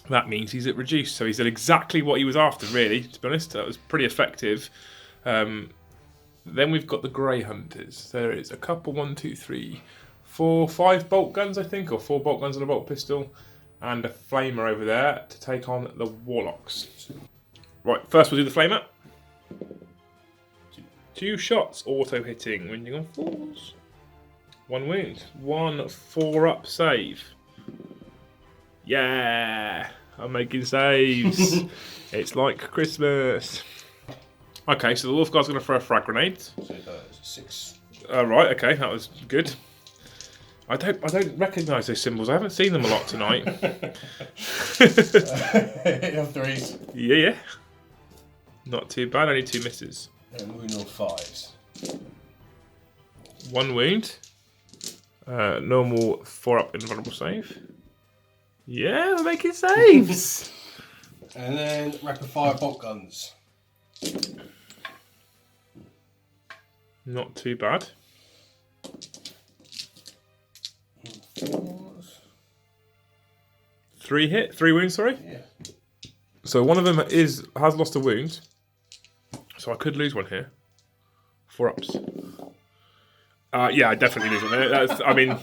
That means he's at reduced. So he's done exactly what he was after, really, to be honest. That was pretty effective. Then we've got the Grey Hunters. There is a couple, 1, 2, 3, 4, 5 bolt guns, I think, or 4 bolt guns and a bolt pistol. And a flamer over there to take on the Warlocks. Right, first we'll do the flamer. 2 shots, auto hitting, wounding on 4s. 1 wound, 1 4-up save. Yeah, I'm making saves. It's like Christmas. Okay, so the Wolf Guard's going to throw a frag grenade. So it does 6. Right, okay, that was good. I don't recognise those symbols. I haven't seen them a lot tonight. Hit on 3s. Yeah. Not too bad, only 2 misses. And wound on 5s. 1 wound. Normal 4-up invulnerable save. Yeah, we're making saves. And then rapid fire bolt guns. Not too bad. 4s. 3 wounds, sorry? Yeah. So one of them has lost a wound. So I could lose one here. 4-ups. Yeah, I definitely lose one.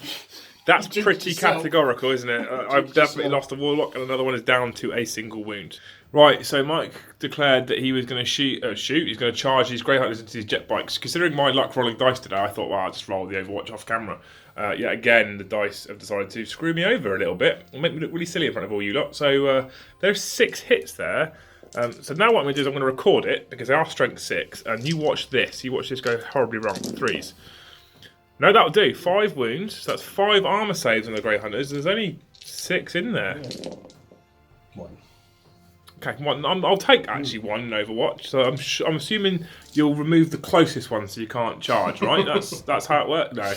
That's pretty categorical, isn't it? I've definitely lost a Warlock, and another one is down to a single wound. Right, so Mike declared that he was going to shoot. He's going to charge these Grey Hunters into these jet bikes. Considering my luck rolling dice today, I thought, well, I'll just roll the Overwatch off camera. Yet again, the dice have decided to screw me over a little bit and make me look really silly in front of all you lot. So there's 6 hits there. So now what I'm going to do is I'm going to record it, because they are strength 6, and you watch this. You watch this go horribly wrong for 3s. No, that'll do. 5 wounds. So that's 5 armour saves on the Grey Hunters. There's only 6 in there. 1. Okay, 1. I'll take actually 1 in Overwatch. So I'm assuming you'll remove the closest one so you can't charge, right? That's how it works. No,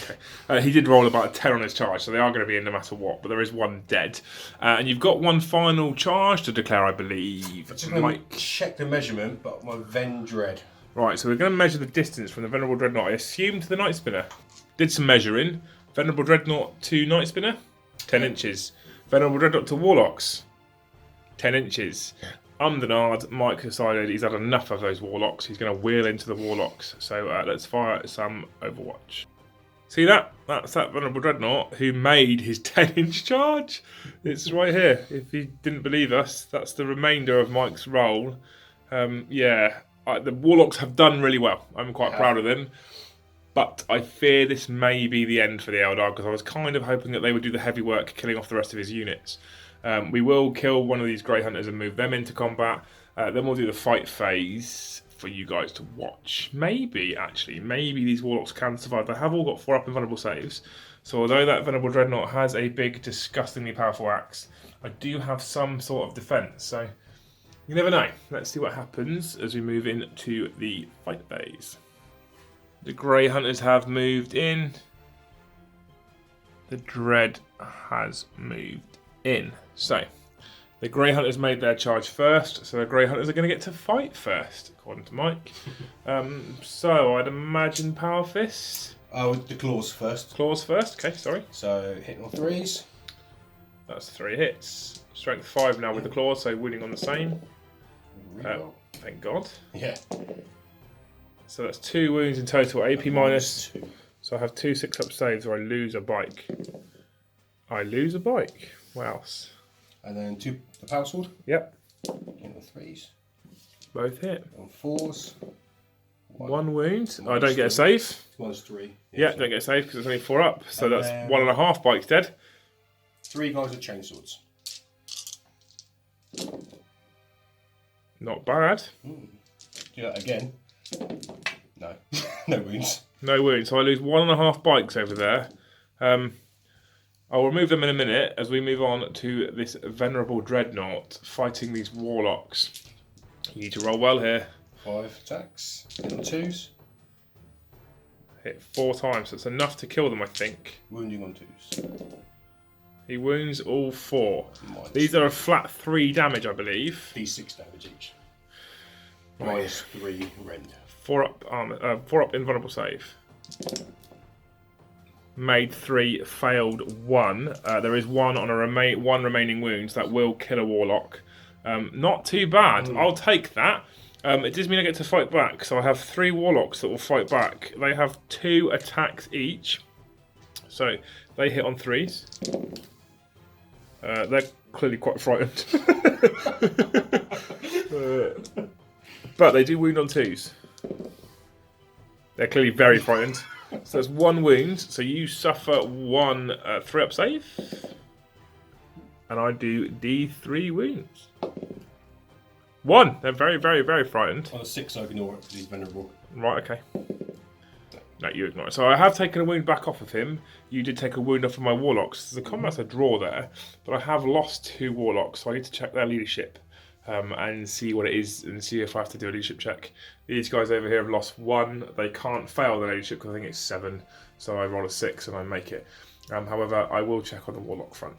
okay. He did roll about a 10 on his charge, so they are going to be in no matter what. But there is 1 dead, and you've got 1 final charge to declare, I believe. Just going to check the measurement, but my Ven Dread. Right, so we're going to measure the distance from the Venerable Dreadnought, I assume, to the Night Spinner. Did some measuring. Venerable Dreadnought to Night Spinner, 10 inches. Venerable Dreadnought to Warlocks, 10 inches. Umdenard, Mike decided he's had enough of those Warlocks. He's going to wheel into the Warlocks. So let's fire some Overwatch. See that? That's that Venerable Dreadnought who made his 10-inch charge. It's right here. If you didn't believe us, that's the remainder of Mike's roll. The Warlocks have done really well. I'm quite proud of them. But I fear this may be the end for the Eldar, because I was kind of hoping that they would do the heavy work killing off the rest of his units. We will kill one of these Grey Hunters and move them into combat. Then we'll do the fight phase for you guys to watch. Maybe these Warlocks can survive. They have all got 4-up invulnerable saves. So although that Venerable Dreadnought has a big, disgustingly powerful axe, I do have some sort of defence. So you never know. Let's see what happens as we move into the fight phase. The Grey Hunters have moved in. The Dread has moved in. So, the Grey Hunters made their charge first, so the Grey Hunters are going to get to fight first, according to Mike. So, I'd imagine Power Fist. Oh, the claws first. Claws first, okay, sorry. So, hitting on 3s. That's 3 hits. Strength 5 now with the claws, so winning on the same. Thank God. Yeah. So that's 2 wounds in total, AP minus. So I have 2 6-up saves, or I lose a bike. Wow. And then 2 the power sword. Yep. Hitting on 3s. Both hit. On 4s. 1 wound. I don't get a save. One's 3. Yeah, don't get a save because it's only 4 up. So that's 1.5 bikes dead. 3 guys with chainswords. Not bad. Do that again. No. No wounds. No wounds. So I lose 1.5 bikes over there. I'll remove them in a minute as we move on to this Venerable Dreadnought fighting these Warlocks. You need to roll well here. 5 attacks. Hit on 2s. Hit 4 times. So it's enough to kill them, I think. Wounding on 2s. He wounds all 4. Minus These are a flat 3 damage, I believe. D6 damage each. Minus 3 rend. 4 up invulnerable save. made 3, failed 1. There is one on one remaining wound, so that will kill a Warlock. Not too bad. I'll take that. It does mean I get to fight back, so I have 3 Warlocks that will fight back. They have 2 attacks each, so they hit on 3s. They're clearly quite frightened. But they do wound on 2s. They're clearly very frightened. So there's 1 wound, so you suffer 1 3-up save. And I do D3 wounds. 1! They're very, very, very frightened. On a 6, I ignore it because he's vulnerable. Right, okay. No, you ignore it. So I have taken a wound back off of him. You did take a wound off of my Warlocks. The combat's a draw there, but I have lost 2 Warlocks, so I need to check their leadership and see what it is and see if I have to do a leadership check. These guys over here have lost 1. They can't fail the leadership because I think it's 7, so I roll a 6 and I make it. However, I will check on the Warlock front.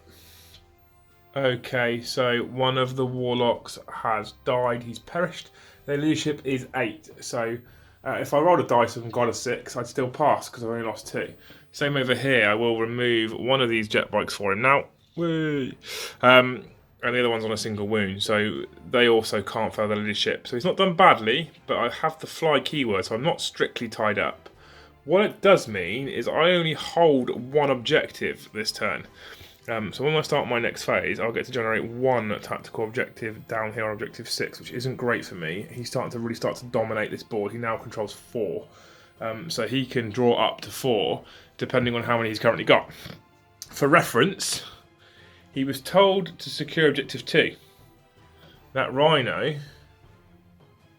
Okay, so one of the Warlocks has died. He's perished. Their leadership is 8, so if I rolled a dice and got a 6, I'd still pass because I've only lost 2. Same over here. I will remove one of these jet bikes for him now. Whee! And the other one's on a single wound, so they also can't fail their leadership. So he's not done badly, but I have the fly keyword, so I'm not strictly tied up. What it does mean is I only hold 1 objective this turn. So when I start my next phase, I'll get to generate 1 tactical objective down here on objective 6, which isn't great for me. He's starting to really start to dominate this board. He now controls 4. So he can draw up to 4, depending on how many he's currently got. For reference, he was told to secure objective 2. That Rhino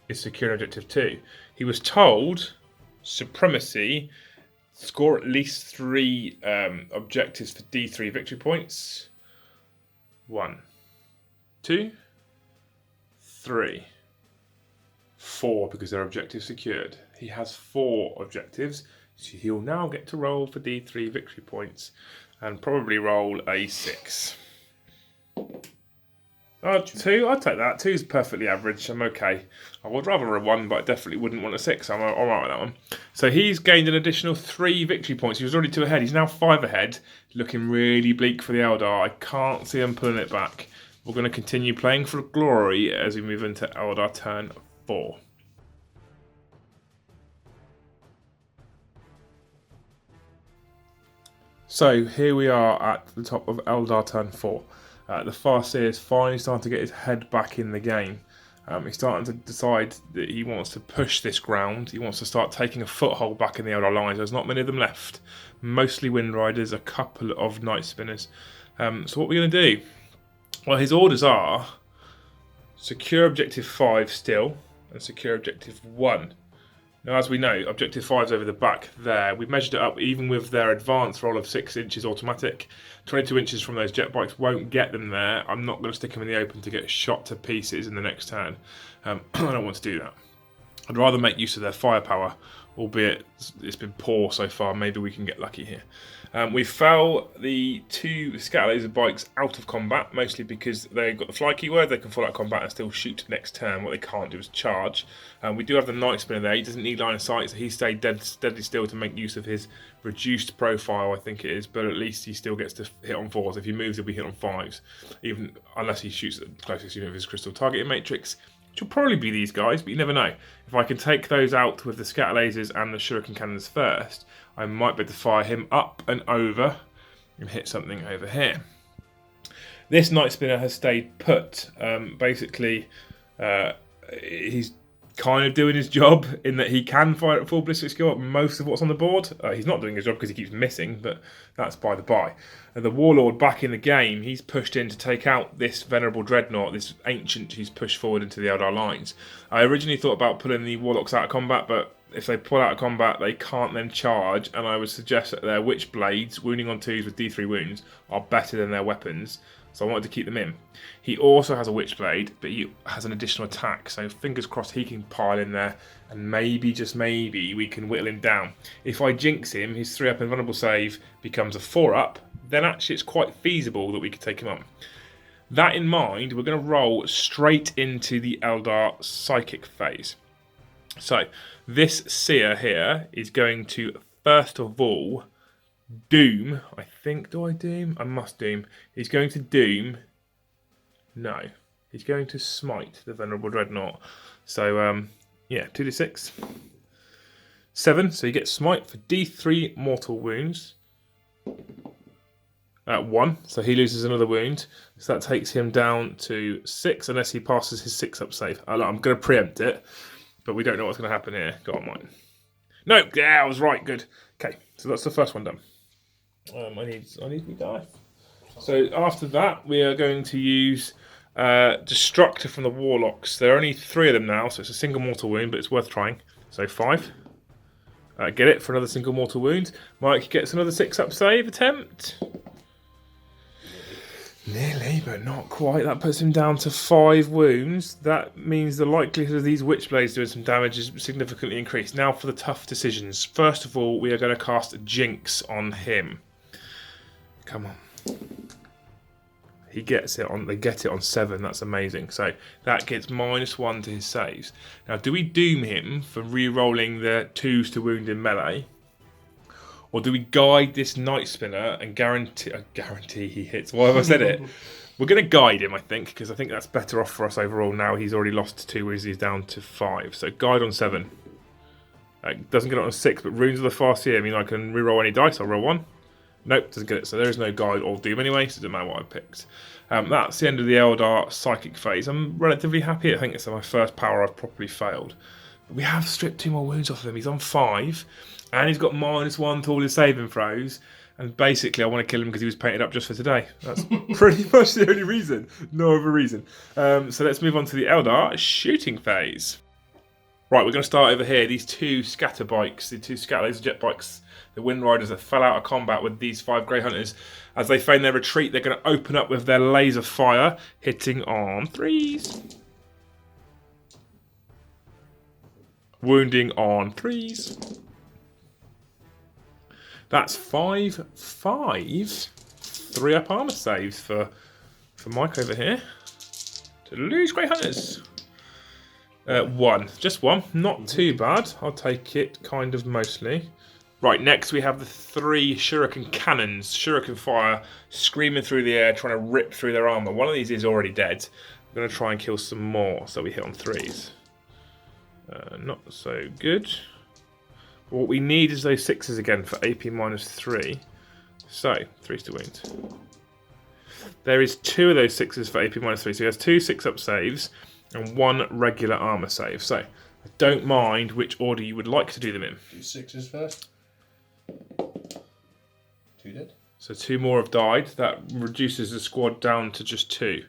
is securing objective 2. He was told supremacy, score at least 3 objectives for D3 victory points. 1, 2, 3, 4 because their objective secured. He has 4 objectives, so he'll now get to roll for D3 victory points and probably roll a 6. 2, I'd take that. 2 is perfectly average. I'm okay. I would rather a 1, but I definitely wouldn't want a 6. I'm alright with that one. So he's gained an additional 3 victory points. He was already 2 ahead. He's now 5 ahead. Looking really bleak for the Eldar. I can't see him pulling it back. We're going to continue playing for glory as we move into Eldar turn 4. So here we are at the top of Eldar turn 4. The Farseer is finally starting to get his head back in the game. He's starting to decide that he wants to push this ground. He wants to start taking a foothold back in the Eldar lines. There's not many of them left. Mostly Wind Riders, a couple of Night Spinners. So what are we going to do? Well, his orders are secure objective 5 still and secure objective 1. Now, as we know, objective 5's over the back there. We've measured it up even with their advanced roll of 6 inches automatic. 22 inches from those jet bikes won't get them there. I'm not going to stick them in the open to get shot to pieces in the next turn. I don't want to do that. I'd rather make use of their firepower, albeit it's been poor so far. Maybe we can get lucky here. We fell the 2 scatter laser bikes out of combat, mostly because they've got the fly keyword. They can fall out of combat and still shoot next turn. What they can't do is charge. We do have the Night Spinner there. He doesn't need line of sight, so he stayed deadly still to make use of his reduced profile, I think it is, but at least he still gets to hit on 4s. If he moves, he'll be hit on 5s, even unless he shoots at the closest unit of his crystal targeting matrix, which will probably be these guys, but you never know. If I can take those out with the scatter lasers and the shuriken cannons first, I might be able to fire him up and over and hit something over here. This Night Spinner has stayed put. Basically, he's kind of doing his job in that he can fire at full ballistic skill at most of what's on the board. He's not doing his job because he keeps missing, but that's by the by. The Warlord back in the game, he's pushed in to take out this Venerable Dreadnought, this Ancient who's pushed forward into the Eldar lines. I originally thought about pulling the Warlocks out of combat, but if they pull out of combat, they can't then charge, and I would suggest that their Witch Blades, wounding on 2s with D3 wounds, are better than their weapons, so I wanted to keep them in. He also has a Witchblade, but he has an additional attack, so fingers crossed he can pile in there, and maybe, just maybe, we can whittle him down. If I jinx him, his 3-up invulnerable save becomes a 4-up, then actually it's quite feasible that we could take him on. That in mind, we're going to roll straight into the Eldar Psychic phase. So, this Seer here is going to, first of all, doom. I think, do I doom? I must doom. He's going to doom. No. He's going to smite the Venerable Dreadnought. So, yeah, 2d6. 7, so he gets smite for d3 mortal wounds. 1, so he loses another wound. So that takes him down to 6, unless he passes his 6-up save. I'm going to preempt it, but we don't know what's going to happen here. Go on, mine. No, yeah, I was right, good. Okay, so that's the first one done. I need me die. So after that, we are going to use Destructor from the Warlocks. There are only 3 of them now, so it's a single mortal wound, but it's worth trying. So 5. Get it for another single mortal wound. Mike gets another 6-up save attempt. Nearly, but not quite. That puts him down to 5 wounds. That means the likelihood of these Witchblades doing some damage is significantly increased. Now for the tough decisions. First of all, we are going to cast Jinx on him. Come on. He gets it on. They get it on 7. That's amazing. So that gets -1 to his saves. Now, do we doom him for re-rolling the 2s to wound in melee, or do we guide this Night Spinner and guarantee he hits? Why have I said it? We're going to guide him, I think, because I think that's better off for us overall. Now he's already lost 2 wounds. He's down to 5. So guide on 7. Doesn't get it on 6, but runes of the Farseer. I mean, I can re-roll any dice. I'll roll 1. Nope, doesn't get it. So there is no guide or doom anyway, so it doesn't matter what I picked. That's the end of the Eldar psychic phase. I'm relatively happy. I think it's my first power I've properly failed. But we have stripped 2 more wounds off of him. He's on 5, and he's got -1 to all his saving throws. And basically, I want to kill him because he was painted up just for today. That's pretty much the only reason. No other reason. So let's move on to the Eldar shooting phase. Right, we're going to start over here. These 2 scatter bikes, the 2 scatter laser jet bikes, the Wind Riders that fell out of combat with these 5 Grey Hunters. As they feign their retreat, they're going to open up with their laser fire, hitting on 3s. Wounding on 3s. That's 5, 3-up armor saves for Mike over here. To lose Grey Hunters. 1. Just 1. Not too bad. I'll take it kind of mostly. Right, next we have the 3 Shuriken cannons. Shuriken fire, screaming through the air, trying to rip through their armour. One of these is already dead. I'm going to try and kill some more, so we hit on 3s. Not so good. What we need is those 6s again for AP -3. So, 3s to wound. There is 2 of those 6s for AP -3, so he has 2 6-up saves and 1 regular armour save. So, I don't mind which order you would like to do them in. Do 6s first. 2 dead. So 2 more have died. That reduces the squad down to just 2.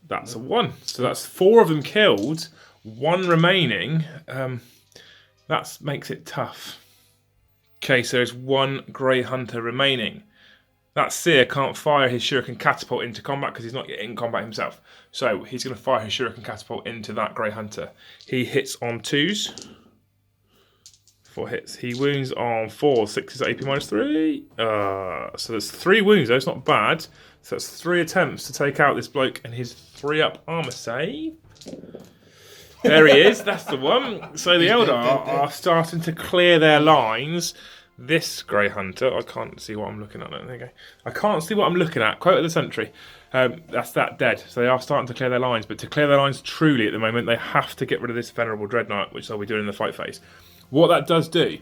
That's a 1. So that's 4 of them killed, 1 remaining. That makes it tough. Okay, so there's 1 Grey Hunter remaining. That Seer can't fire his Shuriken Catapult into combat because he's not yet in combat himself. So he's going to fire his Shuriken Catapult into that Grey Hunter. He hits on 2s. 4 hits. He wounds on 4. 6 is AP -3. So there's 3 wounds though. It's not bad. So that's 3 attempts to take out this bloke and his 3-up armor save. There he is. That's the one. So the Eldar are starting to clear their lines. This Grey Hunter, I can't see what I'm looking at. There you go. I can't see what I'm looking at. Quote of the century. That's that dead. So they are starting to clear their lines. But to clear their lines truly at the moment, they have to get rid of this Venerable Dreadnought, which they'll be doing in the fight phase. What that does do,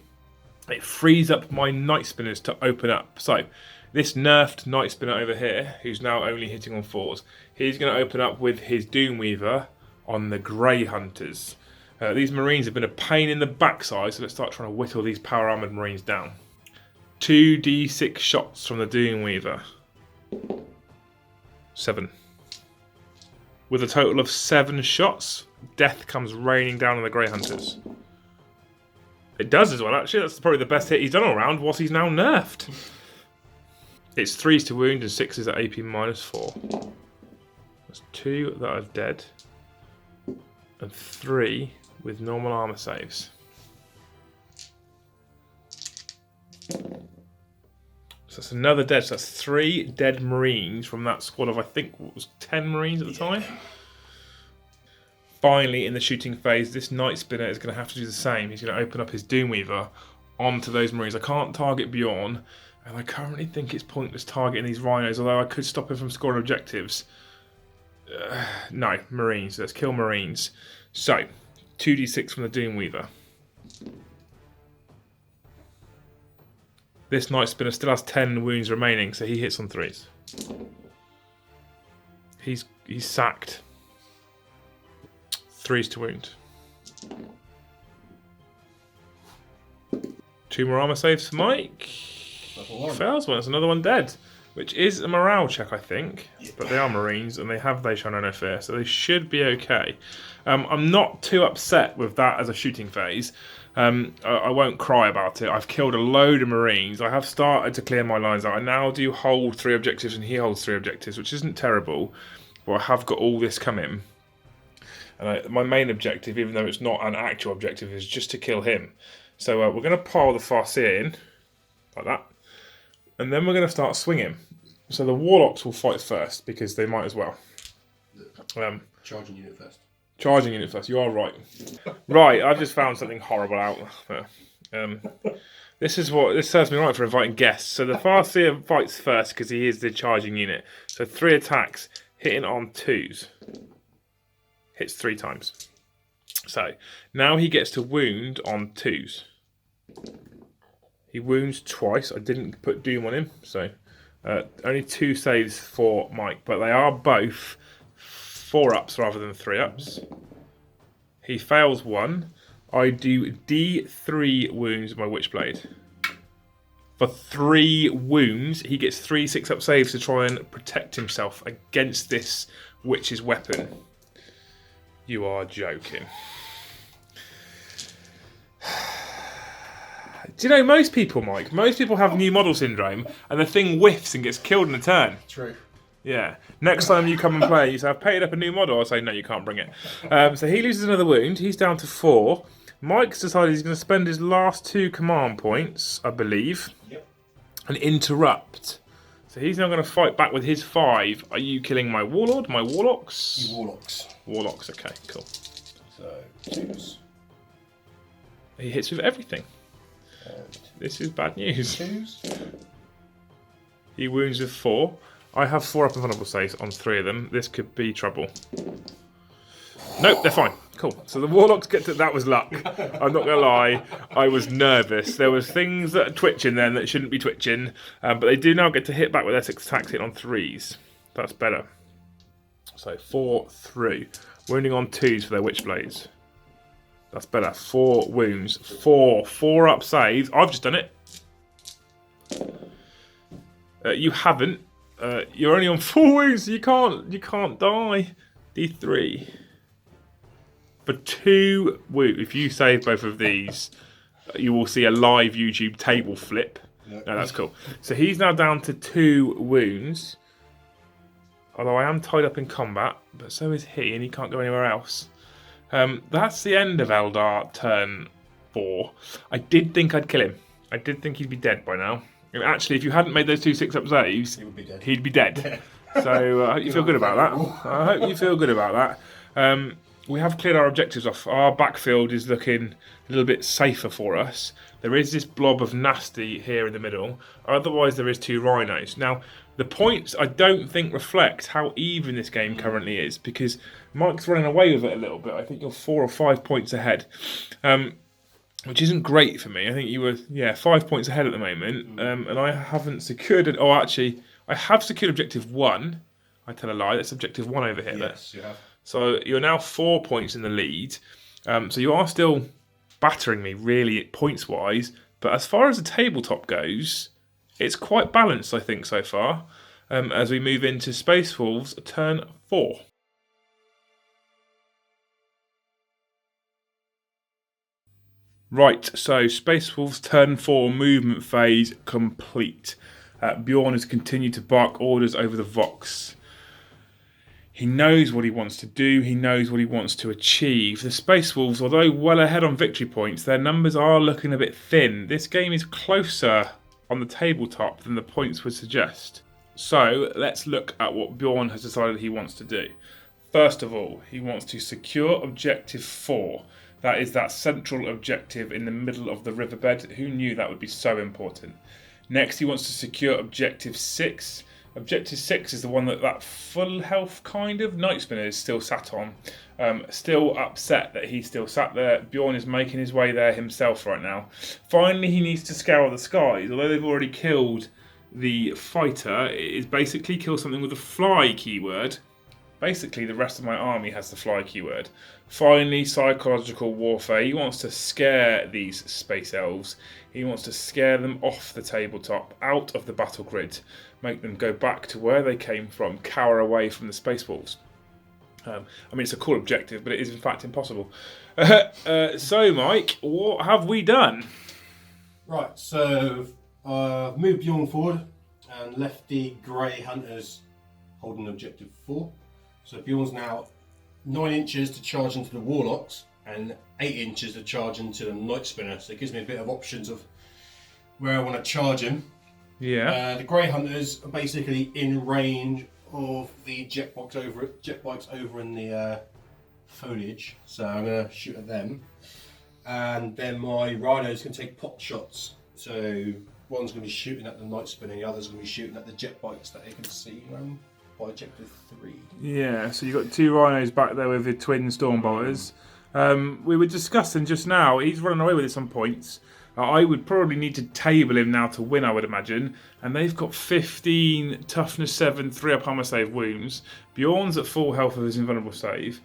it frees up my Night Spinners to open up. So this nerfed Night Spinner over here, who's now only hitting on 4s, he's going to open up with his Doomweaver on the Grey Hunters. These Marines have been a pain in the backside, so let's start trying to whittle these power armoured Marines down. 2d6 shots from the Doomweaver. 7. With a total of 7 shots, death comes raining down on the Grey Hunters. It does as well, actually. That's probably the best hit he's done all round, whilst he's now nerfed. It's 3s to wound and 6s at AP -4. That's 2 that are dead. And 3 with normal armor saves. So that's another dead. So that's 3 dead Marines from that squad of, I think, what was 10 Marines at the time. Finally, in the shooting phase, this Night Spinner is going to have to do the same. He's going to open up his Doomweaver onto those Marines. I can't target Bjorn, and I currently think it's pointless targeting these Rhinos, although I could stop him from scoring objectives. No, Marines. Let's kill Marines. So, 2d6 from the Doomweaver. This Night Spinner still has 10 wounds remaining, so he hits on 3s. He's sacked. 3s to wound. 2 more armor saves for Mike. Fails one. It's another one dead, which is a morale check, I think. Yeah. But they are Marines, and they have They Shall Know No Fear, so they should be okay. I'm not too upset with that as a shooting phase. I won't cry about it. I've killed a load of Marines. I have started to clear my lines out. I now do hold 3 objectives, and he holds 3 objectives, which isn't terrible. But I have got all this coming. And my main objective, even though it's not an actual objective, is just to kill him. So we're going to pile the Farseer in, like that. And then we're going to start swinging. So the Warlocks will fight first, because they might as well. Charging unit first. Charging unit first, you are right. Right, I've just found something horrible out. This serves me right for inviting guests. So the Farseer fights first, because he is the charging unit. So 3 attacks, hitting on 2s. Hits 3 times. So, now he gets to wound on 2s. He wounds twice. I didn't put Doom on him, so only 2 saves for Mike, but they are both 4-ups rather than 3-ups. He fails 1. I do D3 wounds with my Witchblade. For 3 wounds, he gets 3 6-up saves to try and protect himself against this Witch's weapon. You are joking. Do you know, most people have new model syndrome, and the thing whiffs and gets killed in a turn. True. Yeah. Next time you come and play, you say, I've paid up a new model. I'll say, no, you can't bring it. So he loses another wound. He's down to 4. Mike's decided he's going to spend his last 2 command points, I believe, and interrupt. So he's now going to fight back with his 5. Are you killing my Warlord, my Warlocks? Warlocks. Warlocks, okay, cool. So, 2s. He hits with everything. And this is bad news. 2s. He wounds with 4. I have 4 up and vulnerable saves on 3 of them. This could be trouble. Nope, they're fine. Cool. So the Warlocks get to... That was luck. I'm not going to lie. I was nervous. There was things that are twitching then that shouldn't be twitching. But they do now get to hit back with their 6 attacks hit on 3s. That's better. So 4 through. Wounding on 2s for their Witchblades. That's better. 4 wounds. 4 up saves. I've just done it. You haven't. You're only on 4 wounds. You can't die. D3. For 2 wounds, if you save both of these, you will see a live YouTube table flip. No, that's cool. So he's now down to 2 wounds. Although I am tied up in combat, but so is he, and he can't go anywhere else. That's the end of Eldar turn 4. I did think I'd kill him. I did think he'd be dead by now. And actually, if you hadn't made those 2 6-up saves, he'd be dead. So I hope you feel good about that. I hope you feel good about that. We have cleared our objectives off. Our backfield is looking a little bit safer for us. There is this blob of nasty here in the middle. Otherwise, there is 2 rhinos. Now, the points I don't think reflect how even this game currently is, because Mike's running away with it a little bit. I think you're 4 or 5 points ahead, which isn't great for me. I think you were 5 points ahead at the moment, and I haven't secured it. Oh, actually, I have secured objective 1. I tell a lie. That's objective 1 over here. Yes, you have. So you're now 4 points in the lead. So you are still battering me, really, points-wise. But as far as the tabletop goes, it's quite balanced, I think, so far. As we move into Space Wolves, turn 4. Right, so Space Wolves turn 4 movement phase complete. Bjorn has continued to bark orders over the Vox. He knows what he wants to do. He knows what he wants to achieve. The Space Wolves, although well ahead on victory points, their numbers are looking a bit thin. This game is closer on the tabletop than the points would suggest. So let's look at what Bjorn has decided he wants to do. First of all, he wants to secure objective 4. That is that central objective in the middle of the riverbed. Who knew that would be so important? Next, he wants to secure Objective 6. Objective 6 is the one that full health kind of Night Spinner is still sat on. Still upset that he's still sat there. Bjorn is making his way there himself right now. Finally, he needs to scour the skies. Although they've already killed the fighter, it is basically kill something with a fly keyword. Basically, the rest of my army has the fly keyword. Finally, psychological warfare. He wants to scare these space elves. He wants to scare them off the tabletop, out of the battle grid, make them go back to where they came from, cower away from the space wolves. I mean, it's a cool objective, but it is in fact impossible. So, Mike, what have we done? Right, so I've moved Bjorn forward and left the Grey Hunters holding Objective 4. So Bjorn's now 9 inches to charge into the Warlocks and 8 inches to charge into the Night Spinner. So it gives me a bit of options of where I want to charge him. Yeah. The Grey Hunters are basically in range of the jet bikes over in the foliage. So I'm going to shoot at them. And then my Rhinos can take pot shots. So one's going to be shooting at the Night Spinner, the other's going to be shooting at the jet bikes that they can see by Objective 3. Yeah, so you've got 2 Rhinos back there with the twin Stormbolters. We were discussing just now, he's running away with it some points. I would probably need to table him now to win, I would imagine. And they've got 15 toughness 7, 3 up armor save wounds. Bjorn's at full health with his invulnerable save.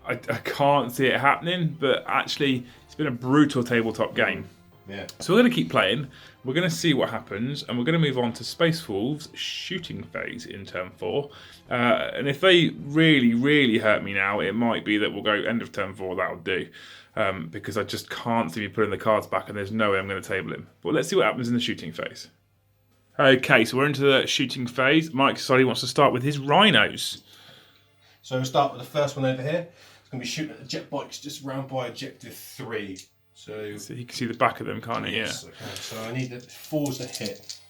I can't see it happening, but actually it's been a brutal tabletop game. Yeah. So we're going to keep playing, we're going to see what happens, and we're going to move on to Space Wolves' shooting phase in turn 4. And if they really, really hurt me now, it might be that we'll go end of turn 4, that'll do. Because I just can't see me putting the cards back, and there's no way I'm going to table him. But let's see what happens in the shooting phase. Okay, so we're into the shooting phase. Mike decided he wants to start with his Rhinos. So we'll start with the first one over here. It's going to be shooting at the jet bikes just round by Objective 3. So you can see the back of them, can't you? Yes, yeah. Okay. So I need the 4s to hit.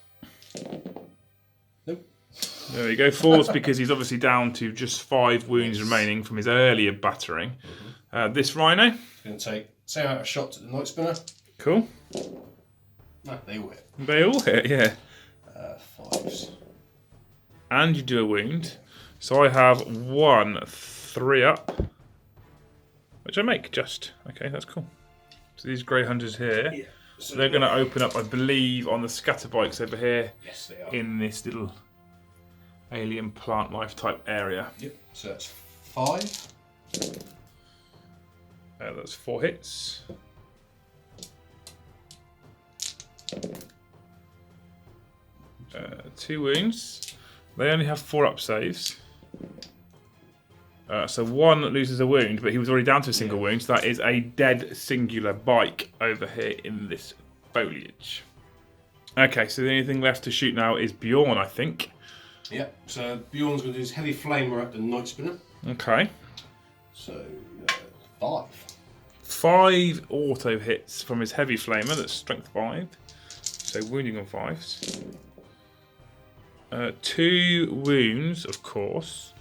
Nope. There we go. 4s because he's obviously down to just 5 wounds remaining from his earlier battering. This Rhino. Going to take same amount of shots at the Night Spinner. Cool. No, they all hit. They all hit, yeah. 5s. And you do a wound. So I have 1 3 up, which I make just. Okay, that's cool. So these Grey Hunters here, Yeah. So they're going to open up, I believe, on the scatter bikes over here. Yes, they are. In this little alien plant life type area. Yep. So that's 5. That's 4 hits. 2 wounds. They only have 4 up saves. So 1 loses a wound, but he was already down to a single wound, so that is a dead singular bike over here in this foliage. Okay, so the only thing left to shoot now is Bjorn, I think. Yep, so Bjorn's going to do his heavy flamer at the Night Spinner. Okay. So 5. 5 auto hits from his heavy flamer, that's strength 5. So wounding on 5s. 2 wounds, of course.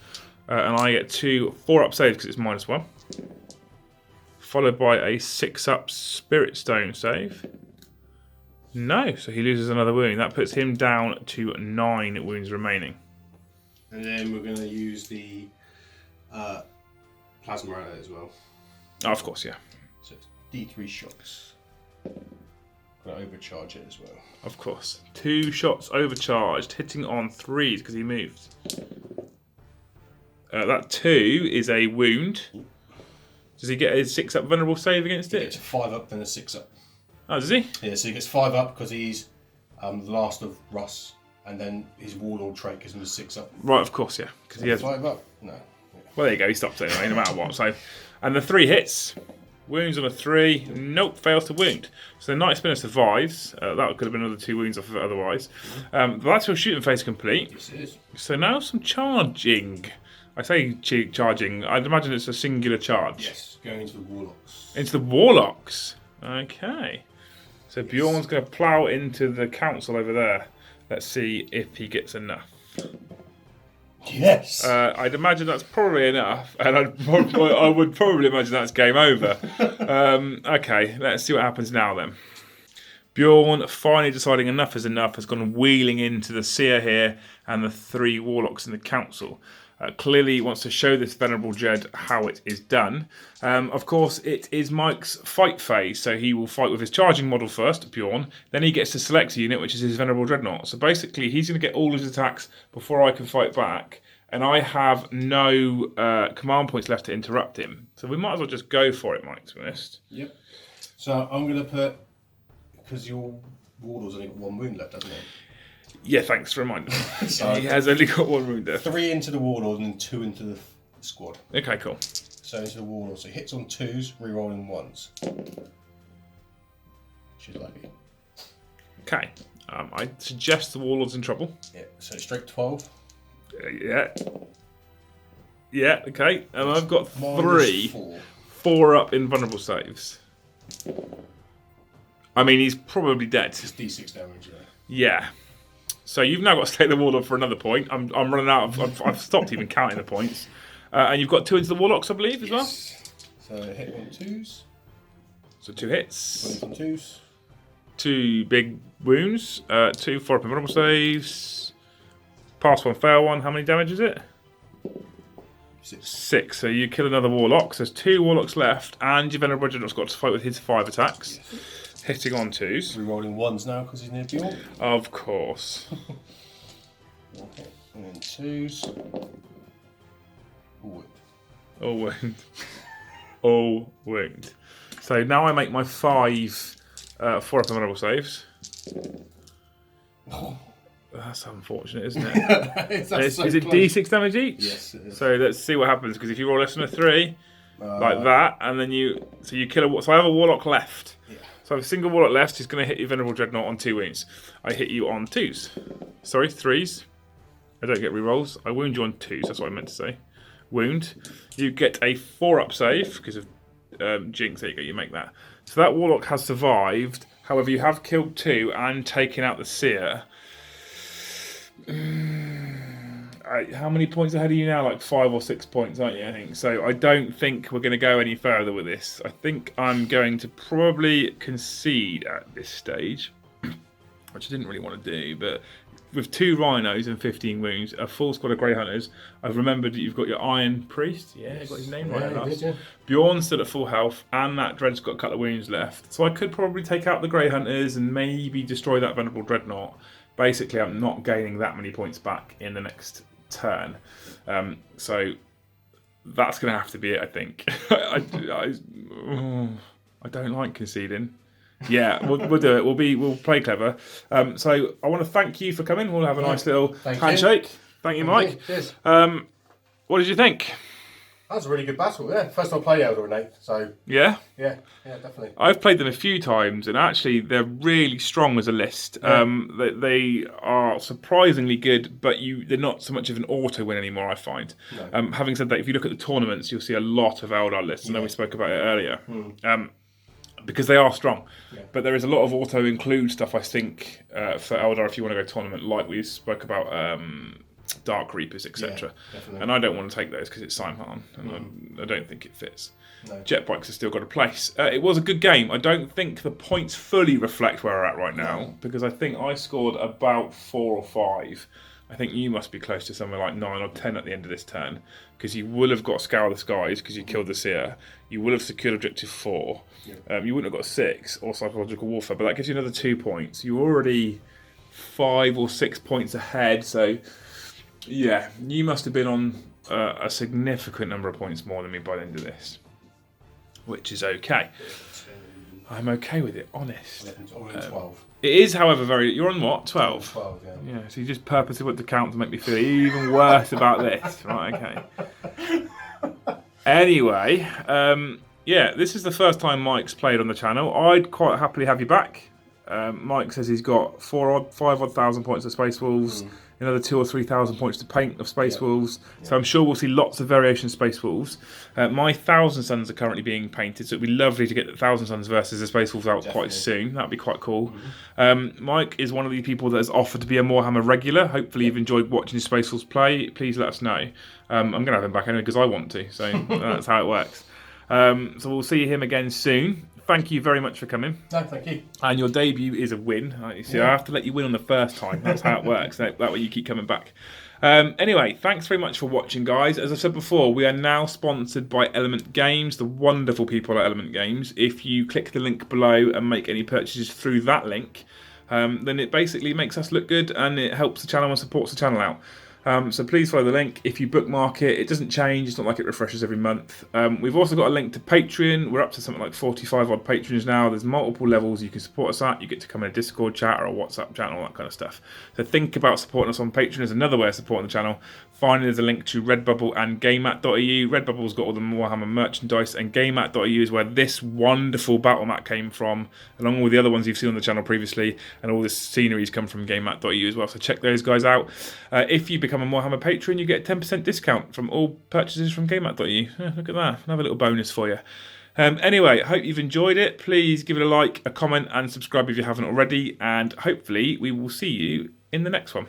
And I get 2 4-up saves because it's -1. Followed by a 6-up Spirit Stone save. No, so he loses another wound. That puts him down to 9 wounds remaining. And then we're going to use the Plasma Arrow as well. Oh, of course, yeah. So it's D3 shots. Going to overcharge it as well. Of course. 2 shots overcharged, hitting on 3s because he moved. That 2 is a wound. Does he get a 6-up vulnerable save against it? He gets a 5-up and a 6-up. Oh, does he? Yeah, so he gets 5-up because he's the last of Russ, and then his Warlord trait gives him a 6-up. Right, of course, yeah. Because he has 5-up? No. Yeah. Well, there you go. He stops it anyway, no matter what. So, and the 3 hits. Wounds on a 3. Nope, fails to wound. So the Night Spinner survives. That could have been another 2 wounds off of it otherwise. But that's your shooting phase complete. Yes, it is. So now some charging. I say charging. I'd imagine it's a singular charge. Yes, going into the Warlocks. Into the Warlocks. Okay. So Bjorn's going to plough into the council over there. Let's see if he gets enough. Yes. I'd imagine that's probably enough, and I would probably imagine that's game over. Okay, let's see what happens now then. Bjorn, finally deciding enough is enough, has gone wheeling into the Seer here and the 3 Warlocks in the Council. Clearly wants to show this Venerable Dread how it is done. Of course, it is Mike's fight phase, so he will fight with his charging model first, Bjorn. Then he gets to select a unit, which is his Venerable Dreadnought. So basically, he's going to get all his attacks before I can fight back, and I have no command points left to interrupt him. So we might as well just go for it, Mike, to be honest. Yep. So I'm going to put, because your Warlord's only got 1 wound left, hasn't it? Yeah, thanks for reminding me. So he has only got 1 wound left. 3 into the Warlord and then 2 into the squad. Okay, cool. So into the Warlord. So hits on 2s, rerolling 1s. She's lucky. Okay. I suggest the Warlord's in trouble. Yeah, so straight 12. Yeah. Yeah, okay. And I've got 3. 4. 4 up in vulnerable saves. I mean, he's probably dead. It's D6 damage, yeah. Yeah. So you've now got to take the Warlock for another point. I'm running out of... I've stopped even counting the points. And you've got 2 into the Warlocks, I believe, as well? So hit on 2s. So 2 hits. 20 on 2s. 2 big wounds. 2 4 up in vulnerable saves. Pass 1, fail 1. How many damage is it? 6. So you kill another Warlock. So there's 2 Warlocks left. And your Venerable Dreadnought's got to fight with his 5 attacks. Yes. Hitting on 2s. Rerolling 1s now because he's near Bjorn. Of course. Okay. And then 2s. All wound. All wound. So now I make my 5 4 up and vulnerable saves. Oh. That's unfortunate, isn't it? Is so it D6 damage each? Yes, it is. So let's see what happens, because if you roll less than a 3, like that, and then you kill a... So I have a Warlock left. Yeah. So I have a single Warlock left. He's going to hit your Venerable Dreadnought on 2 wounds. I hit you on 2s. Sorry, 3s. I don't get rerolls. I wound you on 2s. That's what I meant to say. Wound. You get a 4-up save because of Jinx. There you go. You make that. So that Warlock has survived. However, you have killed 2 and taken out the Seer. How many points ahead of you now? Like 5 or 6 points, aren't you? I think so. I don't think we're going to go any further with this. I think I'm going to probably concede at this stage, which I didn't really want to do. But with 2 Rhinos and 15 wounds, a full squad of Grey Hunters, I've remembered that you've got your Iron Priest. Yeah, got his name right at last. Bjorn's still at full health, and that Dread's got a couple of wounds left. So I could probably take out the Grey Hunters and maybe destroy that Venerable Dreadnought. Basically, I'm not gaining that many points back in the next turn. So that's going to have to be it, I think. I don't like conceding. Yeah, we'll do it. We'll play clever. So I want to thank you for coming. We'll have a nice little handshake. Thank you, Mike. Cheers. What did you think? That was a really good battle, yeah. First time I played Eldar, Nate, so... Yeah? Yeah, definitely. I've played them a few times, and actually they're really strong as a list. Yeah. They are surprisingly good, but they're not so much of an auto-win anymore, I find. No. Having said that, if you look at the tournaments, you'll see a lot of Eldar lists. I know we spoke about it earlier. Because they are strong. Yeah. But there is a lot of auto-include stuff, I think, for Eldar if you want to go tournament, like we spoke about... Dark Reapers, etc. Yeah, and I don't want to take those because it's Saim Han, and I don't think it fits. No. Jet bikes have still got a place. It was a good game. I don't think the points fully reflect where we're at right now, because I think I scored about 4 or 5. I think you must be close to somewhere like 9 or 10 at the end of this turn, because you will have got Scour the Skies because you killed the Seer. You will have secured Objective 4. Yeah. You wouldn't have got 6 or Psychological Warfare, but that gives you another 2 points. You're already 5 or 6 points ahead, so... Yeah, you must have been on a significant number of points more than me by the end of this, which is okay. I'm okay with it, honest. 12. It is, however, you're on what? 12? 12, yeah. Yeah, so you just purposely put the count to make me feel even worse about this. Right, okay. Anyway, yeah, this is the first time Mike's played on the channel. I'd quite happily have you back. Mike says he's got 5,000 points of Space Wolves. another 2,000 or 3,000 points to paint of Space Wolves. So I'm sure we'll see lots of variation of Space Wolves. My 1,000 Suns are currently being painted, so it'd be lovely to get the 1,000 Suns versus the Space Wolves out quite soon. That'd be quite cool. Mike is one of the people that has offered to be a Warhammer regular. Hopefully you've enjoyed watching Space Wolves play. Please let us know. I'm going to have him back anyway because I want to, so that's how it works. So we'll see him again soon. Thank you very much for coming. No, thank you. And your debut is a win. You see, I have to let you win on the first time. That's how it works. That way you keep coming back. Anyway, thanks very much for watching, guys. As I said before, we are now sponsored by Element Games, the wonderful people at Element Games. If you click the link below and make any purchases through that link, then it basically makes us look good and it helps the channel and supports the channel out. So please follow the link. If you bookmark it, it doesn't change. It's not like it refreshes every month. We've also got a link to Patreon. We're up to something like 45 odd patrons now. There's multiple levels you can support us at. You get to come in a Discord chat or a WhatsApp chat and all that kind of stuff. So think about supporting us on Patreon as another way of supporting the channel. Finally, there's a link to Redbubble and GameMat.eu. Redbubble's got all the Warhammer merchandise, and GameMat.eu is where this wonderful battle mat came from, along with the other ones you've seen on the channel previously, and all this scenery's come from GameMat.eu as well. So check those guys out. If you become a Warhammer patron, you get a 10% discount from all purchases from GameMat.eu. Look at that, another little bonus for you. Anyway, I hope you've enjoyed it. Please give it a like, a comment, and subscribe if you haven't already. And hopefully we will see you in the next one.